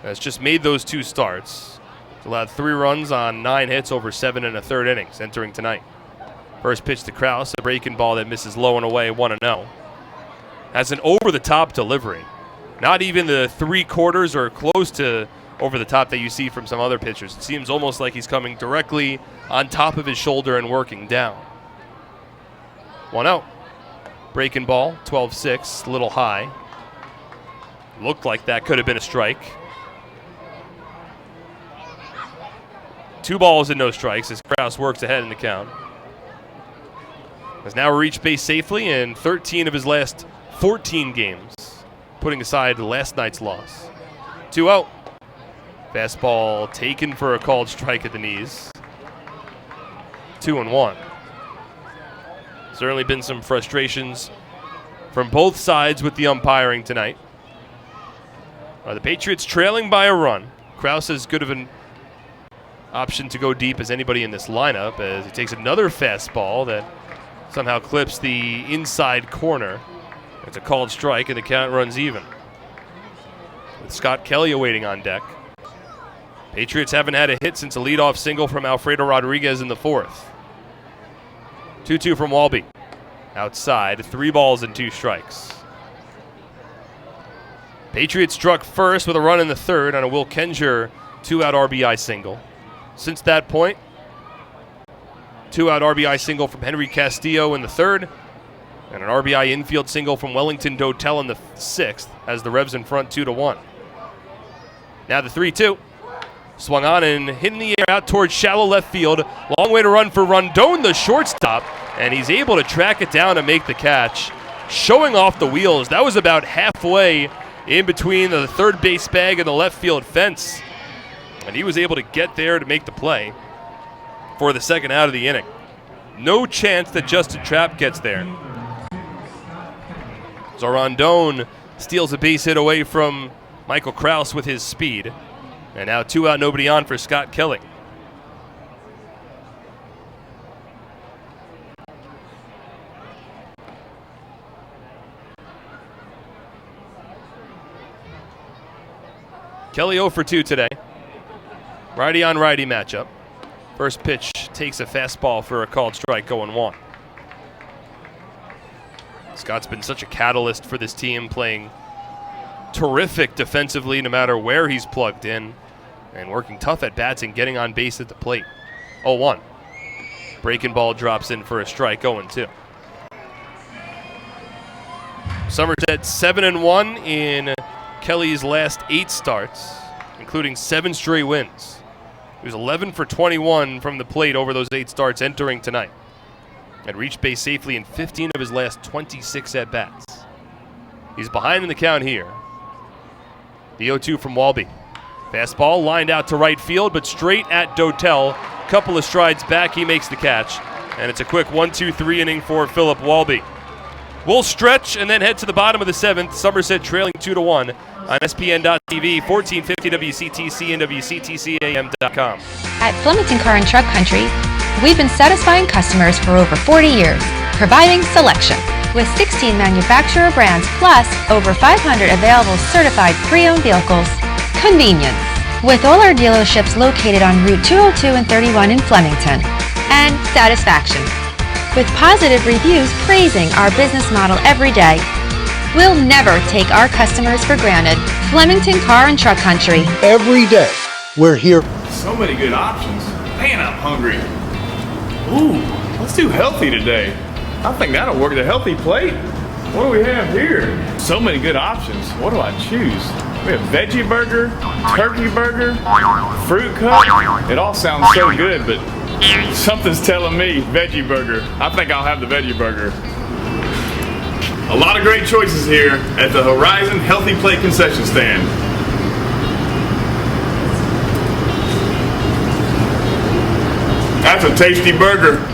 has just made those 2 starts. He's allowed 3 runs on 9 hits over 7 1/3 innings entering tonight. First pitch to Krause, a breaking ball that misses low and away, 1-0. Has an over-the-top delivery. Not even the 3/4 or close to over the top that you see from some other pitchers. It seems almost like he's coming directly on top of his shoulder and working down. 1-0. Breaking ball, 12-6, a little high. Looked like that could have been a strike. 2 balls and no strikes as Krause works ahead in the count. Has now reached base safely in 13 of his last 14 games, putting aside last night's loss. 2-0. Fastball taken for a called strike at the knees. 2-1. Certainly been some frustrations from both sides with the umpiring tonight. The Patriots trailing by a run. Krause as good of an option to go deep as anybody in this lineup as he takes another fastball that somehow clips the inside corner. It's a called strike and the count runs even, with Scott Kelly awaiting on deck. Patriots haven't had a hit since a leadoff single from Alfredo Rodriguez in the 4th. 2-2 from Walby. Outside, 3 balls and 2 strikes. Patriots struck first with a run in the 3rd on a Will Kenger 2-out RBI single. Since that point, 2-out RBI single from Henry Castillo in the 3rd, and an RBI infield single from Wellington Dotel in the 6th, as the Revs in front 2-1. Now the 3-2. Swung on and hit in the air out towards shallow left field. Long way to run for Rondon, the shortstop, and he's able to track it down and make the catch. Showing off the wheels. That was about halfway in between the 3rd base bag and the left field fence. And he was able to get there to make the play for the 2nd out of the inning. No chance that Justin Trapp gets there. So Rondon steals a base hit away from Michael Krause with his speed. And now 2 out, nobody on for Scott Kelly. Kelly 0 for 2 today. Righty on righty matchup. First pitch takes a fastball for a called strike, going 1. Scott's been such a catalyst for this team, playing terrific defensively no matter where he's plugged in, and working tough at bats and getting on base at the plate. 0-1. Breaking ball drops in for a strike, 0-2. Somerset 7-1 in Kelly's last 8 starts, including 7 straight wins. He was 11 for 21 from the plate over those 8 starts entering tonight, and reached base safely in 15 of his last 26 at-bats. He's behind in the count here. The 0-2 from Walby. Fastball lined out to right field, but straight at Dotel. Couple of strides back, he makes the catch. And it's a quick 1-2-3 inning for Philip Walby. We'll stretch and then head to the bottom of the 7th. Somerset trailing 2-1 on SPN.TV, 1450 WCTC and WCTCAM.com. At Flemington Car and Truck Country, we've been satisfying customers for over 40 years, providing selection With 16 manufacturer brands plus over 500 available certified pre-owned vehicles. Convenience. With all our dealerships located on Route 202 and 31 in Flemington. And satisfaction. With positive reviews praising our business model every day. We'll never take our customers for granted. Flemington Car and Truck Country. Every day, we're here. So many good options. Man, I'm hungry. Ooh, let's do healthy today. I think that'll work. The healthy plate. What do we have here? So many good options. What do I choose? We have veggie burger, turkey burger, fruit cup. It all sounds so good, but something's telling me veggie burger. I think I'll have the veggie burger. A lot of great choices here at the Horizon Healthy Plate concession stand. That's a tasty burger.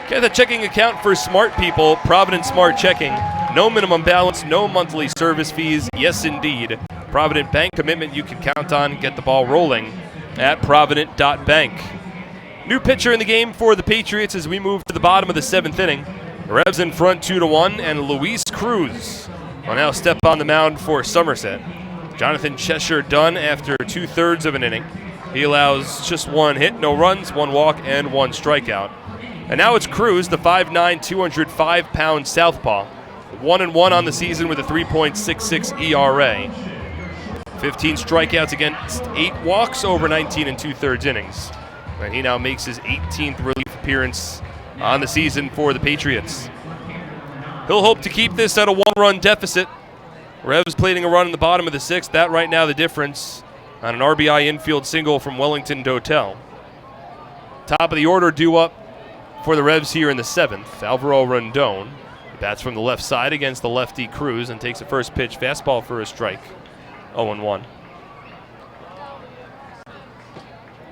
Get the checking account for smart people, Provident Smart Checking. No minimum balance, no monthly service fees. Yes, indeed. Provident Bank commitment you can count on. Get the ball rolling at provident.bank. New pitcher in the game for the Patriots as we move to the bottom of the 7th inning. The Revs in front 2-1, and Luis Cruz will now step on the mound for Somerset. Jonathan Cheshire done after 2/3 of an inning. He allows just one hit, no runs, one walk, and one strikeout. And now it's Cruz, the 5'9", 205-pound southpaw. 1-1 on the season with a 3.66 ERA. 15 strikeouts against 8 walks over 19 2/3 innings. And he now makes his 18th relief appearance on the season for the Patriots. He'll hope to keep this at a 1-run deficit. Revs plating a run in the bottom of the 6th. That right now the difference on an RBI infield single from Wellington Dotel. Top of the order due up for the Revs here in the 7th, Alvaro Rondon bats from the left side against the lefty Cruz and takes a first pitch fastball for a strike. 0-1.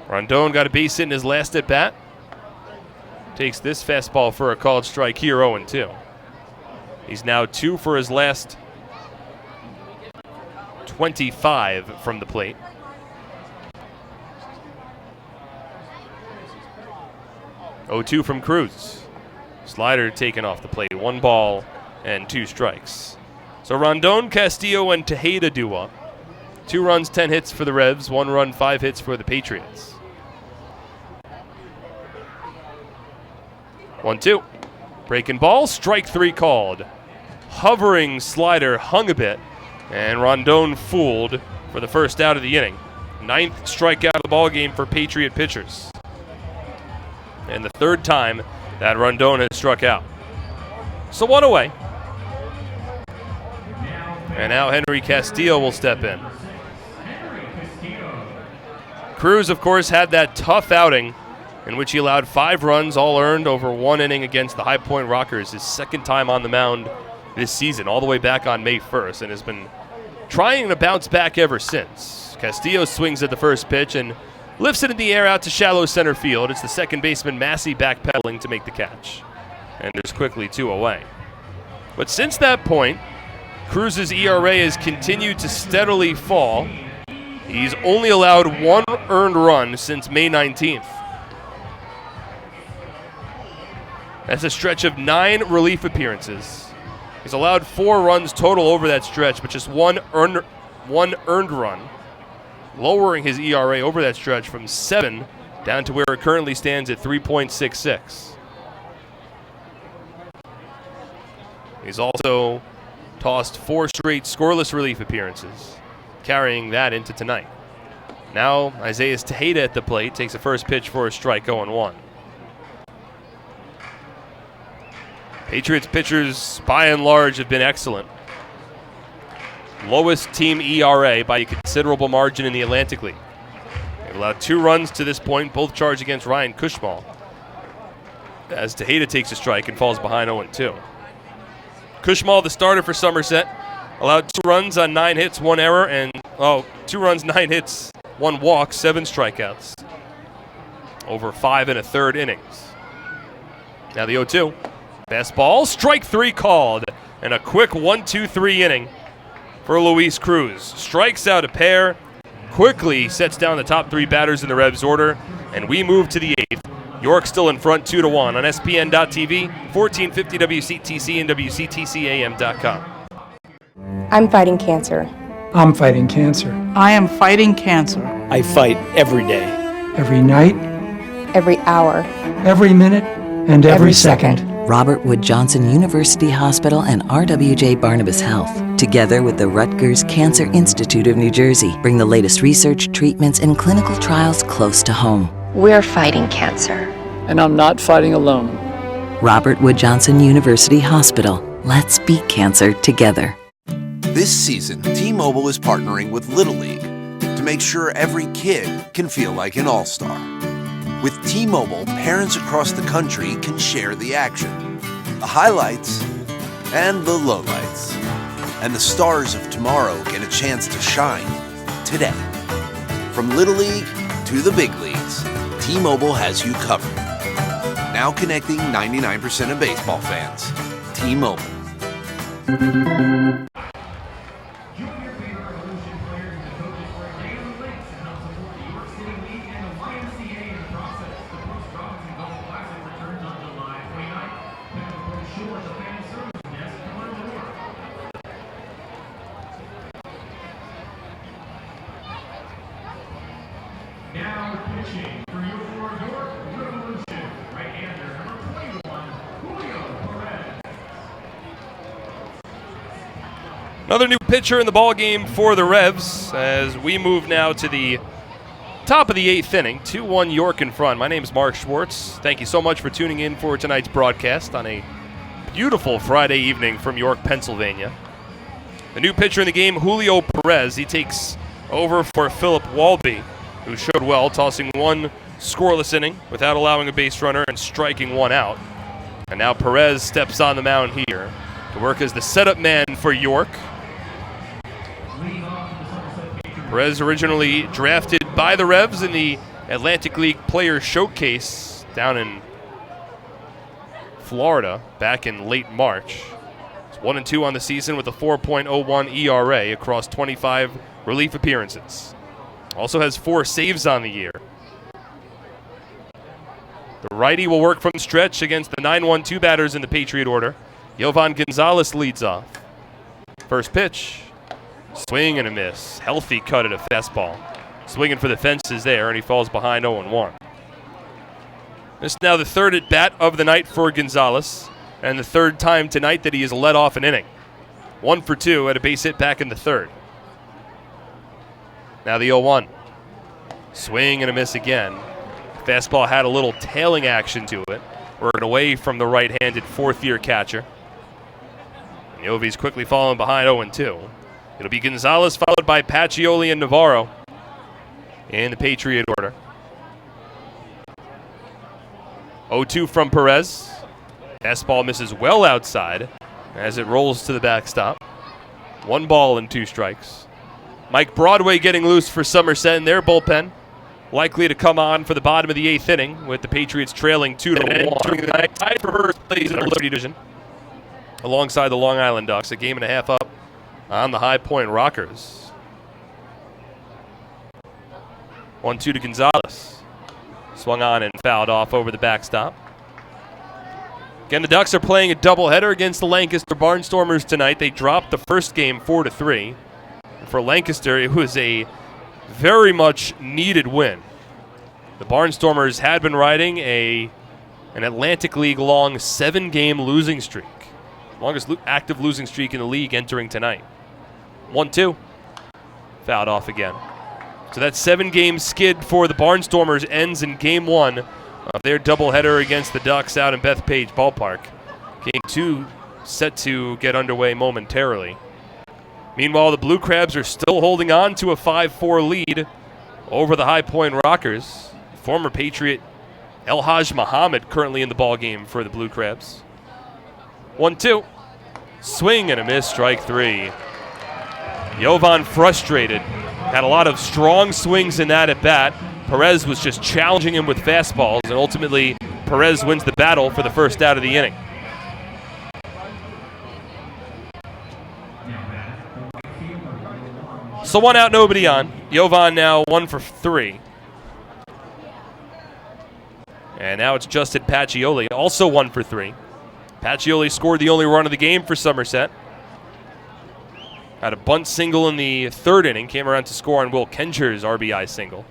Rondon got a base hit in his last at bat. Takes this fastball for a called strike here, 0-2. He's now 2 for his last 25 from the plate. 0-2 from Cruz. Slider taken off the plate. 1 ball and 2 strikes. So Rondon, Castillo, and Tejeda do up. 2 runs, 10 hits for the Revs. 1 run, 5 hits for the Patriots. 1-2. Breaking ball. Strike 3 called. Hovering slider hung a bit. And Rondon fooled for the first out of the inning. 9th strikeout of the ball game for Patriot pitchers. And the 3rd time that Rondon has struck out. So 1 away. And now Henry Castillo will step in. Cruz, of course, had that tough outing in which he allowed 5 runs, all earned over 1 inning against the High Point Rockers. His 2nd time on the mound this season, all the way back on May 1st, and has been trying to bounce back ever since. Castillo swings at the first pitch and lifts it in the air out to shallow center field. It's the second baseman Massey backpedaling to make the catch. And there's quickly 2 away. But since that point, Cruz's ERA has continued to steadily fall. He's only allowed 1 earned run since May 19th. That's a stretch of 9 relief appearances. He's allowed 4 runs total over that stretch, but just one earned run, lowering his ERA over that stretch from 7 down to where it currently stands at 3.66. He's also tossed 4 straight scoreless relief appearances, carrying that into tonight. Now Isaiah Tejeda at the plate takes a first pitch for a strike, 0-1. Patriots pitchers, by and large, have been excellent. Lowest team ERA by a considerable margin in the Atlantic League. They've allowed 2 runs to this point, both charged against Ryan Kushmal, as Tejeda takes a strike and falls behind 0-2. Kushmal, the starter for Somerset, Allowed 2 runs on 9 hits, 1 error, and 2 runs, 9 hits, 1 walk, 7 strikeouts. Over 5 1/3 innings. Now the 0-2. Fastball, strike 3 called, and a quick 1-2-3 inning for Luis Cruz. Strikes out a pair, quickly sets down the top 3 batters in the Revs order, and we move to the 8th. York still in front 2-1 on SPN.TV, 1450 WCTC and WCTCAM.com. I'm fighting cancer. I'm fighting cancer. I am fighting cancer. I fight every day. Every night, Every hour. every minute, and every second. Robert Wood Johnson University Hospital and RWJ Barnabas Health, together with the Rutgers Cancer Institute of New Jersey, bring the latest research, treatments, and clinical trials close to home. We're fighting cancer. And I'm not fighting alone. Robert Wood Johnson University Hospital. Let's beat cancer together. This season, T-Mobile is partnering with Little League to make sure every kid can feel like an all-star. With T-Mobile, parents across the country can share the action, the highlights, and the lowlights. And the stars of tomorrow get a chance to shine today. From Little League to the big leagues, T-Mobile has you covered. Now connecting 99% of baseball fans. T-Mobile. Another new pitcher in the ball game for the Revs as we move now to the top of the 8th inning. 2-1 York in front. My name is Mark Schwartz. Thank you so much for tuning in for tonight's broadcast on a beautiful Friday evening from York, Pennsylvania. The new pitcher in the game, Julio Perez. He takes over for Philip Walby, who showed well, tossing 1 scoreless inning without allowing a base runner and striking 1 out. And now Perez steps on the mound here to work as the setup man for York. Perez originally drafted by the Revs in the Atlantic League Players Showcase down in Florida back in late March. It's 1-2 on the season with a 4.01 ERA across 25 relief appearances. Also has 4 saves on the year. The righty will work from stretch against the 9-1-2 batters in the Patriot order. Yovan Gonzalez leads off. First pitch. Swing and a miss. Healthy cut at a fastball. Swinging for the fences there, and he falls behind 0-1. This is now the 3rd at bat of the night for Gonzalez, and the 3rd time tonight that he has led off an inning. 1 for 2 at a base hit back in the 3rd. Now the 0-1. Swing and a miss again. Fastball had a little tailing action to it. Working away from the right-handed 4th-year catcher. And Yovi's quickly falling behind 0-2. It'll be Gonzalez followed by Pacioli and Navarro in the Patriot order. 0-2 from Perez. Fastball misses well outside as it rolls to the backstop. 1 ball and 2 strikes. Mike Broadway getting loose for Somerset in their bullpen. Likely to come on for the bottom of the 8th inning with the Patriots trailing 2-1. During the night, tied for first place in the Liberty Division alongside the Long Island Ducks, a game and a half up on the High Point Rockers. 1-2 to Gonzalez. Swung on and fouled off over the backstop. Again, the Ducks are playing a doubleheader against the Lancaster Barnstormers tonight. They dropped the first game 4-3. For Lancaster, it was a very much needed win. The Barnstormers had been riding an Atlantic League long 7-game losing streak. Longest active losing streak in the league entering tonight. 1-2. Fouled off again. So that 7-game skid for the Barnstormers ends in game 1 of their doubleheader against the Ducks out in Bethpage Ballpark. Game 2 set to get underway momentarily. Meanwhile, the Blue Crabs are still holding on to a 5-4 lead over the High Point Rockers. Former Patriot El Haj Muhammad currently in the ballgame for the Blue Crabs. 1-2. Swing and a miss, strike 3. Jovan frustrated. Had a lot of strong swings in that at bat. Perez was just challenging him with fastballs, and ultimately Perez wins the battle for the first out of the inning. So 1 out, nobody on. Jovan now 1 for 3. And now it's Justin Pacioli, also 1 for 3. Pacioli scored the only run of the game for Somerset. Had a bunt single in the 3rd inning, came around to score on Will Kenger's RBI single.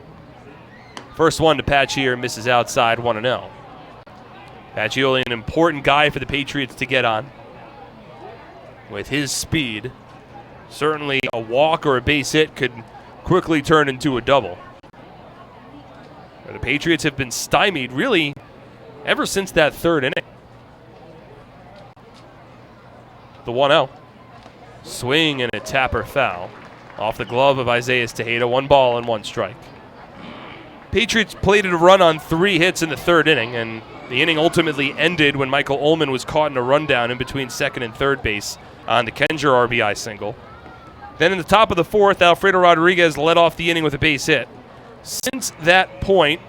First one to Patch here, misses outside, 1-0. Pacioli, an important guy for the Patriots to get on. With his speed, certainly a walk or a base hit could quickly turn into a double. The Patriots have been stymied really ever since that 3rd inning. The 1-0. Swing and a tapper foul. Off the glove of Isaiah Tejeda. 1 ball and 1 strike. Patriots plated a run on 3 hits in the 3rd inning, and the inning ultimately ended when Michael Ullman was caught in a rundown in between 2nd and 3rd base on the Kenger RBI single. Then in the top of the 4th, Alfredo Rodriguez led off the inning with a base hit. Since that point,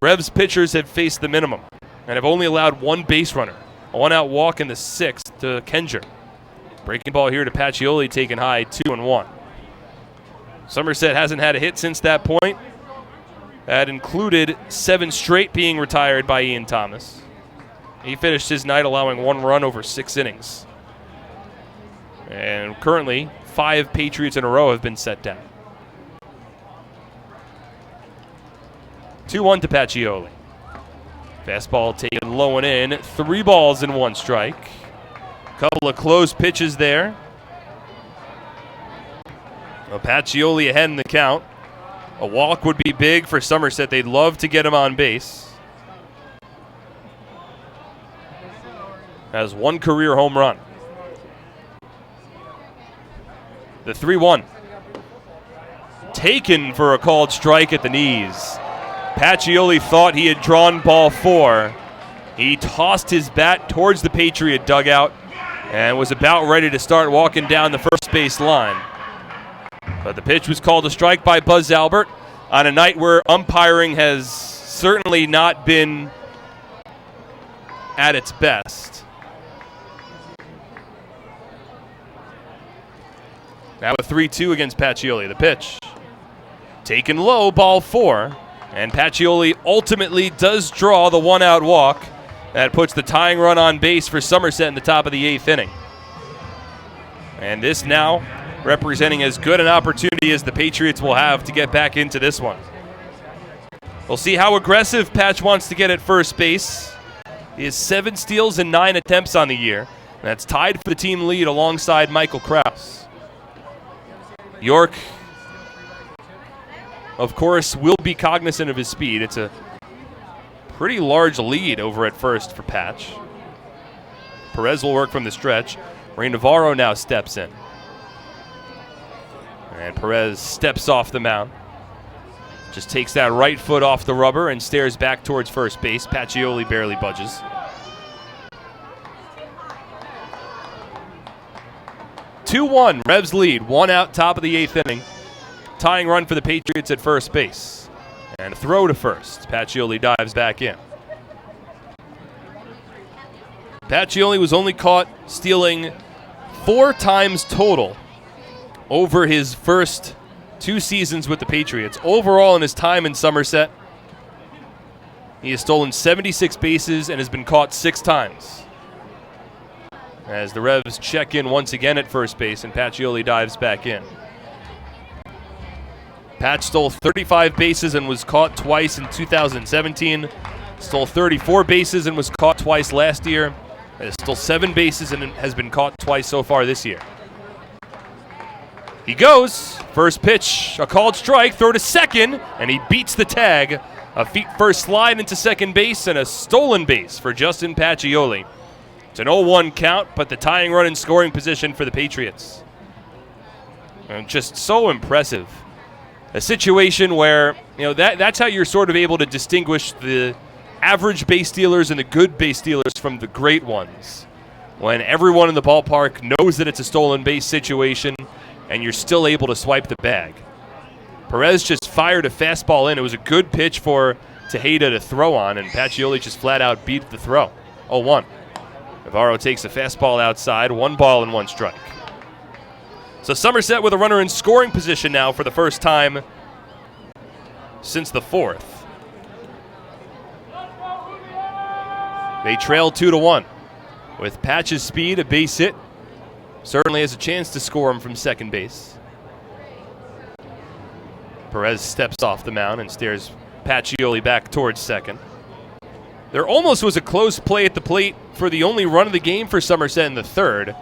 Revs pitchers have faced the minimum and have only allowed 1 base runner. A 1-out walk in the 6th to Kenger. Breaking ball here to Pacioli, taken high, 2-1. Somerset hasn't had a hit since that point. That included 7 straight being retired by Ian Thomas. He finished his night allowing 1 run over 6 innings. And currently, 5 Patriots in a row have been set down. 2-1 to Pacioli. Fastball taken low and in. 3 balls and 1 strike. Couple of close pitches there. Well, Pacioli ahead in the count. A walk would be big for Somerset. They'd love to get him on base. Has 1 career home run. The 3-1. Taken for a called strike at the knees. Pacioli thought he had drawn ball 4. He tossed his bat towards the Patriot dugout and was about ready to start walking down the first base line. But the pitch was called a strike by Buzz Albert on a night where umpiring has certainly not been at its best. Now a 3-2 against Pacioli. The pitch taken low, ball 4. And Pacioli ultimately does draw the 1-out walk. That puts the tying run on base for Somerset in the top of the 8th inning. And this now representing as good an opportunity as the Patriots will have to get back into this one. We'll see how aggressive Patch wants to get at first base. He has 7 steals and 9 attempts on the year. And that's tied for the team lead alongside Michael Krause. York, of course, will be cognizant of his speed. It's a pretty large lead over at first for Patch. Perez will work from the stretch. Ray Navarro now steps in. And Perez steps off the mound. Just takes that right foot off the rubber and stares back towards first base. Pacioli barely budges. (2-1), Revs lead. 1 out, top of the 8th inning. Tying run for the Patriots at first base. And a throw to first. Pacioli dives back in. Pacioli was only caught stealing 4 times total over his first 2 seasons with the Patriots. Overall, in his time in Somerset, he has stolen 76 bases and has been caught 6 times. As the Revs check in once again at first base and Pacioli dives back in. Patch stole 35 bases and was caught twice in 2017. Stole 34 bases and was caught twice last year. Stole 7 bases and has been caught twice so far this year. He goes. First pitch, a called strike, throw to second, and he beats the tag. A feet first slide into second base and a stolen base for Justin Pacioli. It's an 0-1 count, but the tying run in scoring position for the Patriots. And just so impressive. A situation where, that's how you're sort of able to distinguish the average base stealers and the good base stealers from the great ones. When everyone in the ballpark knows that it's a stolen base situation and you're still able to swipe the bag. Perez just fired a fastball in. It was a good pitch for Tejeda to throw on, and Pacioli just flat out beat the throw. 0-1. Navarro takes a fastball outside, 1 ball and 1 strike. So Somerset with a runner in scoring position now for the first time since the 4th. They trail 2-1. With Patch's speed, a base hit certainly has a chance to score him from second base. Perez steps off the mound and stares Pacioli back towards second. There almost was a close play at the plate for the only run of the game for Somerset in the 3rd.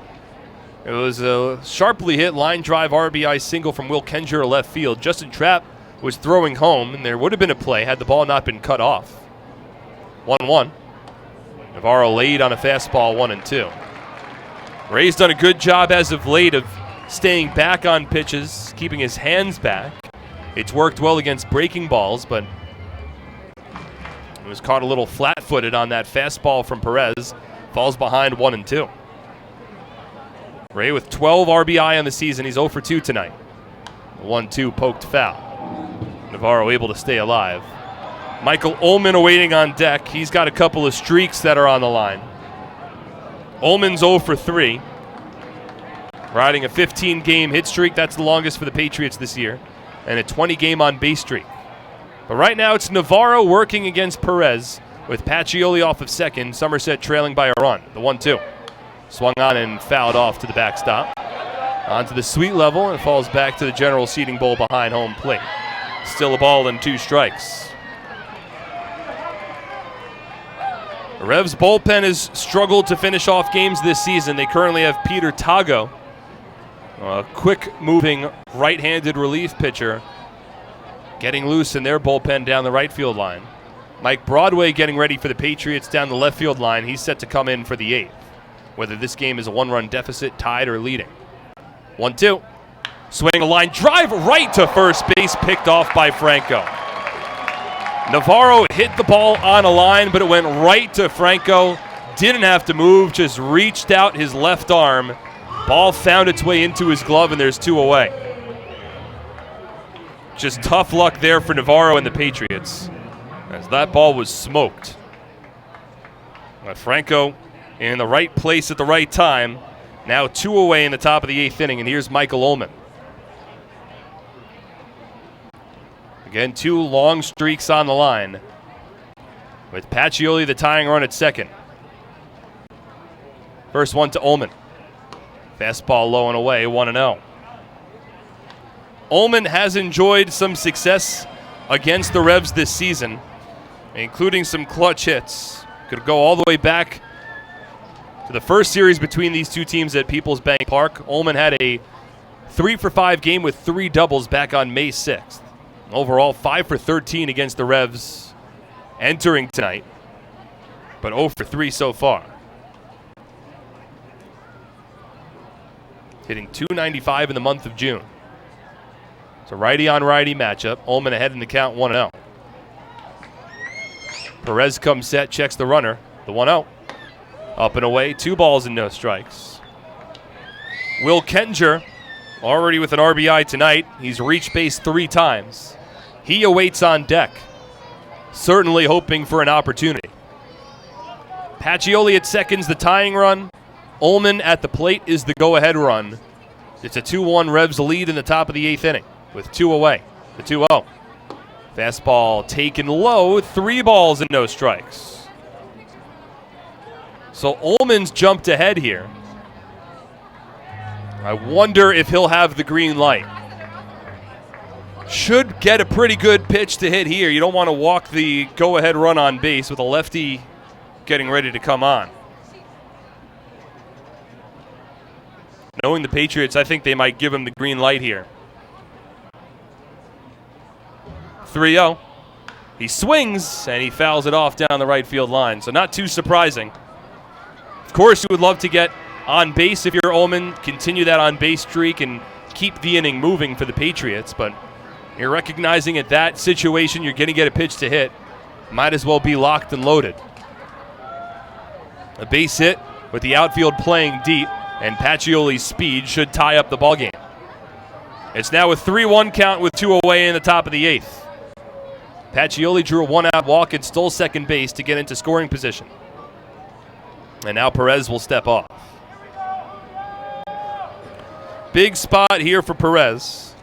It was a sharply hit line drive RBI single from Will Kenger to left field. Justin Trapp was throwing home, and there would have been a play had the ball not been cut off. 1-1. Navarro laid on a fastball, 1-2. Ray's done a good job as of late of staying back on pitches, keeping his hands back. It's worked well against breaking balls, but it was caught a little flat-footed on that fastball from Perez. Falls behind 1-2. Ray with 12 RBI on the season. He's 0 for 2 tonight. 1-2 poked foul. Navarro able to stay alive. Michael Ullman awaiting on deck. He's got a couple of streaks that are on the line. Ullman's 0 for 3. Riding a 15-game hit streak. That's the longest for the Patriots this year. And a 20-game on-base streak. But right now it's Navarro working against Perez with Pacioli off of second. Somerset trailing by a run. The 1-2. Swung on and fouled off to the backstop. Onto the suite level and falls back to the general seating bowl behind home plate. Still a ball and 2 strikes. The Revs bullpen has struggled to finish off games this season. They currently have Peter Tago, a quick-moving right-handed relief pitcher, getting loose in their bullpen down the right field line. Mike Broadway getting ready for the Patriots down the left field line. He's set to come in for the 8th, whether this game is a 1-run deficit, tied, or leading. 1-2. Swing a line drive right to first base, picked off by Franco. Navarro hit the ball on a line, but it went right to Franco. Didn't have to move, just reached out his left arm. Ball found its way into his glove, and there's 2 away. Just tough luck there for Navarro and the Patriots, as that ball was smoked. But Franco in the right place at the right time. Now 2 away in the top of the 8th inning, and here's Michael Ullman. Again, 2 long streaks on the line, with Pacioli the tying run at second. First one to Ullman. Fastball low and away, 1-0. Ullman has enjoyed some success against the Revs this season, including some clutch hits. Could go all the way back to the first series between these two teams at Peoples Bank Park. Ullman had a 3-for-5 game with 3 doubles back on May 6th. Overall, 5 for 13 against the Revs entering tonight, but 0 for 3 so far. Hitting .295 in the month of June. It's a righty-on-righty matchup. Ullman ahead in the count, 1-0. Perez comes set, checks the runner, the 1-0. Up and away, 2 balls and no strikes. Will Kenger, already with an RBI tonight. He's reached base 3 times. He awaits on deck, certainly hoping for an opportunity. Pacioli at second's the tying run. Ullman at the plate is the go-ahead run. It's a 2-1 Revs lead in the top of the 8th inning with 2 away. The 2-0. Fastball taken low, 3 balls and no strikes. So Ullman's jumped ahead here. I wonder if he'll have the green light. Should get a pretty good pitch to hit here. You don't want to walk the go-ahead run on base with a lefty getting ready to come on. Knowing the Patriots, I think they might give him the green light here. 3-0. He swings, and he fouls it off down the right field line. So not too surprising. Of course, you would love to get on base if you're Ullman, continue that on base streak, and keep the inning moving for the Patriots. But you're recognizing at that situation you're going to get a pitch to hit. Might as well be locked and loaded. A base hit with the outfield playing deep, and Pacioli's speed should tie up the ballgame. It's now a 3-1 count with 2 away in the top of the 8th. Pacioli drew a 1-out walk and stole second base to get into scoring position. And now Perez will step off. Big spot here for Perez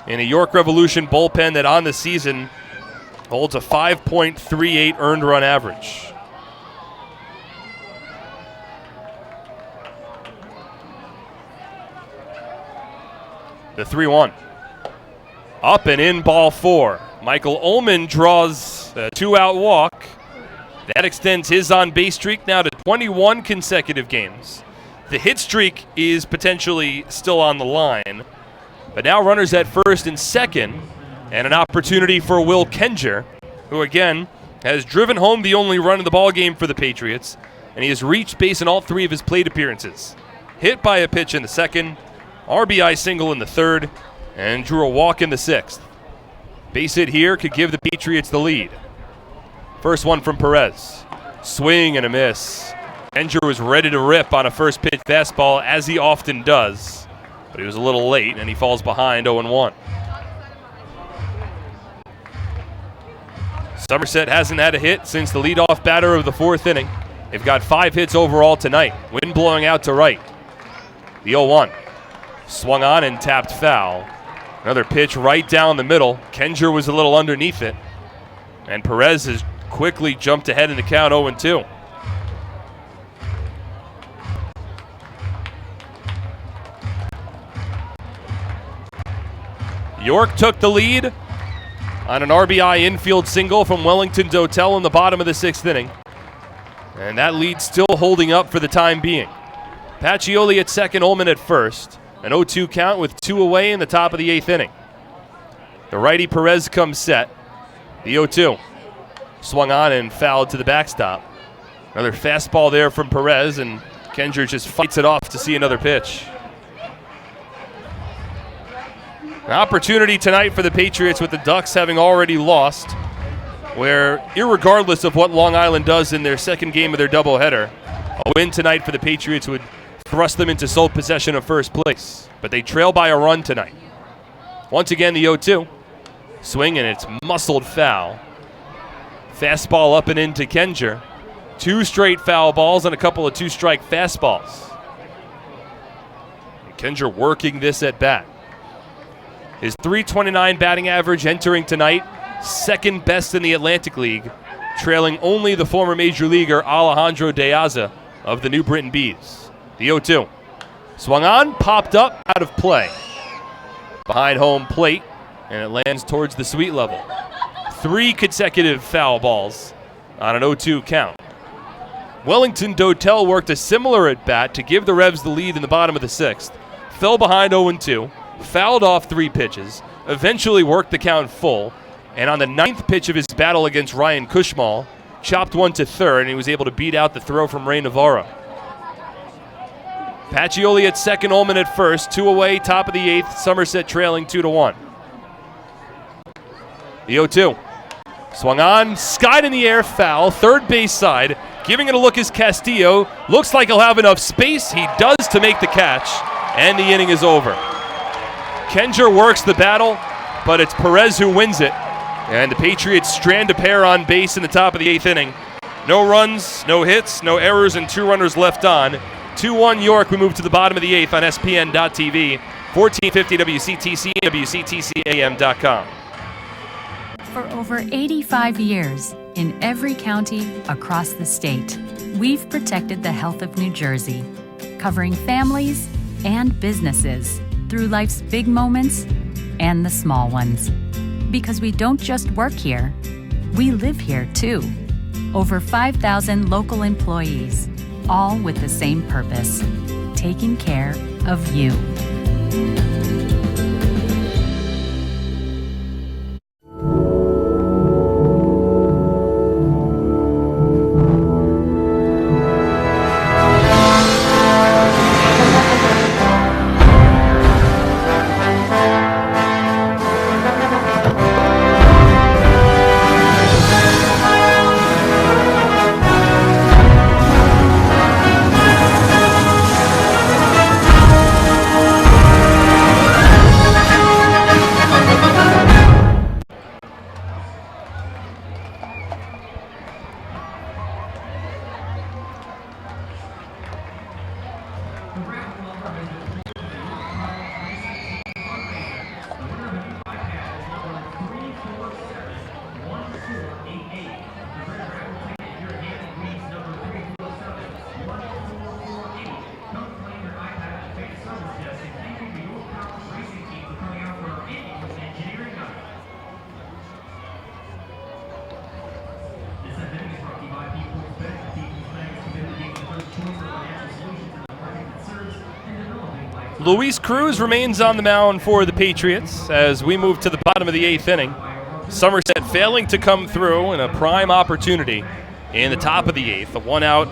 in a York Revolution bullpen that on the season holds a 5.38 earned run average. The 3-1. Up and in, ball 4. Michael Ullman draws a 2-out walk. That extends his on-base streak now to 21 consecutive games. The hit streak is potentially still on the line. But now runners at first and second, and an opportunity for Will Kenger, who again has driven home the only run in the ballgame for the Patriots, and he has reached base in all 3 of his plate appearances. Hit by a pitch in the second, RBI single in the third, and drew a walk in the 6th. Base hit here could give the Patriots the lead. First one from Perez. Swing and a miss. Kenger was ready to rip on a first pitch fastball, as he often does, but he was a little late, and he falls behind 0-1. Somerset hasn't had a hit since the leadoff batter of the 4th inning. They've got 5 hits overall tonight. Wind blowing out to right. The 0-1. Swung on and tapped foul. Another pitch right down the middle. Kenger was a little underneath it. And Perez has quickly jumped ahead in the count 0-2. York took the lead on an RBI infield single from Wellington Dotel in the bottom of the 6th inning. And that lead still holding up for the time being. Pacioli at second, Ullman at first. An 0-2 count with 2 away in the top of the 8th inning. The righty Perez comes set. The 0-2. Swung on and fouled to the backstop. Another fastball there from Perez, and Kenger just fights it off to see another pitch. An opportunity tonight for the Patriots with the Ducks having already lost, where irregardless of what Long Island does in their second game of their doubleheader, a win tonight for the Patriots would thrust them into sole possession of first place. But they trail by a run tonight. Once again, the 0-2. Swing, and it's muscled foul. Fastball up and into Kenger. 2 straight foul balls and a couple of 2-strike fastballs. And Kenger working this at bat. His .329 batting average entering tonight, second best in the Atlantic League, trailing only the former major leaguer Alejandro De Aza of the New Britain Bees. The 0-2. Swung on, popped up, out of play. Behind home plate, and it lands towards the sweet level. 3 consecutive foul balls on an 0-2 count. Wellington Dotel worked a similar at-bat to give the Revs the lead in the bottom of the 6th. Fell behind 0-2, fouled off 3 pitches, eventually worked the count full, and on the 9th pitch of his battle against Ryan Kushmal, chopped one to third, and he was able to beat out the throw from Ray Navarro. Pacioli at second, Ullman at first, 2 away, top of the 8th, Somerset trailing 2-1. The 0-2. Swung on, skied in the air, foul, third base side. Giving it a look is Castillo. Looks like he'll have enough space. He does to make the catch, and the inning is over. Kenger works the battle, but it's Perez who wins it. And the Patriots strand a pair on base in the top of the 8th inning. No runs, no hits, no errors, and 2 runners left on. 2-1 York. We move to the bottom of the 8th on SPN.TV, 1450 WCTC, and WCTCAM.com. For over 85 years, in every county across the state, we've protected the health of New Jersey, covering families and businesses through life's big moments and the small ones. Because we don't just work here, we live here too. Over 5,000 local employees, all with the same purpose, taking care of you. Luis Cruz remains on the mound for the Patriots as we move to the bottom of the 8th inning. Somerset failing to come through in a prime opportunity in the top of the 8th. A one-out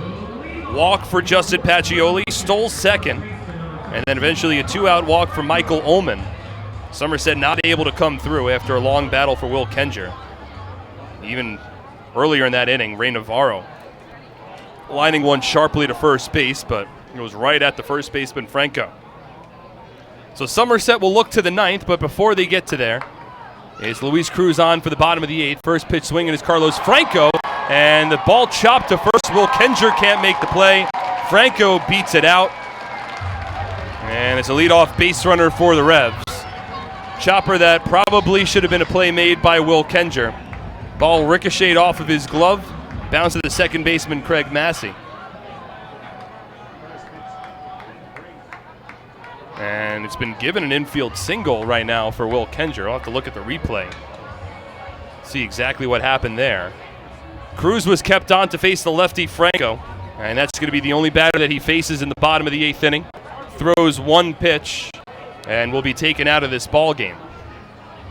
walk for Justin Pacioli, stole second, and then eventually a two-out walk for Michael Ullman. Somerset not able to come through after a long battle for Will Kenger. Even earlier in that inning, Ray Navarro lining one sharply to first base, but it was right at the first baseman Franco. So Somerset will look to the 9th, but before they get to there, is Luis Cruz on for the bottom of the 8th. First pitch swinging is Carlos Franco, and the ball chopped to first. Will Kenger can't make the play. Franco beats it out, and it's a leadoff base runner for the Revs. Chopper that probably should have been a play made by Will Kenger. Ball ricocheted off of his glove, bounced to the second baseman Craig Massey. And it's been given an infield single right now for Will Kenger. I'll have to look at the replay, see exactly what happened there. Cruz was kept on to face the lefty Franco, and that's going to be the only batter that he faces in the bottom of the 8th inning. Throws one pitch and will be taken out of this ball game.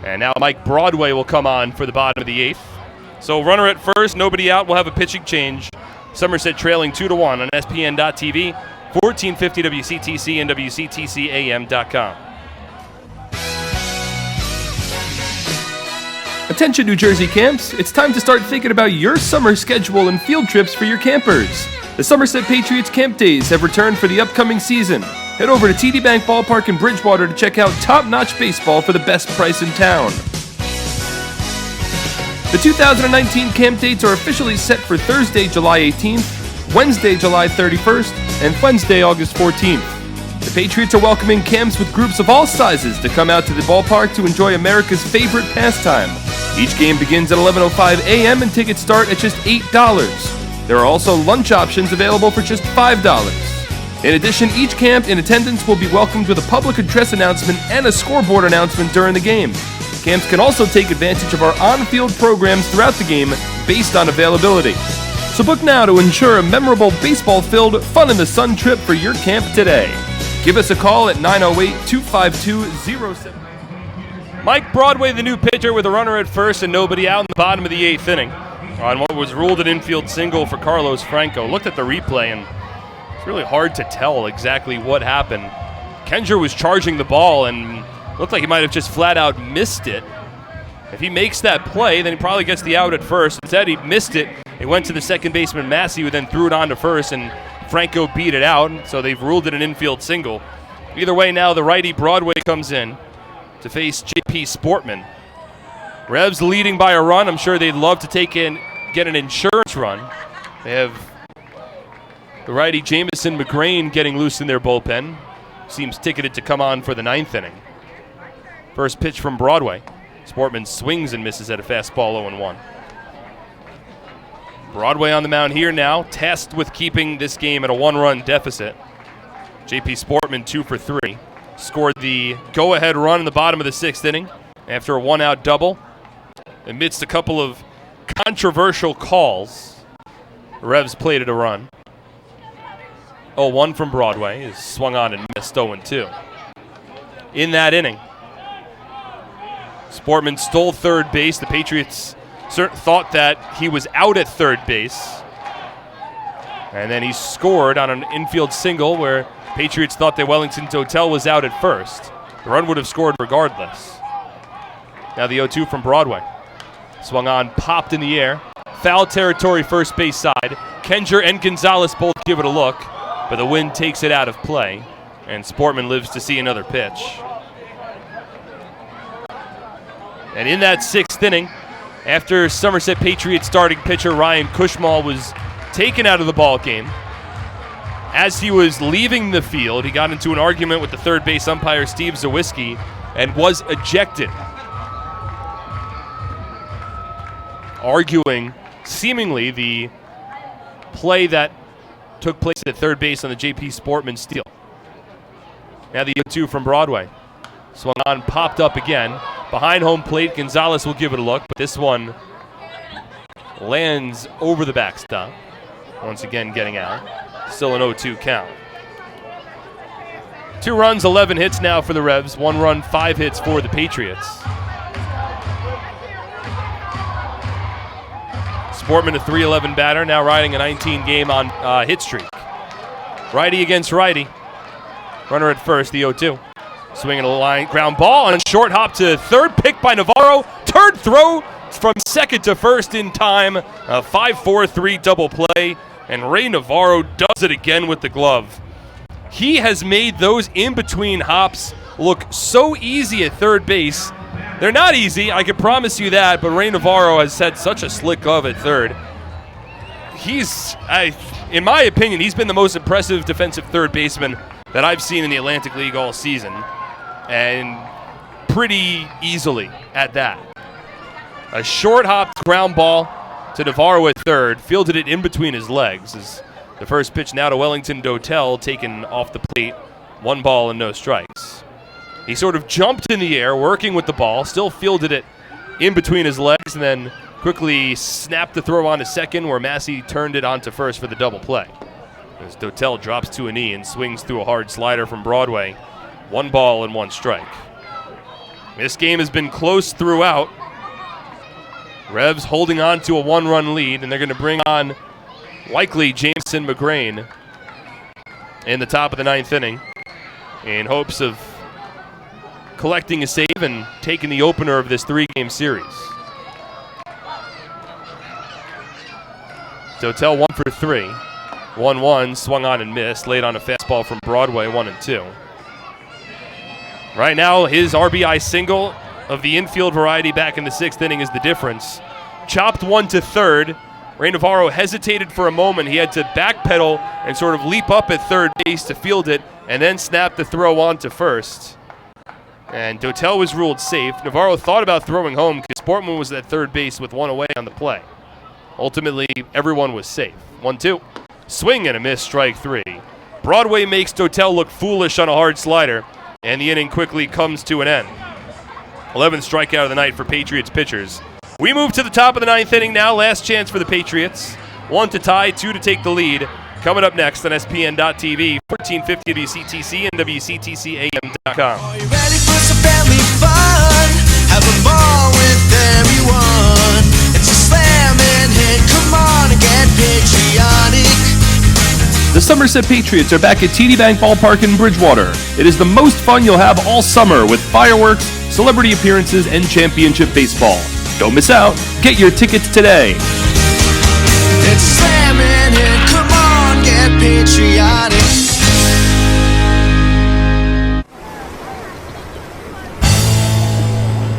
And now Mike Broadway will come on for the bottom of the 8th. So runner at first, nobody out. We'll have a pitching change. Somerset trailing 2-1 on SPN.TV. 1450 WCTC and WCTCAM.com. Attention New Jersey camps, it's time to start thinking about your summer schedule and field trips for your campers. The Somerset Patriots camp days have returned for the upcoming season. Head over to TD Bank Ballpark in Bridgewater to check out top-notch baseball for the best price in town. The 2019 camp dates are officially set for Thursday, July 18th, Wednesday, July 31st, and Wednesday, August 14th. The Patriots are welcoming camps with groups of all sizes to come out to the ballpark to enjoy America's favorite pastime. Each game begins at 11:05 a.m. and tickets start at just $8. There are also lunch options available for just $5. In addition, each camp in attendance will be welcomed with a public address announcement and a scoreboard announcement during the game. Camps can also take advantage of our on-field programs throughout the game based on availability. So book now to ensure a memorable baseball-filled, fun-in-the-sun trip for your camp today. Give us a call at 908-252-07. Mike Broadway, the new pitcher, with a runner at first and nobody out in the bottom of the 8th inning on what was ruled an infield single for Carlos Franco. Looked at the replay, and it's really hard to tell exactly what happened. Kenger was charging the ball and looked like he might have just flat-out missed it. If he makes that play, then he probably gets the out at first. Instead, he missed it. It went to the second baseman, Massey, who then threw it on to first, and Franco beat it out, so they've ruled it an infield single. Either way, now the righty Broadway comes in to face J.P. Sportman. Revs leading by a run. I'm sure they'd love to get an insurance run. They have the righty Jamison McGrain getting loose in their bullpen. Seems ticketed to come on for the 9th inning. First pitch from Broadway. Sportman swings and misses at a fastball 0-1. Broadway on the mound here now, tasked with keeping this game at a 1-run deficit. J.P. Sportman 2 for 3. Scored the go-ahead run in the bottom of the 6th inning after a one-out double. Amidst a couple of controversial calls, the Revs played it a run. 0-1 from Broadway is swung on and missed 0-2. In that inning, Sportman stole third base. The Patriots thought that he was out at third base. And then he scored on an infield single where Patriots thought that Wellington Totel was out at first. The run would have scored regardless. Now the 0-2 from Broadway. Swung on, popped in the air. Foul territory first base side. Kenger and Gonzalez both give it a look, but the wind takes it out of play, and Sportman lives to see another pitch. And in that 6th inning, after Somerset Patriots starting pitcher Ryan Cushmal was taken out of the ball game, As he was leaving the field, he got into an argument with the third base umpire, Steve Zawiski, and was ejected. Arguing, seemingly, the play that took place at third base on the J.P. Sportman steal. Now the 0-2 from Broadway. Swung on, popped up again. Behind home plate, Gonzalez will give it a look, but this one lands over the backstop. Once again getting out. Still an 0-2 count. 2 runs, 11 hits now for the Revs. 1 run, 5 hits for the Patriots. Sportman, a .311 batter, now riding a 19-game on hit streak. Righty against righty. Runner at first, the 0-2. Swinging a line, ground ball, and a short hop to third, picked by Navarro. Turd throw from second to first in time. A 5-4-3 double play, and Ray Navarro does it again with the glove. He has made those in-between hops look so easy at third base. They're not easy, I can promise you that, but Ray Navarro has had such a slick glove at third. In my opinion, he's been the most impressive defensive third baseman that I've seen in the Atlantic League all season, and pretty easily at that. A short hopped ground ball to Navarro at third, fielded it in between his legs. As the first pitch now to Wellington Dotel, taken off the plate, 1 ball and no strikes. He sort of jumped in the air, working with the ball, still fielded it in between his legs, and then quickly snapped the throw on to second, where Massey turned it onto first for the double play. As Dotel drops to a knee and swings through a hard slider from Broadway. 1 ball and 1 strike. This game has been close throughout. Revs holding on to a 1-run lead, and they're going to bring on likely Jameson McGrain in the top of the 9th inning in hopes of collecting a save and taking the opener of this 3-game series. Dotel 1 for 3. 1-1, swung on and missed, laid on a fastball from Broadway, 1-2. Right now, his RBI single of the infield variety back in the 6th inning is the difference. Chopped 1 to third. Ray Navarro hesitated for a moment. He had to backpedal and sort of leap up at third base to field it, and then snap the throw on to first. And Dotel was ruled safe. Navarro thought about throwing home because Sportman was at third base with 1 away on the play. Ultimately, everyone was safe. 1-2. Swing and a miss, strike 3. Broadway makes Dotel look foolish on a hard slider, and the inning quickly comes to an end. 11th strikeout of the night for Patriots pitchers. We move to the top of the 9th inning now. Last chance for the Patriots. 1 to tie, 2 to take the lead. Coming up next on SPN.TV, 1450 WCTC and WCTCAM.com. Are you ready for some family fun? Have a ball with everyone. It's a slam and hit. Come on and get patriotic. The Somerset Patriots are back at TD Bank Ballpark in Bridgewater. It is the most fun you'll have all summer with fireworks, celebrity appearances, and championship baseball. Don't miss out. Get your tickets today. It's a slam and hit. Come on, get patriotic.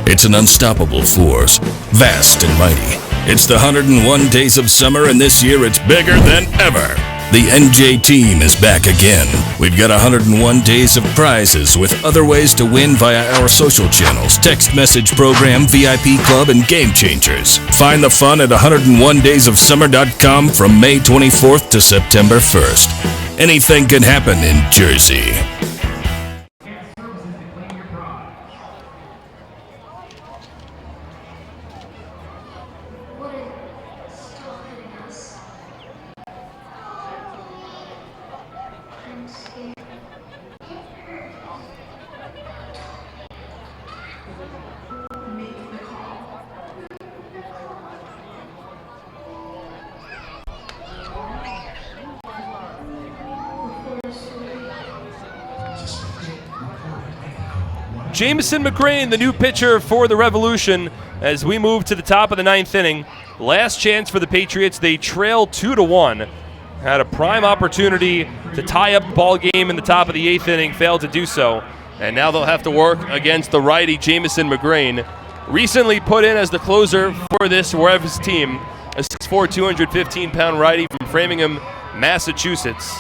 It's an unstoppable force, vast and mighty. It's the 101 days of summer, and this year it's bigger than ever. The NJ team is back again. We've got 101 days of prizes with other ways to win via our social channels, text message program, VIP club, and game changers. Find the fun at 101daysofsummer.com from May 24th to September 1st. Anything can happen in Jersey. Jameson McGrain, the new pitcher for the Revolution, as we move to the top of the 9th inning. Last chance for the Patriots. They trail 2-1. Had a prime opportunity to tie up the ball game in the top of the 8th inning, failed to do so. And now they'll have to work against the righty Jameson McGrain. Recently put in as the closer for this Revs team, a 6'4", 215-pound righty from Framingham, Massachusetts.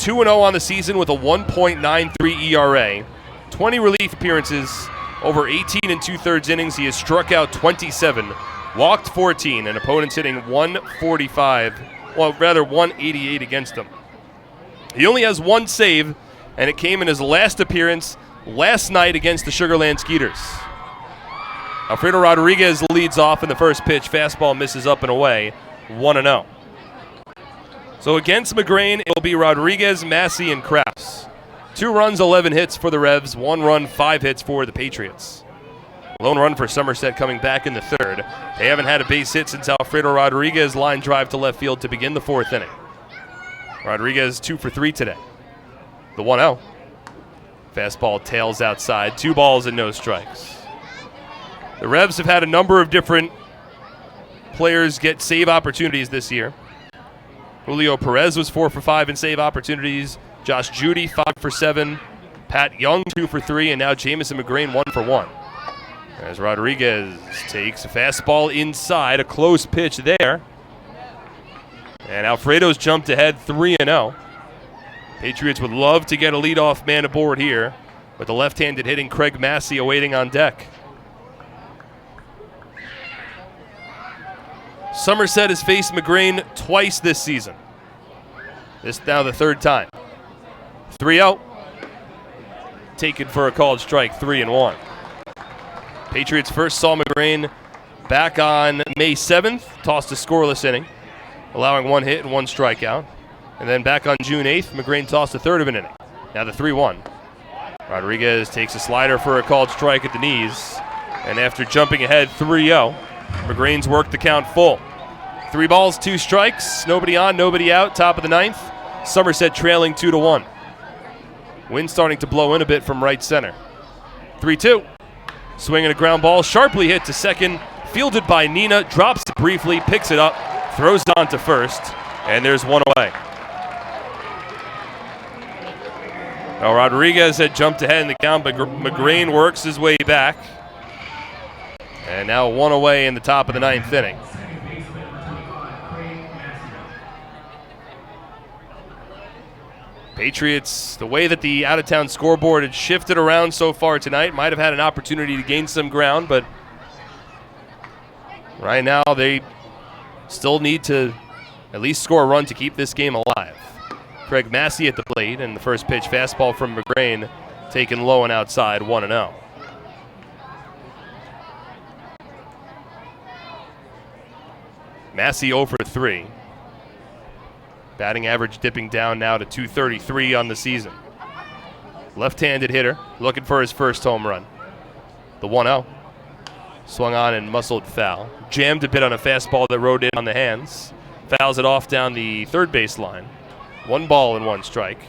2-0 on the season with a 1.93 ERA. 20 relief appearances over 18 and 2/3 innings. He has struck out 27, walked 14, and opponents hitting 188 against him. He only has one save, and it came in his last appearance last night against the Sugar Land Skeeters. Alfredo Rodriguez leads off in the first pitch. Fastball misses up and away, 1-0. So against McGrain, it will be Rodriguez, Massey, and Krause. 2 runs, 11 hits for the Revs. 1 run, 5 hits for the Patriots. Lone run for Somerset coming back in the third. They haven't had a base hit since Alfredo Rodriguez line drive to left field to begin the 4th inning. Rodriguez 2 for 3 today. The 1-0. Fastball tails outside. 2 balls and no strikes. The Revs have had a number of different players get save opportunities this year. Julio Perez was 4 for 5 in save opportunities. Josh Judy 5 for 7. Pat Young 2 for 3, and now Jamison McGrain 1 for 1. As Rodriguez takes a fastball inside, a close pitch there. And Alfredo's jumped ahead 3-0. Patriots would love to get a leadoff man aboard here, with the left-handed hitting Craig Massey awaiting on deck. Somerset has faced McGrain twice this season. This now the 3rd time. 3-0. Taken for a called strike, 3-1. Patriots first saw McGrain back on May 7th, tossed a scoreless inning, allowing 1 hit and 1 strikeout. And then back on June 8th, McGrain tossed a third of an inning. Now the 3-1. Rodriguez takes a slider for a called strike at the knees. And after jumping ahead 3-0, McGrain's worked the count full. 3 balls, 2 strikes, nobody on, nobody out, top of the 9th. Somerset trailing 2-1. Wind starting to blow in a bit from right center. 3-2. Swinging a ground ball, sharply hit to second, fielded by Nina, drops it briefly, picks it up, throws it on to first, and there's 1 away. Now Rodriguez had jumped ahead in the count, but McGrain works his way back. And now 1 away in the top of the 9th inning. Patriots, the way that the out-of-town scoreboard had shifted around so far tonight, might have had an opportunity to gain some ground, but right now they still need to at least score a run to keep this game alive. Craig Massey at the plate, and the first pitch fastball from McGrain taken low and outside, 1-0. Massey 0 for 3. Batting average dipping down now to .233 on the season. Left-handed hitter looking for his first home run. The 1-0. Swung on and muscled foul. Jammed a bit on a fastball that rode in on the hands. Fouls it off down the third base line. 1 ball and 1 strike.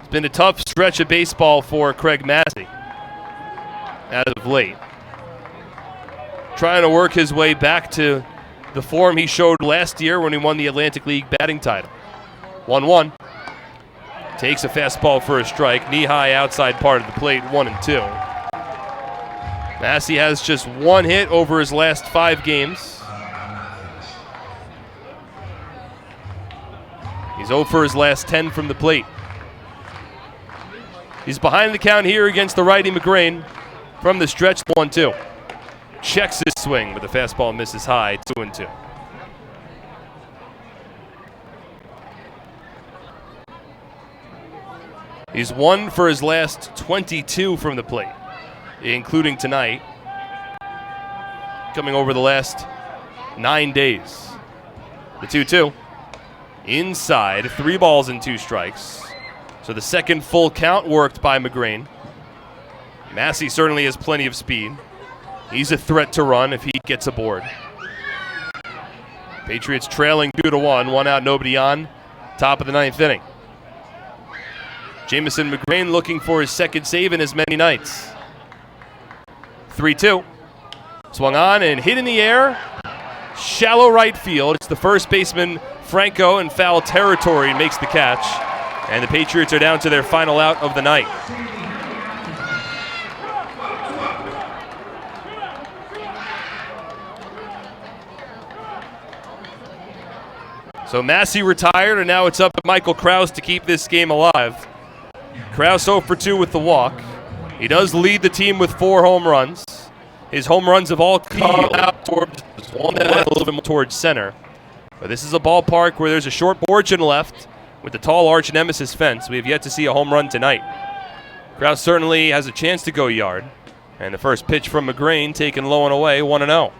It's been a tough stretch of baseball for Craig Massey as of late. Trying to work his way back to the form he showed last year when he won the Atlantic League batting title. 1-1. Takes a fastball for a strike. Knee-high outside part of the plate, 1-2. Massey has just 1 hit over his last 5 games. He's 0 for his last 10 from the plate. He's behind the count here against the righty McGrain from the stretch, 1-2. Checks his swing, but the fastball misses high, 2-2. He's 1 for his last 22 from the plate, including tonight, coming over the last 9 days. The 2-2. Inside, 3 balls and 2 strikes. So the second full count worked by McGrain. Massey certainly has plenty of speed. He's a threat to run if he gets aboard. Patriots trailing 2-1, 1 out, nobody on. Top of the 9th inning. Jamison McGrain looking for his second save in as many nights. 3-2. Swung on and hit in the air. Shallow right field. It's the first baseman, Franco, in foul territory, and makes the catch. And the Patriots are down to their final out of the night. So Massey retired, and now it's up to Michael Krause to keep this game alive. Krause 0 for 2 with the walk. He does lead the team with 4 home runs. His home runs have all come out towards one that went a little bit more towards center. But this is a ballpark where there's a short porch and left with the tall arch nemesis fence. We have yet to see a home run tonight. Krause certainly has a chance to go yard. And the first pitch from McGrain taken low and away, 1-0.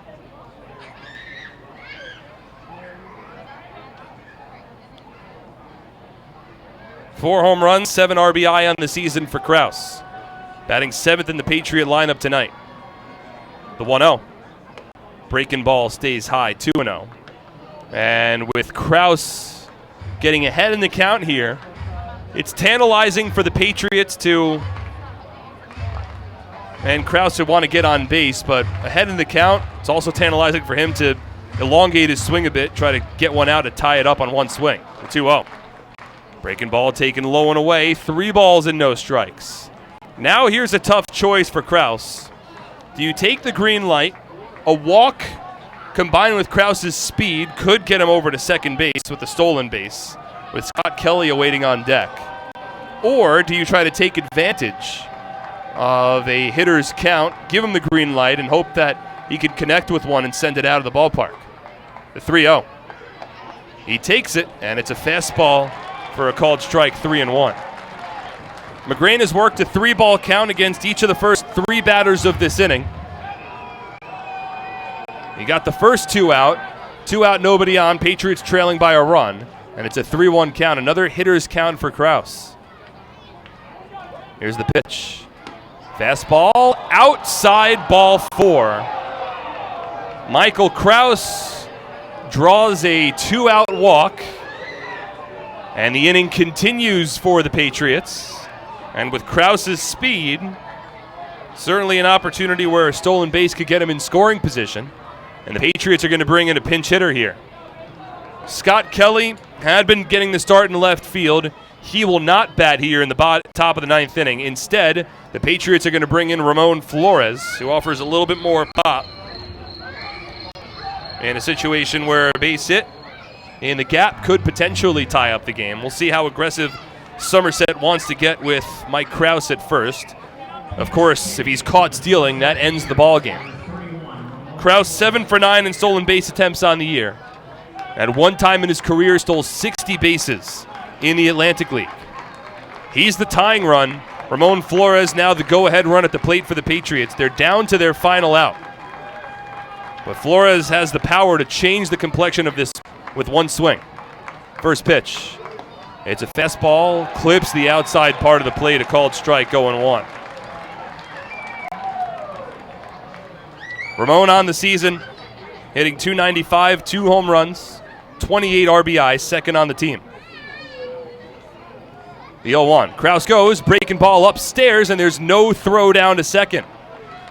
Four home runs, 7 RBI on the season for Krause. Batting 7th in the Patriot lineup tonight. The 1-0. Breaking ball stays high, 2-0. And with Krause getting ahead in the count here, it's tantalizing for the Patriots to, and Krause would want to get on base, but ahead in the count, it's also tantalizing for him to elongate his swing a bit, try to get one out to tie it up on one swing. The 2-0. Breaking ball taken low and away, 3 balls and no strikes. Now here's a tough choice for Krause. Do you take the green light? A walk combined with Krause's speed could get him over to second base with the stolen base, with Scott Kelly awaiting on deck. Or do you try to take advantage of a hitter's count, give him the green light, and hope that he could connect with one and send it out of the ballpark? The 3-0. He takes it, and it's a fastball for a called strike, 3-1. McGrain has worked a 3-ball count against each of the first 3 batters of this inning. He got the first 2 out. 2 out, nobody on. Patriots trailing by a run. And it's a 3-1 count. Another hitter's count for Krause. Here's the pitch. Fastball, outside, ball 4. Michael Krause draws a 2-out walk. And the inning continues for the Patriots. And with Krause's speed, certainly an opportunity where a stolen base could get him in scoring position. And the Patriots are going to bring in a pinch hitter here. Scott Kelly had been getting the start in left field. He will not bat here in the top of the 9th inning. Instead, the Patriots are going to bring in Ramon Flores, who offers a little bit more pop. In a situation where a base hit in the gap could potentially tie up the game. We'll see how aggressive Somerset wants to get with Mike Krause at first. Of course, if he's caught stealing, that ends the ball game. Krause 7 for 9 in stolen base attempts on the year. At one time in his career, stole 60 bases in the Atlantic League. He's the tying run. Ramon Flores now the go-ahead run at the plate for the Patriots. They're down to their final out. But Flores has the power to change the complexion of this with one swing. First pitch. It's a fastball, clips the outside part of the plate, a called strike, 0-1. Ramon on the season, hitting .295, 2 home runs, 28 RBI, second on the team. The 0-1. Krause goes, breaking ball upstairs, and there's no throw down to second.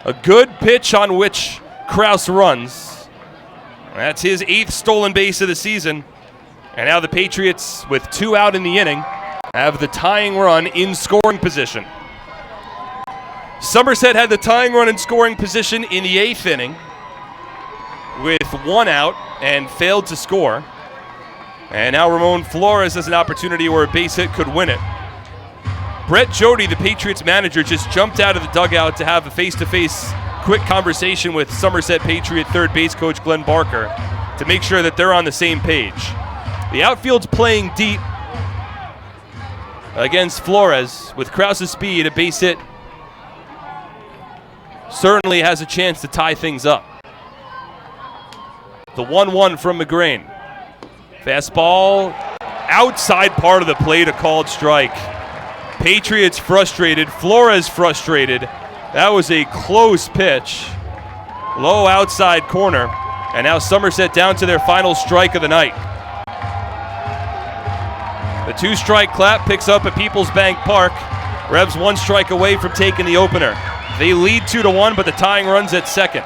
A good pitch on which Krause runs. That's his 8th stolen base of the season. And now the Patriots, with 2 out in the inning, have the tying run in scoring position. Somerset had the tying run in scoring position in the 8th inning with 1 out and failed to score. And now Ramon Flores has an opportunity where a base hit could win it. Brett Jody, the Patriots manager, just jumped out of the dugout to have a face-to-face quick conversation with Somerset Patriot third base coach Glenn Barker to make sure that they're on the same page. The outfield's playing deep against Flores. With Krause's speed, a base hit certainly has a chance to tie things up. The 1-1 from McGrain. Fastball, outside part of the plate, a called strike. Patriots frustrated, Flores frustrated. That was a close pitch. Low outside corner. And now Somerset down to their final strike of the night. The 2-strike clap picks up at Peoples Bank Park. Revs 1 strike away from taking the opener. They lead 2-1, but the tying run's at second.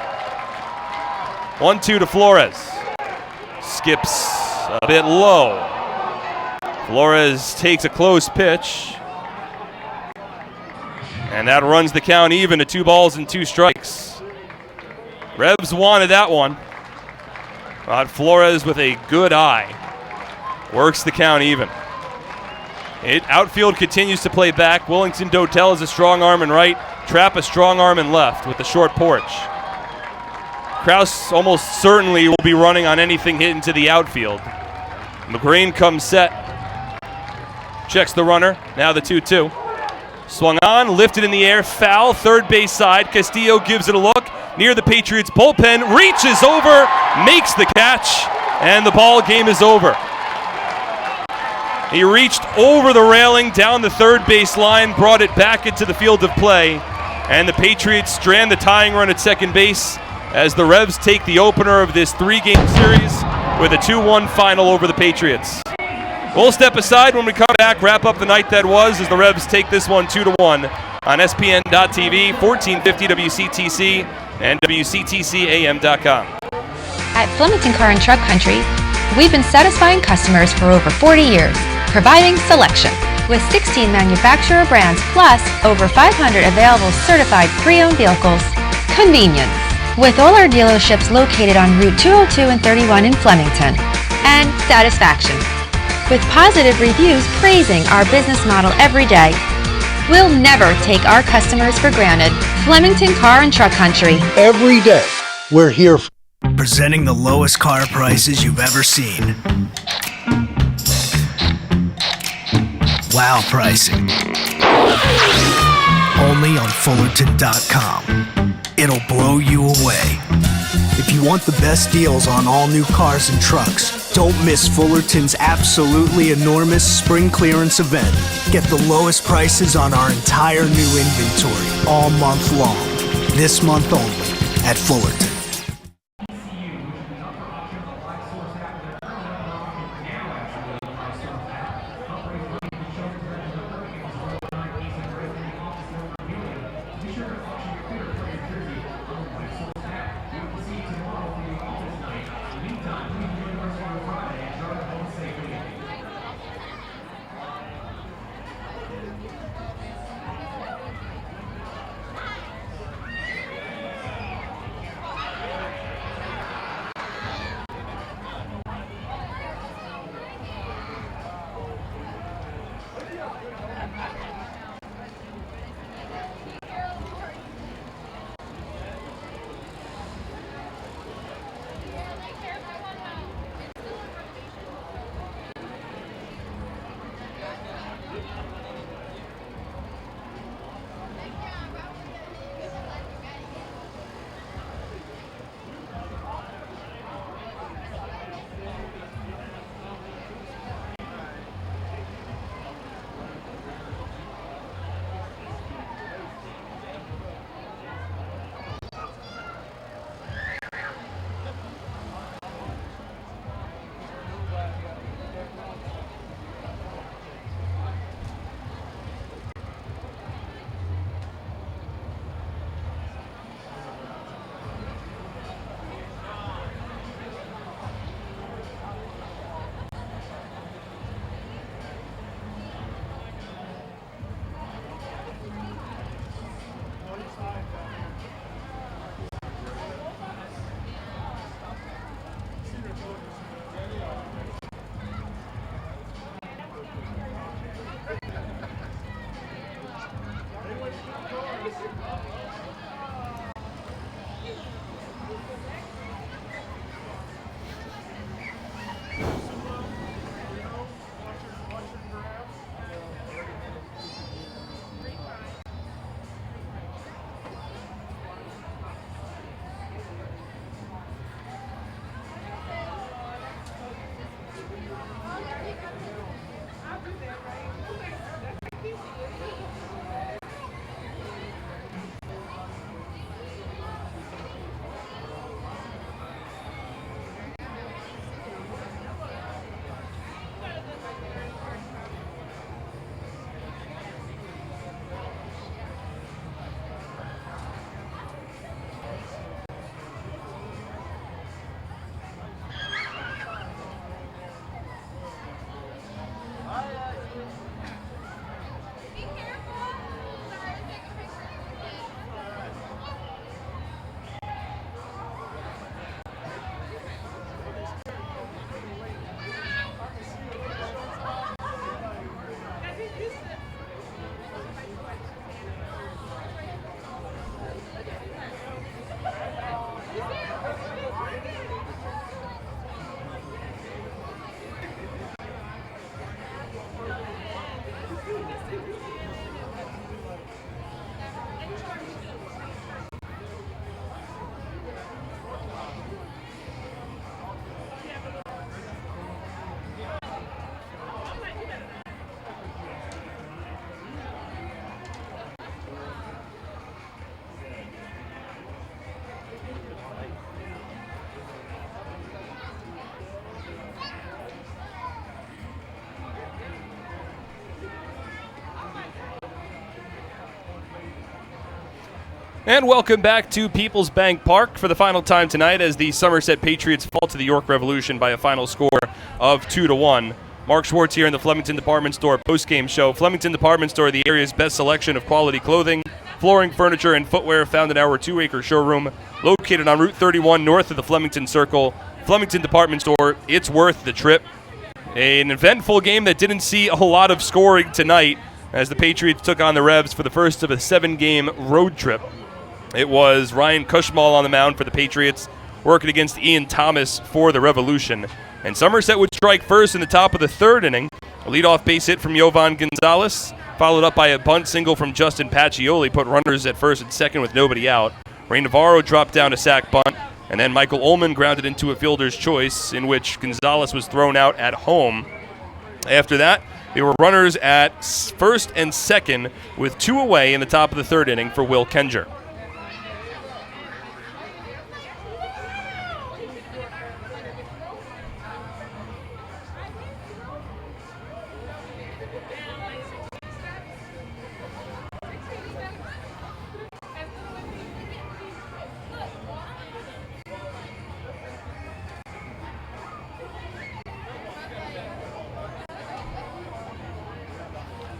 1-2 to Flores. Skips a bit low. Flores takes a close pitch. And that runs the count even to 2 balls and 2 strikes. Revs wanted that one. But Flores with a good eye works the count even. Outfield continues to play back. Willington Dotel is a strong arm in right. Trapp a strong arm in left with the short porch. Kraus almost certainly will be running on anything hit into the outfield. McGreen comes set. Checks the runner. Now the 2-2. Swung on, lifted in the air, foul, third base side. Castillo gives it a look. Near the Patriots bullpen, reaches over, makes the catch, and the ball game is over. He reached over the railing, down the third base line, brought it back into the field of play, and the Patriots strand the tying run at second base as the Revs take the opener of this 3-game series with a 2-1 final over the Patriots. We'll step aside when we come back, wrap up the night that was as the Revs take this one 2-1 on SPN.TV, 1450 WCTC, and WCTCAM.com. At Flemington Car and Truck Country, we've been satisfying customers for over 40 years, providing selection with 16 manufacturer brands plus over 500 available certified pre-owned vehicles. Convenience with all our dealerships located on Route 202 and 31 in Flemington. And satisfaction with positive reviews praising our business model every day. We'll never take our customers for granted. Flemington Car and Truck Country. Every day, we're here. Presenting the lowest car prices you've ever seen. Wow pricing. Only on Fullerton.com. It'll blow you away. If you want the best deals on all new cars and trucks, don't miss Fullerton's absolutely enormous spring clearance event. Get the lowest prices on our entire new inventory all month long. This month only at Fullerton. And welcome back to People's Bank Park for the final time tonight as the Somerset Patriots fall to the York Revolution by a final score of 2-1. Mark Schwartz here in the Flemington Department Store postgame show. Flemington Department Store, the area's best selection of quality clothing, flooring, furniture, and footwear found in our 2-acre showroom located on Route 31 north of the Flemington Circle. Flemington Department Store, it's worth the trip. An eventful game that didn't see a lot of scoring tonight as the Patriots took on the Revs for the first of a 7-game road trip. It was Ryan Cushmall on the mound for the Patriots, working against Ian Thomas for the Revolution. And Somerset would strike first in the top of the 3rd inning. A leadoff base hit from Jovan Gonzalez, followed up by a bunt single from Justin Pacioli, put runners at first and second with nobody out. Ray Navarro dropped down a sac bunt, and then Michael Ullman grounded into a fielder's choice, in which Gonzalez was thrown out at home. After that, there were runners at first and second with 2 away in the top of the 3rd inning for Will Kenger.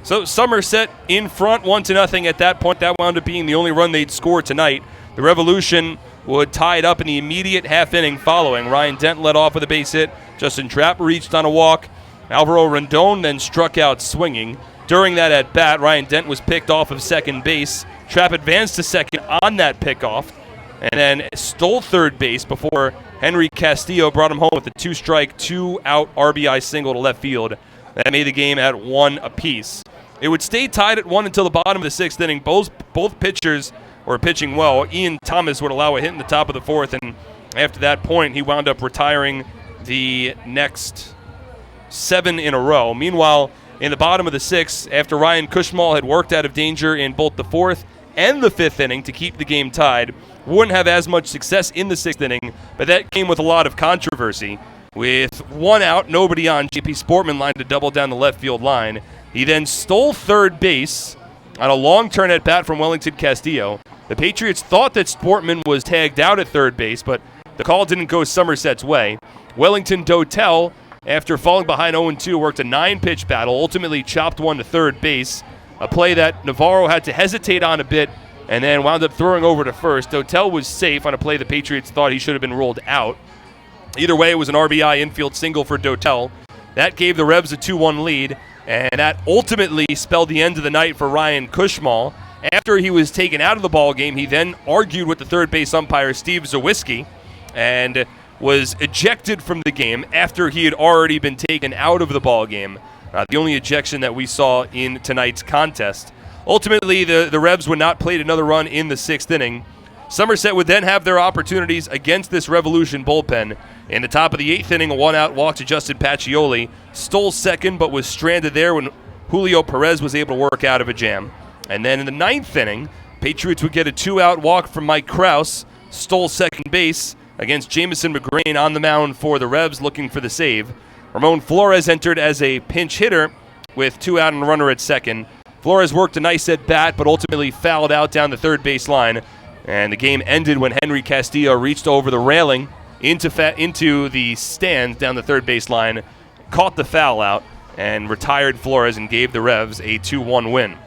So Somerset in front 1-0 at that point. That wound up being the only run they'd score tonight. The Revolution would tie it up in the immediate half inning following. Ryan Dent led off with a base hit. Justin Trapp reached on a walk. Alvaro Rendon then struck out swinging. During that at bat, Ryan Dent was picked off of second base. Trapp advanced to second on that pickoff and then stole third base before Henry Castillo brought him home with a 2-strike, 2-out RBI single to left field. That made the game at 1 apiece. It would stay tied at 1 until the bottom of the 6th inning. Both pitchers were pitching well. Ian Thomas would allow a hit in the top of the 4th, and after that point, he wound up retiring the next 7 in a row. Meanwhile, in the bottom of the 6th, after Ryan Cushmall had worked out of danger in both the 4th and the 5th inning to keep the game tied, wouldn't have as much success in the 6th inning, but that came with a lot of controversy. With 1 out, nobody on, J.P. Sportman lined a double down the left field line. He then stole third base on a long turn at bat from Wellington Castillo. The Patriots thought that Sportman was tagged out at third base, but the call didn't go Somerset's way. Wellington Dotel, after falling behind 0-2, worked a 9-pitch battle, ultimately chopped one to third base, a play that Navarro had to hesitate on a bit and then wound up throwing over to first. Dotel was safe on a play the Patriots thought he should have been ruled out. Either way, it was an RBI infield single for Dotel. That gave the Revs a 2-1 lead, and that ultimately spelled the end of the night for Ryan Cushmall. After he was taken out of the ball game, he then argued with the third base umpire, Steve Zawiski, and was ejected from the game after he had already been taken out of the ball game. The only ejection that we saw in tonight's contest. Ultimately, the Revs would not play another run in the 6th inning. Somerset would then have their opportunities against this Revolution bullpen. In the top of the 8th inning, a 1-out walk to Justin Pacioli. Stole second, but was stranded there when Julio Perez was able to work out of a jam. And then in the 9th inning, Patriots would get a 2-out walk from Mike Krause. Stole second base against Jamison McGrain on the mound for the Revs looking for the save. Ramon Flores entered as a pinch hitter with 2 out and a runner at second. Flores worked a nice at bat, but ultimately fouled out down the third base line. And the game ended when Henry Castillo reached over the railing into the stands down the third base line, caught the foul out, and retired Flores and gave the Revs a 2-1 win.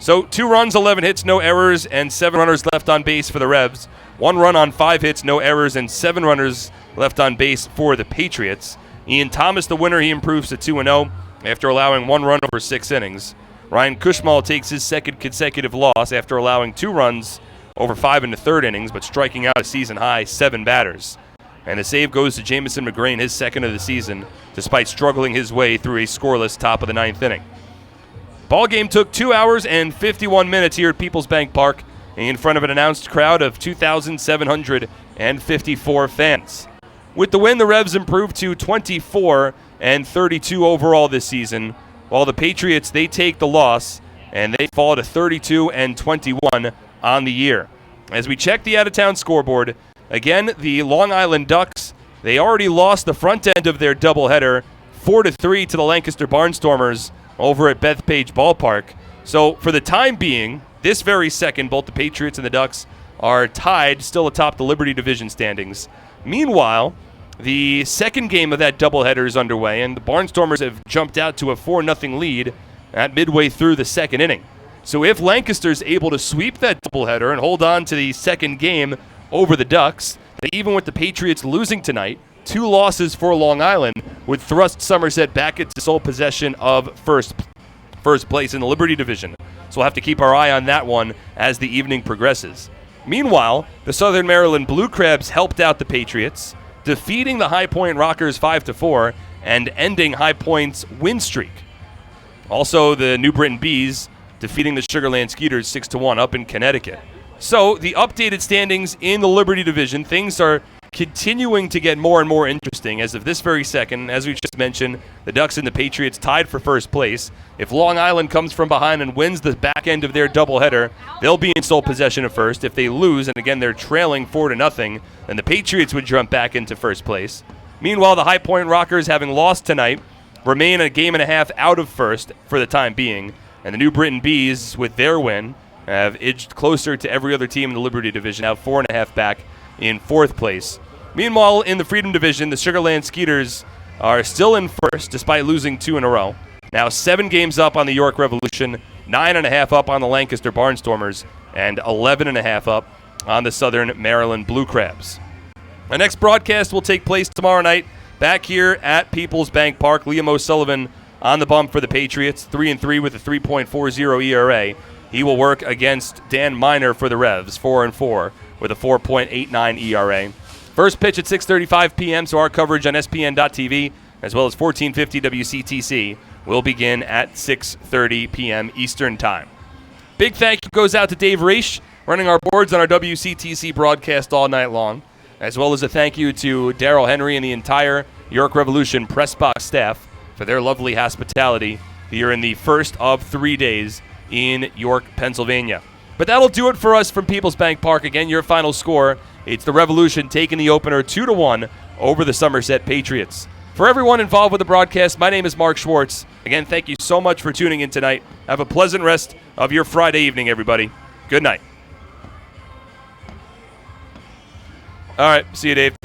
So 2 runs, 11 hits, no errors, and 7 runners left on base for the Revs. 1 run on 5 hits, no errors, and 7 runners left on base for the Patriots. Ian Thomas, the winner, he improves to 2-0 after allowing 1 run over 6 innings. Ryan Cushmall takes his second consecutive loss after allowing 2 runs over 5 in the 3rd innings, but striking out a season-high 7 batters. And the save goes to Jamison McGrain, his second of the season, despite struggling his way through a scoreless top of the 9th inning. Ball game took 2 hours and 51 minutes here at People's Bank Park in front of an announced crowd of 2,754 fans. With the win, the Revs improved to 24-32 overall this season, while the Patriots, they take the loss, and they fall to 32-21 on the year. As we check the out-of-town scoreboard, again, the Long Island Ducks, they already lost the front end of their doubleheader 4-3 to the Lancaster Barnstormers over at Bethpage Ballpark. So for the time being, this very second, both the Patriots and the Ducks are tied still atop the Liberty Division standings. Meanwhile, the second game of that doubleheader is underway, and the Barnstormers have jumped out to a 4-0 lead at midway through the second inning. So if Lancaster's able to sweep that doubleheader and hold on to the second game over the Ducks, then even with the Patriots losing tonight, 2 losses for Long Island would thrust Somerset back into sole possession of first place in the Liberty Division. So we'll have to keep our eye on that one as the evening progresses. Meanwhile, the Southern Maryland Blue Crabs helped out the Patriots, defeating the High Point Rockers 5-4 and ending High Point's win streak. Also, the New Britain Bees defeating the Sugarland Skeeters 6-1 up in Connecticut. So, the updated standings in the Liberty Division, things are continuing to get more and more interesting as of this very second. As we just mentioned, the Ducks and the Patriots tied for first place. If Long Island comes from behind and wins the back end of their doubleheader, they'll be in sole possession of first. If they lose, and again they're trailing 4-0, then the Patriots would jump back into first place. Meanwhile, the High Point Rockers, having lost tonight, remain a game and a half out of first for the time being. And the New Britain Bees, with their win, have edged closer to every other team in the Liberty Division, now 4.5 back in fourth place. Meanwhile, in the Freedom Division, the Sugarland Skeeters are still in first despite losing 2 in a row. Now 7 games up on the York Revolution, 9.5 up on the Lancaster Barnstormers, and 11.5 up on the Southern Maryland Blue Crabs. Our next broadcast will take place tomorrow night back here at Peoples Bank Park. Liam O'Sullivan on the bump for the Patriots, 3-3 with a 3.40 ERA. He will work against Dan Miner for the Revs, 4-4 with a 4.89 ERA. First pitch at 6:35 p.m., so our coverage on SPN.TV, as well as 1450 WCTC, will begin at 6:30 p.m. Eastern Time. Big thank you goes out to Dave Reish, running our boards on our WCTC broadcast all night long, as well as a thank you to Darryl Henry and the entire York Revolution press box staff for their lovely hospitality here in the first of 3 days in York, Pennsylvania. But that'll do it for us from Peoples Bank Park. Again, your final score, it's the Revolution taking the opener 2-1 over the Somerset Patriots. For everyone involved with the broadcast, my name is Mark Schwartz. Again, thank you so much for tuning in tonight. Have a pleasant rest of your Friday evening, everybody. Good night. All right, see you, Dave.